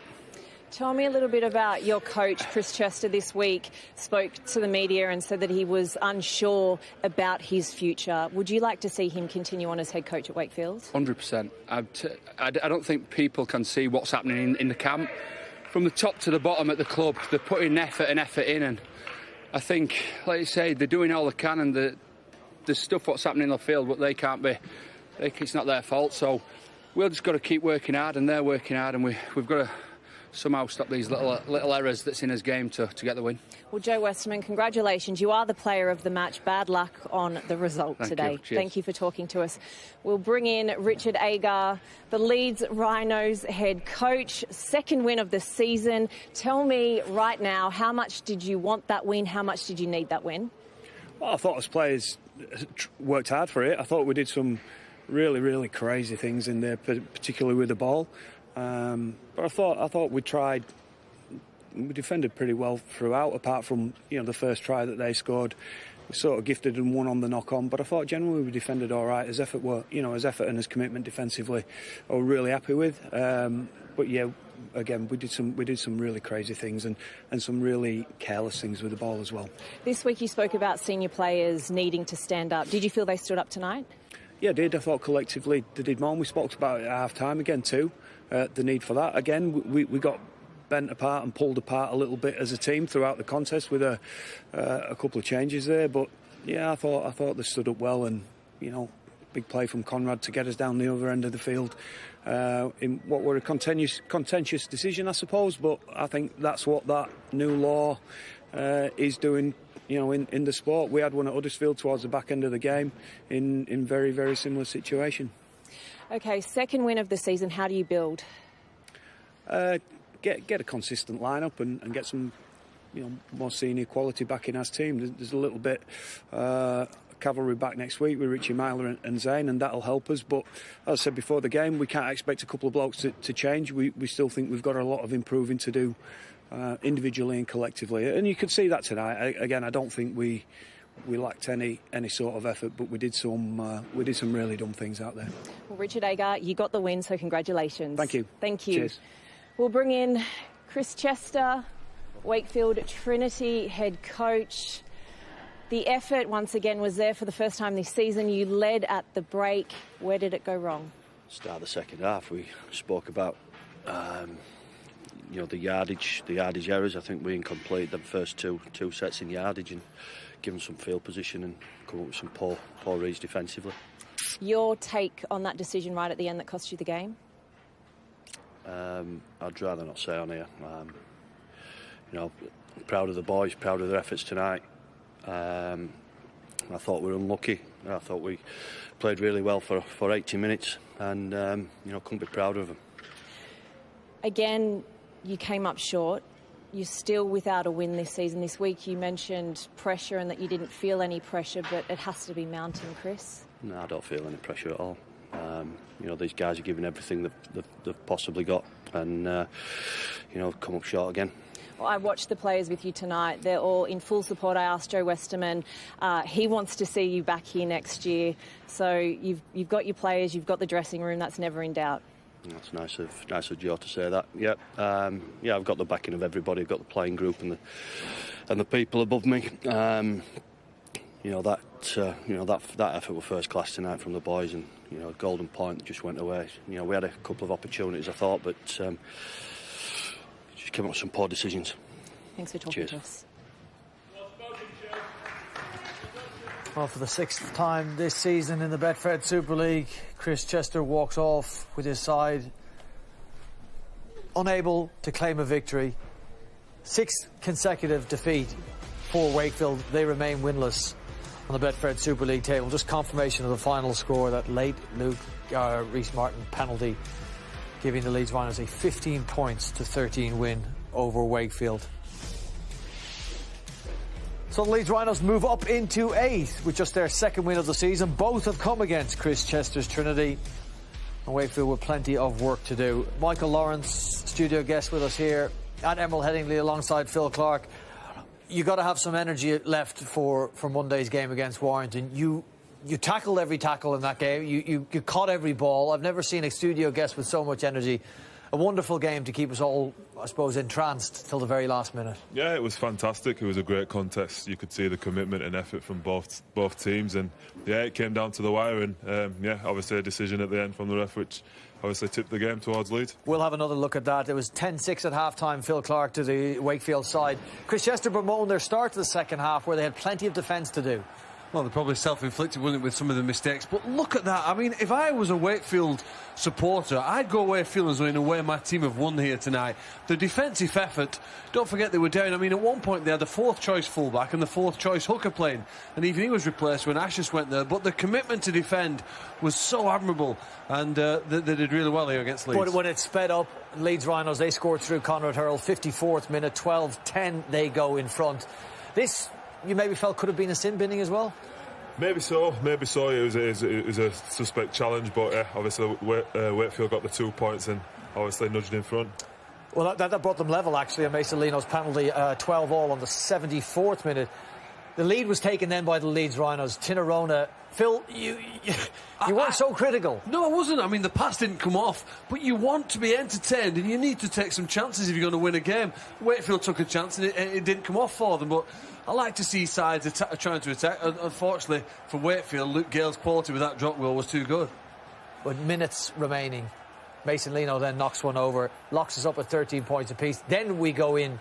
Tell me a little bit about your coach, Chris Chester, this week spoke to the media and said that he was unsure about his future. Would you like to see him continue on as head coach at Wakefield? 100%. I don't think people can see what's happening in the camp. From the top to the bottom at the club, they're putting effort in, and I think, like you say, they're doing all they can, and the stuff what's happening in the field, but they can't be. It's not their fault, so we've just got to keep working hard, and they're working hard, and we've got to somehow stop these little errors that's in his game to get the win. Well, Joe Westerman, congratulations. You are the player of the match. Bad luck on the result today. Thank you for talking to us. We'll bring in Richard Agar, the Leeds Rhinos head coach. Second win of the season. Tell me right now, how much did you want that win? How much did you need that win? Well, I thought as players worked hard for it. I thought we did some really, really crazy things in there, particularly with the ball. But I thought we defended pretty well throughout, apart from the first try that they scored. We sort of gifted and won on the knock-on, but I thought generally we defended all right. As effort and as commitment defensively, I was really happy with. But yeah, again, we did some really crazy things and some really careless things with the ball as well. This week you spoke about senior players needing to stand up. Did you feel they stood up tonight? Yeah, I did. I thought collectively they did more, and we spoke about it at half-time again too. The need for that. Again, we got bent apart and pulled apart a little bit as a team throughout the contest with a couple of changes there. But yeah, I thought they stood up well, and big play from Conrad to get us down the other end of the field in what were a contentious decision, I suppose. But I think that's what that new law is doing. In the sport, we had one at Huddersfield towards the back end of the game in very, very similar situation. OK, second win of the season. How do you build? Get a consistent lineup and get some, more senior quality back in our team. There's a little bit cavalry back next week with Richie Myler and Zane, and that'll help us. But as I said before the game, we can't expect a couple of blokes to change. We still think we've got a lot of improving to do individually and collectively, and you could see that tonight. Again, I don't think we lacked any sort of effort, but we did some really dumb things out there. Well, Richard Agar, you got the win, so congratulations. Thank you. Thank you. Cheers. We'll bring in Chris Chester, Wakefield Trinity head coach. The effort once again was there for the first time this season. You led at the break. Where did it go wrong? Start of the second half, we spoke about You know, the yardage errors. I think we incomplete the first two sets in yardage and given some field position and come up with some poor reads defensively. Your take on that decision right at the end that cost you the game? I'd rather not say on here. You know, proud of the boys, proud of their efforts tonight. I thought we were unlucky. I thought we played really well for 80 minutes and, you know, couldn't be prouder of them. Again, you came up short. You're still without a win this season. This week you mentioned pressure and that you didn't feel any pressure, but it has to be mounting, Chris. No, I don't feel any pressure at all. You know, these guys are giving everything they've possibly got and, you know, come up short again. Well, I watched the players with you tonight. They're all in full support. I asked Joe Westerman. He wants to see you back here next year. So you've got your players, you've got the dressing room. That's never in doubt. That's nice of Joe to say that. Yeah, I've got the backing of everybody. I've got the playing group and the people above me. You know that effort was first class tonight from the boys, and you know, golden point just went away. You know, we had a couple of opportunities, I thought, but just came up with some poor decisions. Thanks for talking to us. Well, for the 6th time this season in the Betfred Super League, Chris Chester walks off with his side unable to claim a victory. 6th consecutive defeat for Wakefield. They remain winless on the Betfred Super League table. Just confirmation of the final score, that late Luke Rees-Martin penalty, giving the Leeds Rhinos a 15 points to 13 win over Wakefield. So the Leeds Rhinos move up into 8th with just their 2nd win of the season. Both have come against Chris Chester's Trinity. And Wakefield with plenty of work to do. Michael Lawrence, studio guest with us here at Emerald Headingley alongside Phil Clark. You got to have some energy left for Monday's game against Warrington. You tackled every tackle in that game. You caught every ball. I've never seen a studio guest with so much energy. A wonderful game to keep us all, I suppose, entranced till the very last minute. Yeah, it was fantastic. It was a great contest. You could see the commitment and effort from both teams, and yeah, it came down to the wire. And yeah, obviously a decision at the end from the ref, which obviously tipped the game towards Leeds. We'll have another look at that. It was 10-6 at half-time. Phil Clark to the Wakefield side. Chris Chester bemoaned their start to the second half, where they had plenty of defence to do. Well, they're probably self-inflicted, wasn't it, with some of the mistakes. But look at that. I mean, if I was a Wakefield supporter, I'd go away feeling as though, in a way, my team have won here tonight. The defensive effort, don't forget they were down. I mean, at one point they had the 4th-choice fullback and the 4th-choice hooker playing. And even he was replaced when Ashes went there. But the commitment to defend was so admirable. And they did really well here against Leeds. But when it sped up, Leeds Rhinos, they scored through Conrad Hurl. 54th minute, 12-10 they go in front. This, you maybe felt, could have been a sin binning as well? Maybe so. It was a suspect challenge, but obviously Wakefield got the 2 points and obviously nudged in front. Well, that brought them level, actually, on Mason Leno's penalty, 12-all on the 74th minute. The lead was taken then by the Leeds Rhinos. Tinarona. Phil, you weren't so critical. No, I wasn't. I mean, the pass didn't come off, but you want to be entertained and you need to take some chances if you're going to win a game. Wakefield took a chance and it didn't come off for them, but I like to see sides trying to attack. Unfortunately for Wakefield, Luke Gale's quality with that drop goal was too good. With minutes remaining, Mason Leno then knocks one over, locks us up at 13 points apiece. Then we go in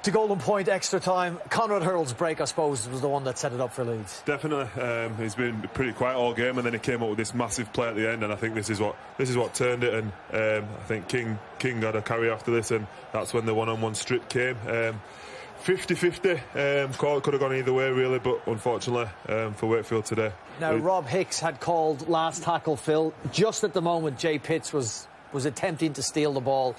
to golden point extra time. Conrad Hurl's break, I suppose, was the one that set it up for Leeds. Definitely. He's been pretty quiet all game, and then he came up with this massive play at the end, and I think this is what turned it. And I think King got a carry after this, and that's when the one-on-one strip came. 50-50. Could have gone either way, really, but unfortunately for Wakefield today. Now, Rob Hicks had called last tackle, Phil, just at the moment Jay Pitts was attempting to steal the ball.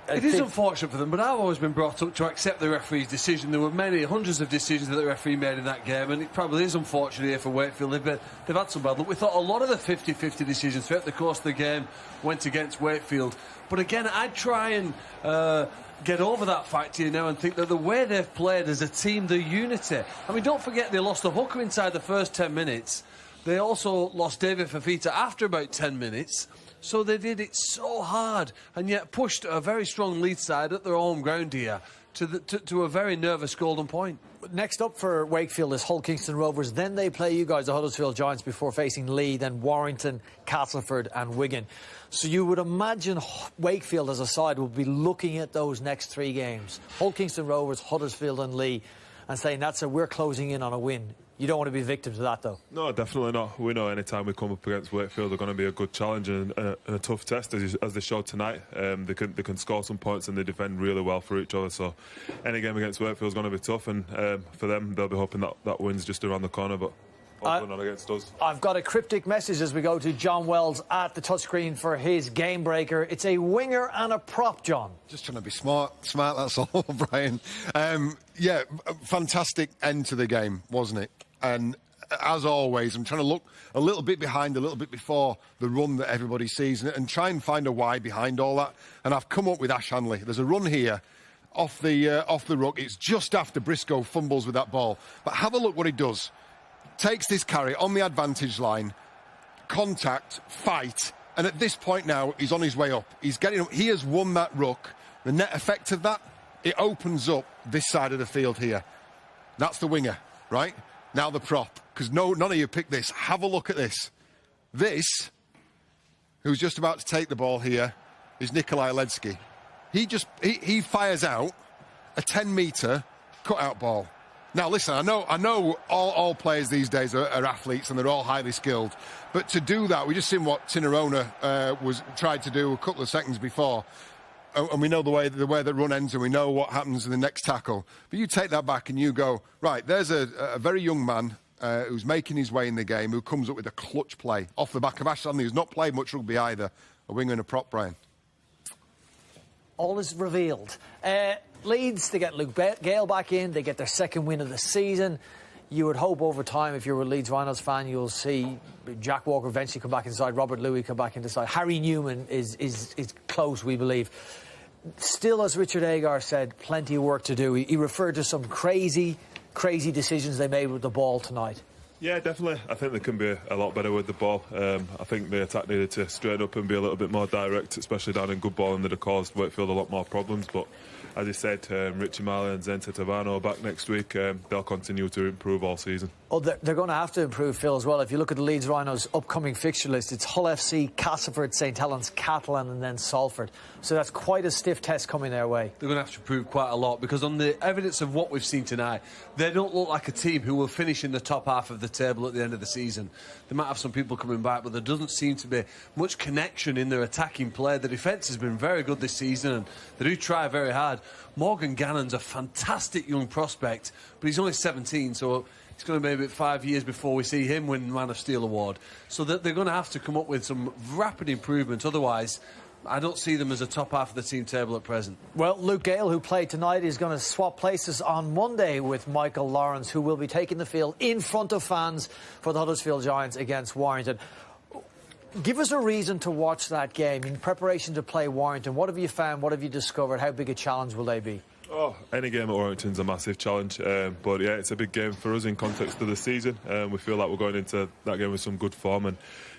It is unfortunate for them, but I've always been brought up to accept the referee's decision. There were hundreds of decisions that the referee made in that game, and it probably is unfortunate here for Wakefield. They've had some bad luck. We thought a lot of the 50-50 decisions throughout the course of the game went against Wakefield. But again, I'd try and get over that fact here now and think that the way they've played as a team, the unity. I mean, don't forget they lost the hooker inside the first 10 minutes. They also lost David Fafita after about 10 minutes. So they did it so hard and yet pushed a very strong Leeds side at their home ground here to a very nervous Golden Point. Next up for Wakefield is Hull Kingston Rovers. Then they play you guys, the Huddersfield Giants, before facing Leeds, then Warrington, Castleford and Wigan. So you would imagine Wakefield as a side will be looking at those next 3 games. Hull Kingston Rovers, Huddersfield and Leeds, and saying that's we're closing in on a win. You don't want to be victim to that, though. No, definitely not. We know any time we come up against Wakefield, they're going to be a good challenge and a tough test, as they showed tonight. They can score some points and they defend really well for each other. So any game against Wakefield is going to be tough, and for them, they'll be hoping that win's just around the corner, but hopefully not against us. I've got a cryptic message as we go to John Wells at the touchscreen for his game breaker. It's a winger and a prop, John. Just trying to be smart, that's all, Brian. Yeah, fantastic end to the game, wasn't it? And as always, I'm trying to look a little bit behind, a little bit before the run that everybody sees and try and find a why behind all that. And I've come up with Ash Hanley. There's a run here off the ruck. It's just after Briscoe fumbles with that ball. But have a look what he does. Takes this carry on the advantage line, contact, fight, and at this point now, he's on his way up. He has won that ruck. The net effect of that, it opens up this side of the field here. That's the winger, right? Now the prop, because none of you picked this. Have a look at this. This, who's just about to take the ball here, is Nikolai Ledsky. He fires out a 10-metre cut-out ball. Now, listen, I know all players these days are athletes and they're all highly skilled. But to do that, we just seen what Tinarona tried to do a couple of seconds before. And we know the way that run ends and we know what happens in the next tackle. But you take that back and you go, right, there's a very young man who's making his way in the game, who comes up with a clutch play off the back of Ash Hanley, who's not played much rugby either. A winger and a prop, Brian. All is revealed. Leeds, they get Luke Gale back in. They get their second win of the season. You would hope over time, if you're a Leeds Rhinos fan, you'll see Jack Walker eventually come back inside, Robert Louis come back inside. Harry Newman is close, we believe. Still, as Richard Agar said, plenty of work to do. He referred to some crazy decisions they made with the ball tonight. Yeah, definitely. I think they can be a lot better with the ball. I think the attack needed to straighten up and be a little bit more direct, especially down in good ball, and they'd have caused Wakefield a lot more problems. But as you said, Richie Marley and Zenta Tavano are back next week. They'll continue to improve all season. Oh, they're going to have to improve, Phil, as well. If you look at the Leeds Rhinos' upcoming fixture list, it's Hull FC, Castleford, St Helens, Catalan and then Salford. So that's quite a stiff test coming their way. They're going to have to improve quite a lot, because on the evidence of what we've seen tonight, they don't look like a team who will finish in the top half of the table at the end of the season. They might have some people coming back, but there doesn't seem to be much connection in their attacking play. The defence has been very good this season, and they do try very hard. Morgan Gannon's a fantastic young prospect, but he's only 17, so it's going to be about 5 years before we see him win Man of Steel award. So that they're going to have to come up with some rapid improvement. Otherwise, I don't see them as a top half of the team table at present. Well, Luke Gale, who played tonight, is going to swap places on Monday with Michael Lawrence, who will be taking the field in front of fans for the Huddersfield Giants against Warrington. Give us a reason to watch that game in preparation to play Warrington. What have you found? What have you discovered? How big a challenge will they be? Oh, any game at Warrington's a massive challenge. But yeah, it's a big game for us in context of the season. We feel like we're going into that game with some good form, and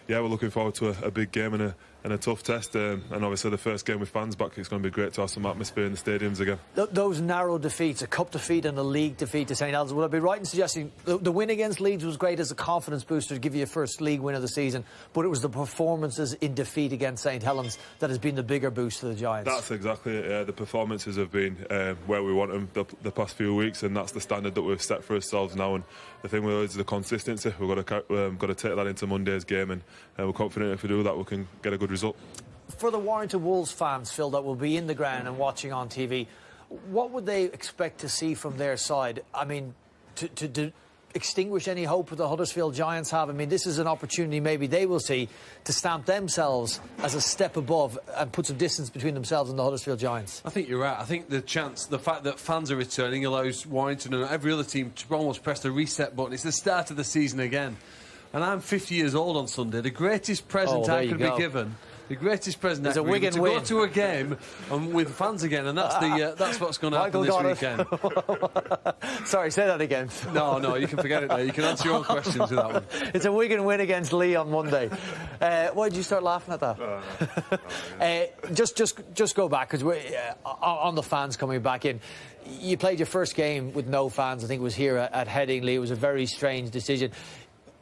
yeah, we're looking forward to a big game and a tough test. And obviously the first game with fans back, it's going to be great to have some atmosphere in the stadiums again. Those narrow defeats, a cup defeat and a league defeat to St Helens, would I be right in suggesting the win against Leeds was great as a confidence booster to give you a first league win of the season, but it was the performances in defeat against St Helens that has been the bigger boost to the Giants? That's exactly it. The performances have been where we want them the past few weeks, and that's the standard that we've set for ourselves now. And the thing with us is the consistency. We've got to take that into Monday's game, and we're confident if we do that, we can get a good result. For the Warrington Wolves fans, Phil, that will be in the ground and watching on TV, what would they expect to see from their side? I mean, to extinguish any hope that the Huddersfield Giants have? I mean, this is an opportunity maybe they will see to stamp themselves as a step above and put some distance between themselves and the Huddersfield Giants. I think you're right. I think the fact that fans are returning allows Warrington and every other team to almost press the reset button. It's the start of the season again. And I'm 50 years old on Sunday. The greatest present I could be given, The greatest present It's a ever. Wigan to win. go to a game and with fans again, and that's what's going to happen this weekend. Sorry, say that again. No, you can forget it there. You can answer your own questions with that one. It's a Wigan win against Lee on Monday. Why did you start laughing at that? Just go back, because on the fans coming back in. You played your first game with no fans. I think it was here at Headingley. It was a very strange decision.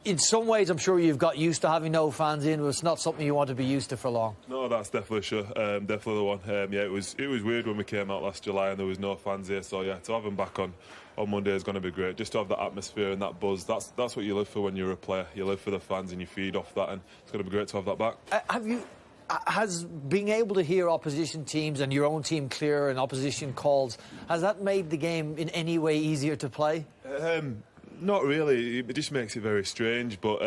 In some ways, I'm sure you've got used to having no fans in, but it's not something you want to be used to for long. No, that's definitely sure. Definitely the one. Yeah, it was weird when we came out last July and there was no fans here. So yeah, to have them back on Monday is going to be great. Just to have that atmosphere and that buzz. That's what you live for when you're a player. You live for the fans and you feed off that, and it's going to be great to have that back. Has being able to hear opposition teams and your own team clear and opposition calls, has that made the game in any way easier to play? Not really. It just makes it very strange. But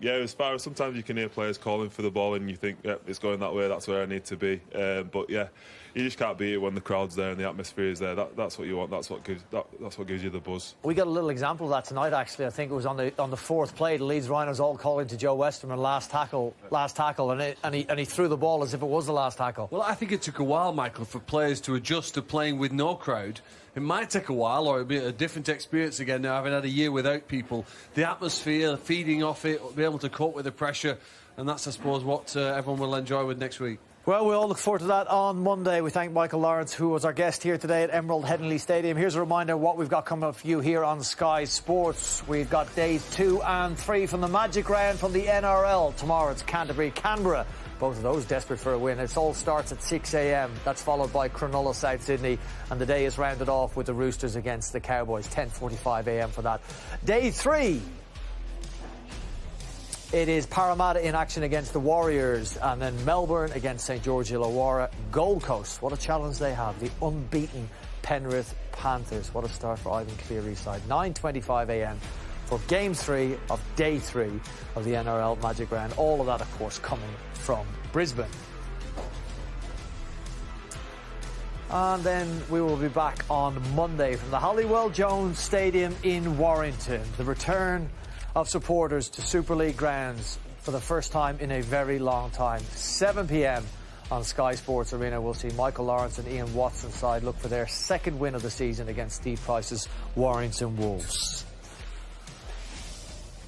yeah, as far as sometimes you can hear players calling for the ball and you think, yeah, it's going that way, that's where I need to be. But yeah, you just can't beat it when the crowd's there and the atmosphere is there. That's what you want. That's what gives you the buzz. We got a little example of that tonight. Actually, I think it was on the fourth play. The Leeds Rhinos all calling to Joe Westerman last tackle, and he threw the ball as if it was the last tackle. Well, I think it took a while, Michael, for players to adjust to playing with no crowd. It might take a while, or it'll be a different experience again now, having had a year without people. The atmosphere, feeding off it, be able to cope with the pressure, and that's, I suppose, what everyone will enjoy with next week. Well, we all look forward to that on Monday. We thank Michael Lawrence, who was our guest here today at Emerald Headingley Stadium. Here's a reminder of what we've got coming up for you here on Sky Sports. We've got days 2 and 3 from the Magic Round from the NRL. Tomorrow it's Canterbury, both of those desperate for a win. It all starts at 6 a.m. That's followed by Cronulla, South Sydney, and the day is rounded off with the Roosters against the Cowboys. 10:45 a.m. for that. Day 3. It is Parramatta in action against the Warriors, and then Melbourne against St George Illawarra. Gold Coast, what a challenge they have. The unbeaten Penrith Panthers. What a start for Ivan Cleary's side. 9:25 a.m. for Game 3 of Day 3 of the NRL Magic Round. All of that, of course, coming from Brisbane. And then we will be back on Monday from the Halliwell Jones Stadium in Warrington. The return of supporters to Super League grounds for the first time in a very long time. 7 p.m. on Sky Sports Arena. We'll see Michael Lawrence and Ian Watson's side look for their second win of the season against Steve Price's Warrington Wolves.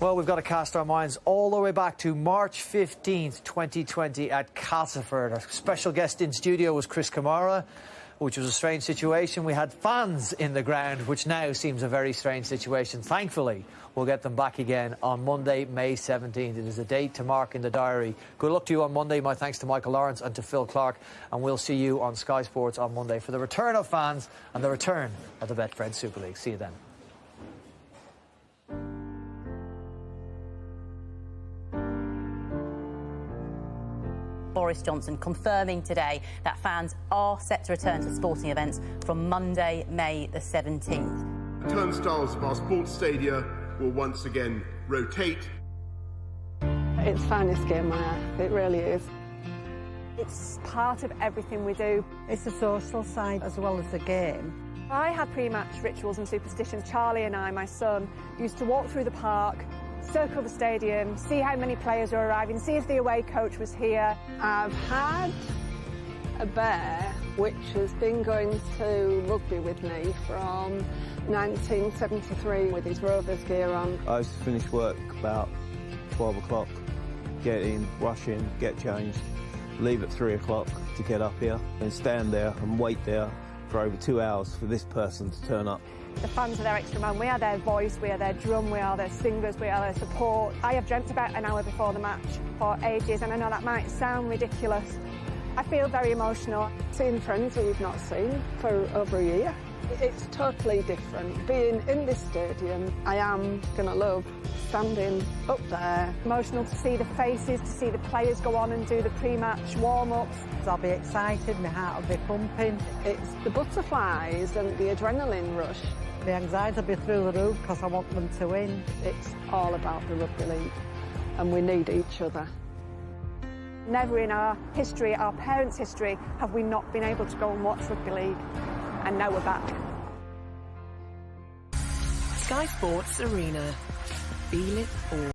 Well, we've got to cast our minds all the way back to March 15th, 2020 at Castleford. Our special guest in studio was Chris Kamara, which was a strange situation. We had fans in the ground, which now seems a very strange situation. Thankfully, we'll get them back again on Monday, May 17th. It is a date to mark in the diary. Good luck to you on Monday. My thanks to Michael Lawrence and to Phil Clark. And we'll see you on Sky Sports on Monday for the return of fans and the return of the Betfred Super League. See you then. Boris Johnson confirming today that fans are set to return to sporting events from Monday, May the 17th. The turnstiles of our sports stadia will once again rotate. It's the finest game on earth, it really is. It's part of everything we do. It's the social side as well as the game. I had pre-match rituals and superstitions. Charlie and I, my son, used to walk through the park, circle the stadium, see how many players were arriving, see if the away coach was here. I've had a bear which has been going to rugby with me from 1973 with his Rovers gear on. I used to finish work about 12 o'clock, get in, rush in, get changed, leave at 3 o'clock to get up here, and stand there and wait there for over 2 hours for this person to turn up. The fans are their extra man. We are their voice, we are their drum, we are their singers, we are their support. I have dreamt about an hour before the match for ages, and I know that might sound ridiculous. I feel very emotional. Seeing friends who you've not seen for over a year, it's totally different. Being in this stadium, I am going to love standing up there. Emotional to see the faces, to see the players go on and do the pre-match warm-ups. I'll be excited, my heart will be pumping. It's the butterflies and the adrenaline rush. The anxiety will be through the roof because I want them to win. It's all about the rugby league, and we need each other. Never in our history, our parents' history, have we not been able to go and watch rugby league. And now we're back. Sky Sports Arena. Feel it all.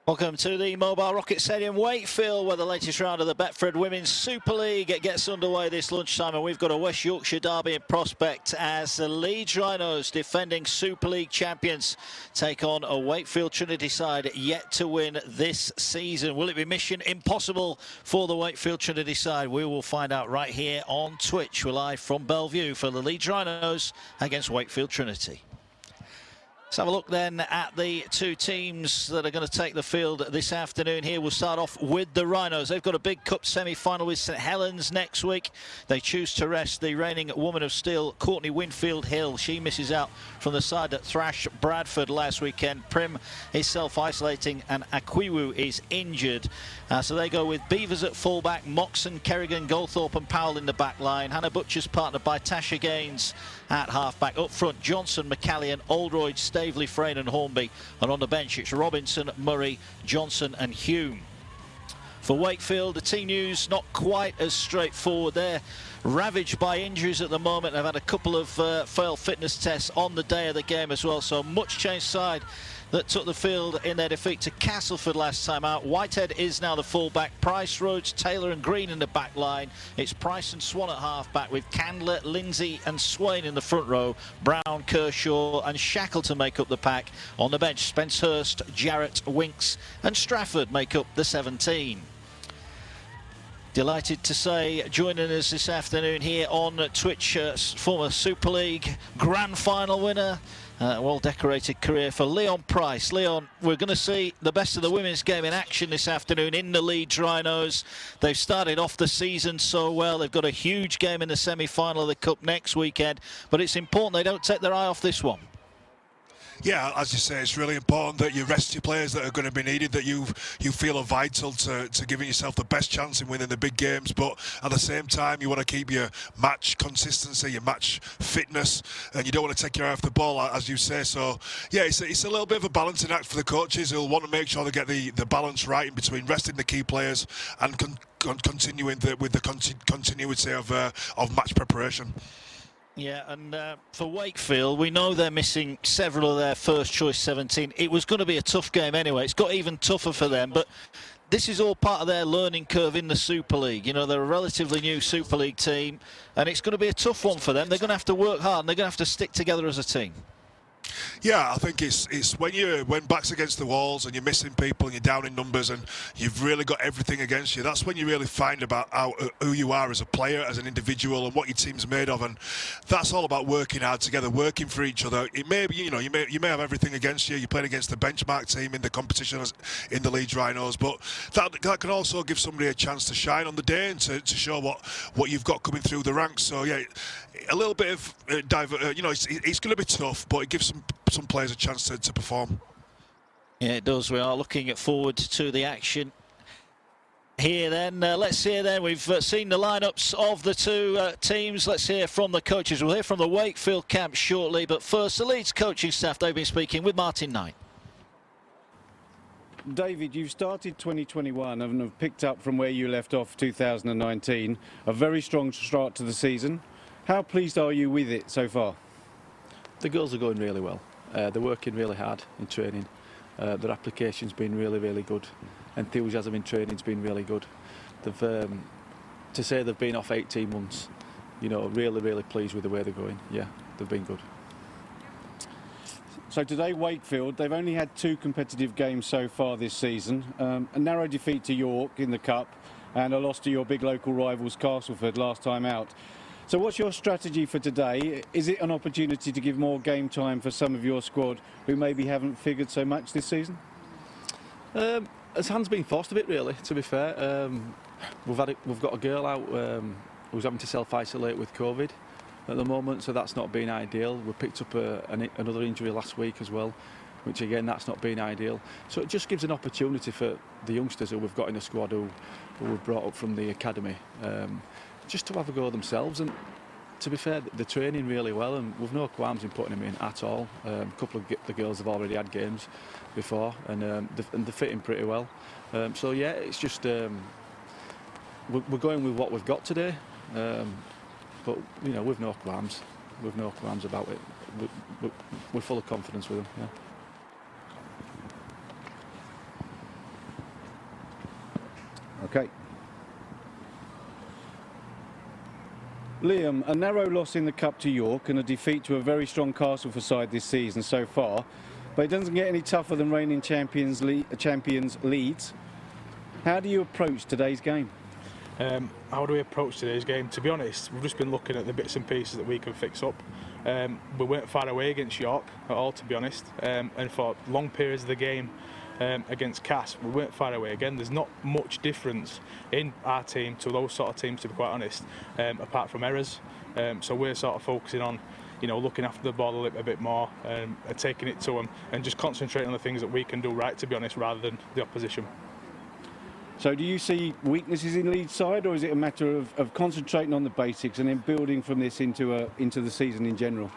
Welcome to the Mobile Rocket Stadium, Wakefield, where the latest round of the Betfred Women's Super League gets underway this lunchtime, and we've got a West Yorkshire derby in prospect as the Leeds Rhinos, defending Super League champions, take on a Wakefield Trinity side yet to win this season. Will it be mission impossible for the Wakefield Trinity side? We will find out right here on Twitch. We're live from Bellevue for the Leeds Rhinos against Wakefield Trinity. Let's have a look then at the two teams that are going to take the field this afternoon here. We'll start off with the Rhinos. They've got a big cup semi-final with St Helens next week. They choose to rest the reigning Woman of Steel, Courtney Winfield-Hill. She misses out from the side that thrashed Bradford last weekend. Prim is self-isolating and Akwiwu is injured. So they go with Beavers at fullback, Moxon, Kerrigan, Goldthorpe and Powell in the back line. Hannah Butcher's partnered by Tasha Gaines at half-back. Up front, Johnson, McCallion, Oldroyd, Stavely, Frayne and Hornby. And on the bench, it's Robinson, Murray, Johnson and Hume. For Wakefield, the team news not quite as straightforward. They're ravaged by injuries at the moment. They've had a couple of failed fitness tests on the day of the game as well. So much changed side that took the field in their defeat to Castleford last time out. Whitehead is now the fullback. Price, Rhodes, Taylor and Green in the back line. It's Price and Swan at half-back with Candler, Lindsay and Swain in the front row. Brown, Kershaw and Shackleton make up the pack. On the bench, Spence Hurst, Jarrett, Winks and Strafford make up the 17. Delighted to say, joining us this afternoon here on Twitch, former Super League Grand Final winner, well-decorated career for Leon Price. Leon, we're going to see the best of the women's game in action this afternoon in the Leeds Rhinos. They've started off the season so well. They've got a huge game in the semi-final of the Cup next weekend, but it's important they don't take their eye off this one. Yeah, as you say, it's really important that you rest your players that are going to be needed, that you feel are vital to giving yourself the best chance in winning the big games. But at the same time, you want to keep your match consistency, your match fitness, and you don't want to take your eye off the ball, as you say. So, yeah, it's a little bit of a balancing act for the coaches who'll want to make sure they get the balance right in between resting the key players and continuing with the continuity of match preparation. Yeah, and for Wakefield, we know they're missing several of their first choice 17. It was going to be a tough game anyway. It's got even tougher for them, but this is all part of their learning curve in the Super League. You know, they're a relatively new Super League team, and it's going to be a tough one for them. They're going to have to work hard, and they're going to have to stick together as a team. Yeah, I think it's when backs against the walls and you're missing people and you're down in numbers and you've really got everything against you. That's when you really find about who you are as a player, as an individual, and what your team's made of. And that's all about working hard together, working for each other. It may be, you may have everything against you. You're playing against the benchmark team in the competition in the Leeds Rhinos, but that can also give somebody a chance to shine on the day and to show what you've got coming through the ranks. So yeah, a little bit of it's going to be tough, but it gives some players a chance to perform. Yeah, it does. We are looking forward to the action here then. Let's hear then. We've seen the lineups of the two teams. Let's hear from the coaches. We'll hear from the Wakefield camp shortly, but first the Leeds coaching staff. They've been speaking with Martin Knight. David, you've started 2021 and have picked up from where you left off 2019. A very strong start to the season. How pleased are you with it so far? The girls are going really well. They're working really hard in training. Their application's been really, really good. Enthusiasm in training's been really good. They've, to say they've been off 18 months, really, really pleased with the way they're going. Yeah, they've been good. So today, Wakefield, they've only had 2 competitive games so far this season. A narrow defeat to York in the Cup and a loss to your big local rivals Castleford last time out. So what's your strategy for today? Is it an opportunity to give more game time for some of your squad who maybe haven't figured so much this season? His hand's been forced a bit, really, to be fair. We've got a girl out who's having to self-isolate with COVID at the moment, so that's not been ideal. We picked up another injury last week as well, which again, that's not been ideal. So it just gives an opportunity for the youngsters who we've got in the squad who we've brought up from the academy, just to have a go themselves. And to be fair, they're training really well, and we've no qualms in putting them in at all. A couple of the girls have already had games before, and they're fitting pretty well. So yeah, it's just we're going with what we've got today, but with no qualms about it. We're full of confidence with them. Yeah. Okay. Liam, a narrow loss in the Cup to York and a defeat to a very strong Castleford side this season so far, but it doesn't get any tougher than reigning champions Leeds. How do you approach today's game? How do we approach today's game? To be honest, we've just been looking at the bits and pieces that we can fix up. We weren't far away against York at all, to be honest, and for long periods of the game against Cass, we weren't far away again. There's not much difference in our team to those sort of teams, to be quite honest, apart from errors. So we're sort of focusing on, you know, looking after the ball a bit more and taking it to them and just concentrating on the things that we can do right, to be honest, rather than the opposition. So do you see weaknesses in Leeds' side, or is it a matter of concentrating on the basics and then building from this into the season in general?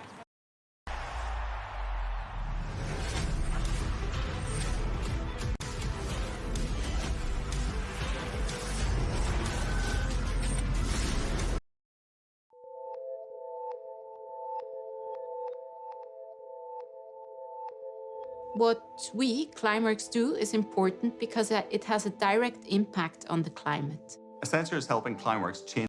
What we, Climeworks, do is important because it has a direct impact on the climate. A sensor is helping Climeworks change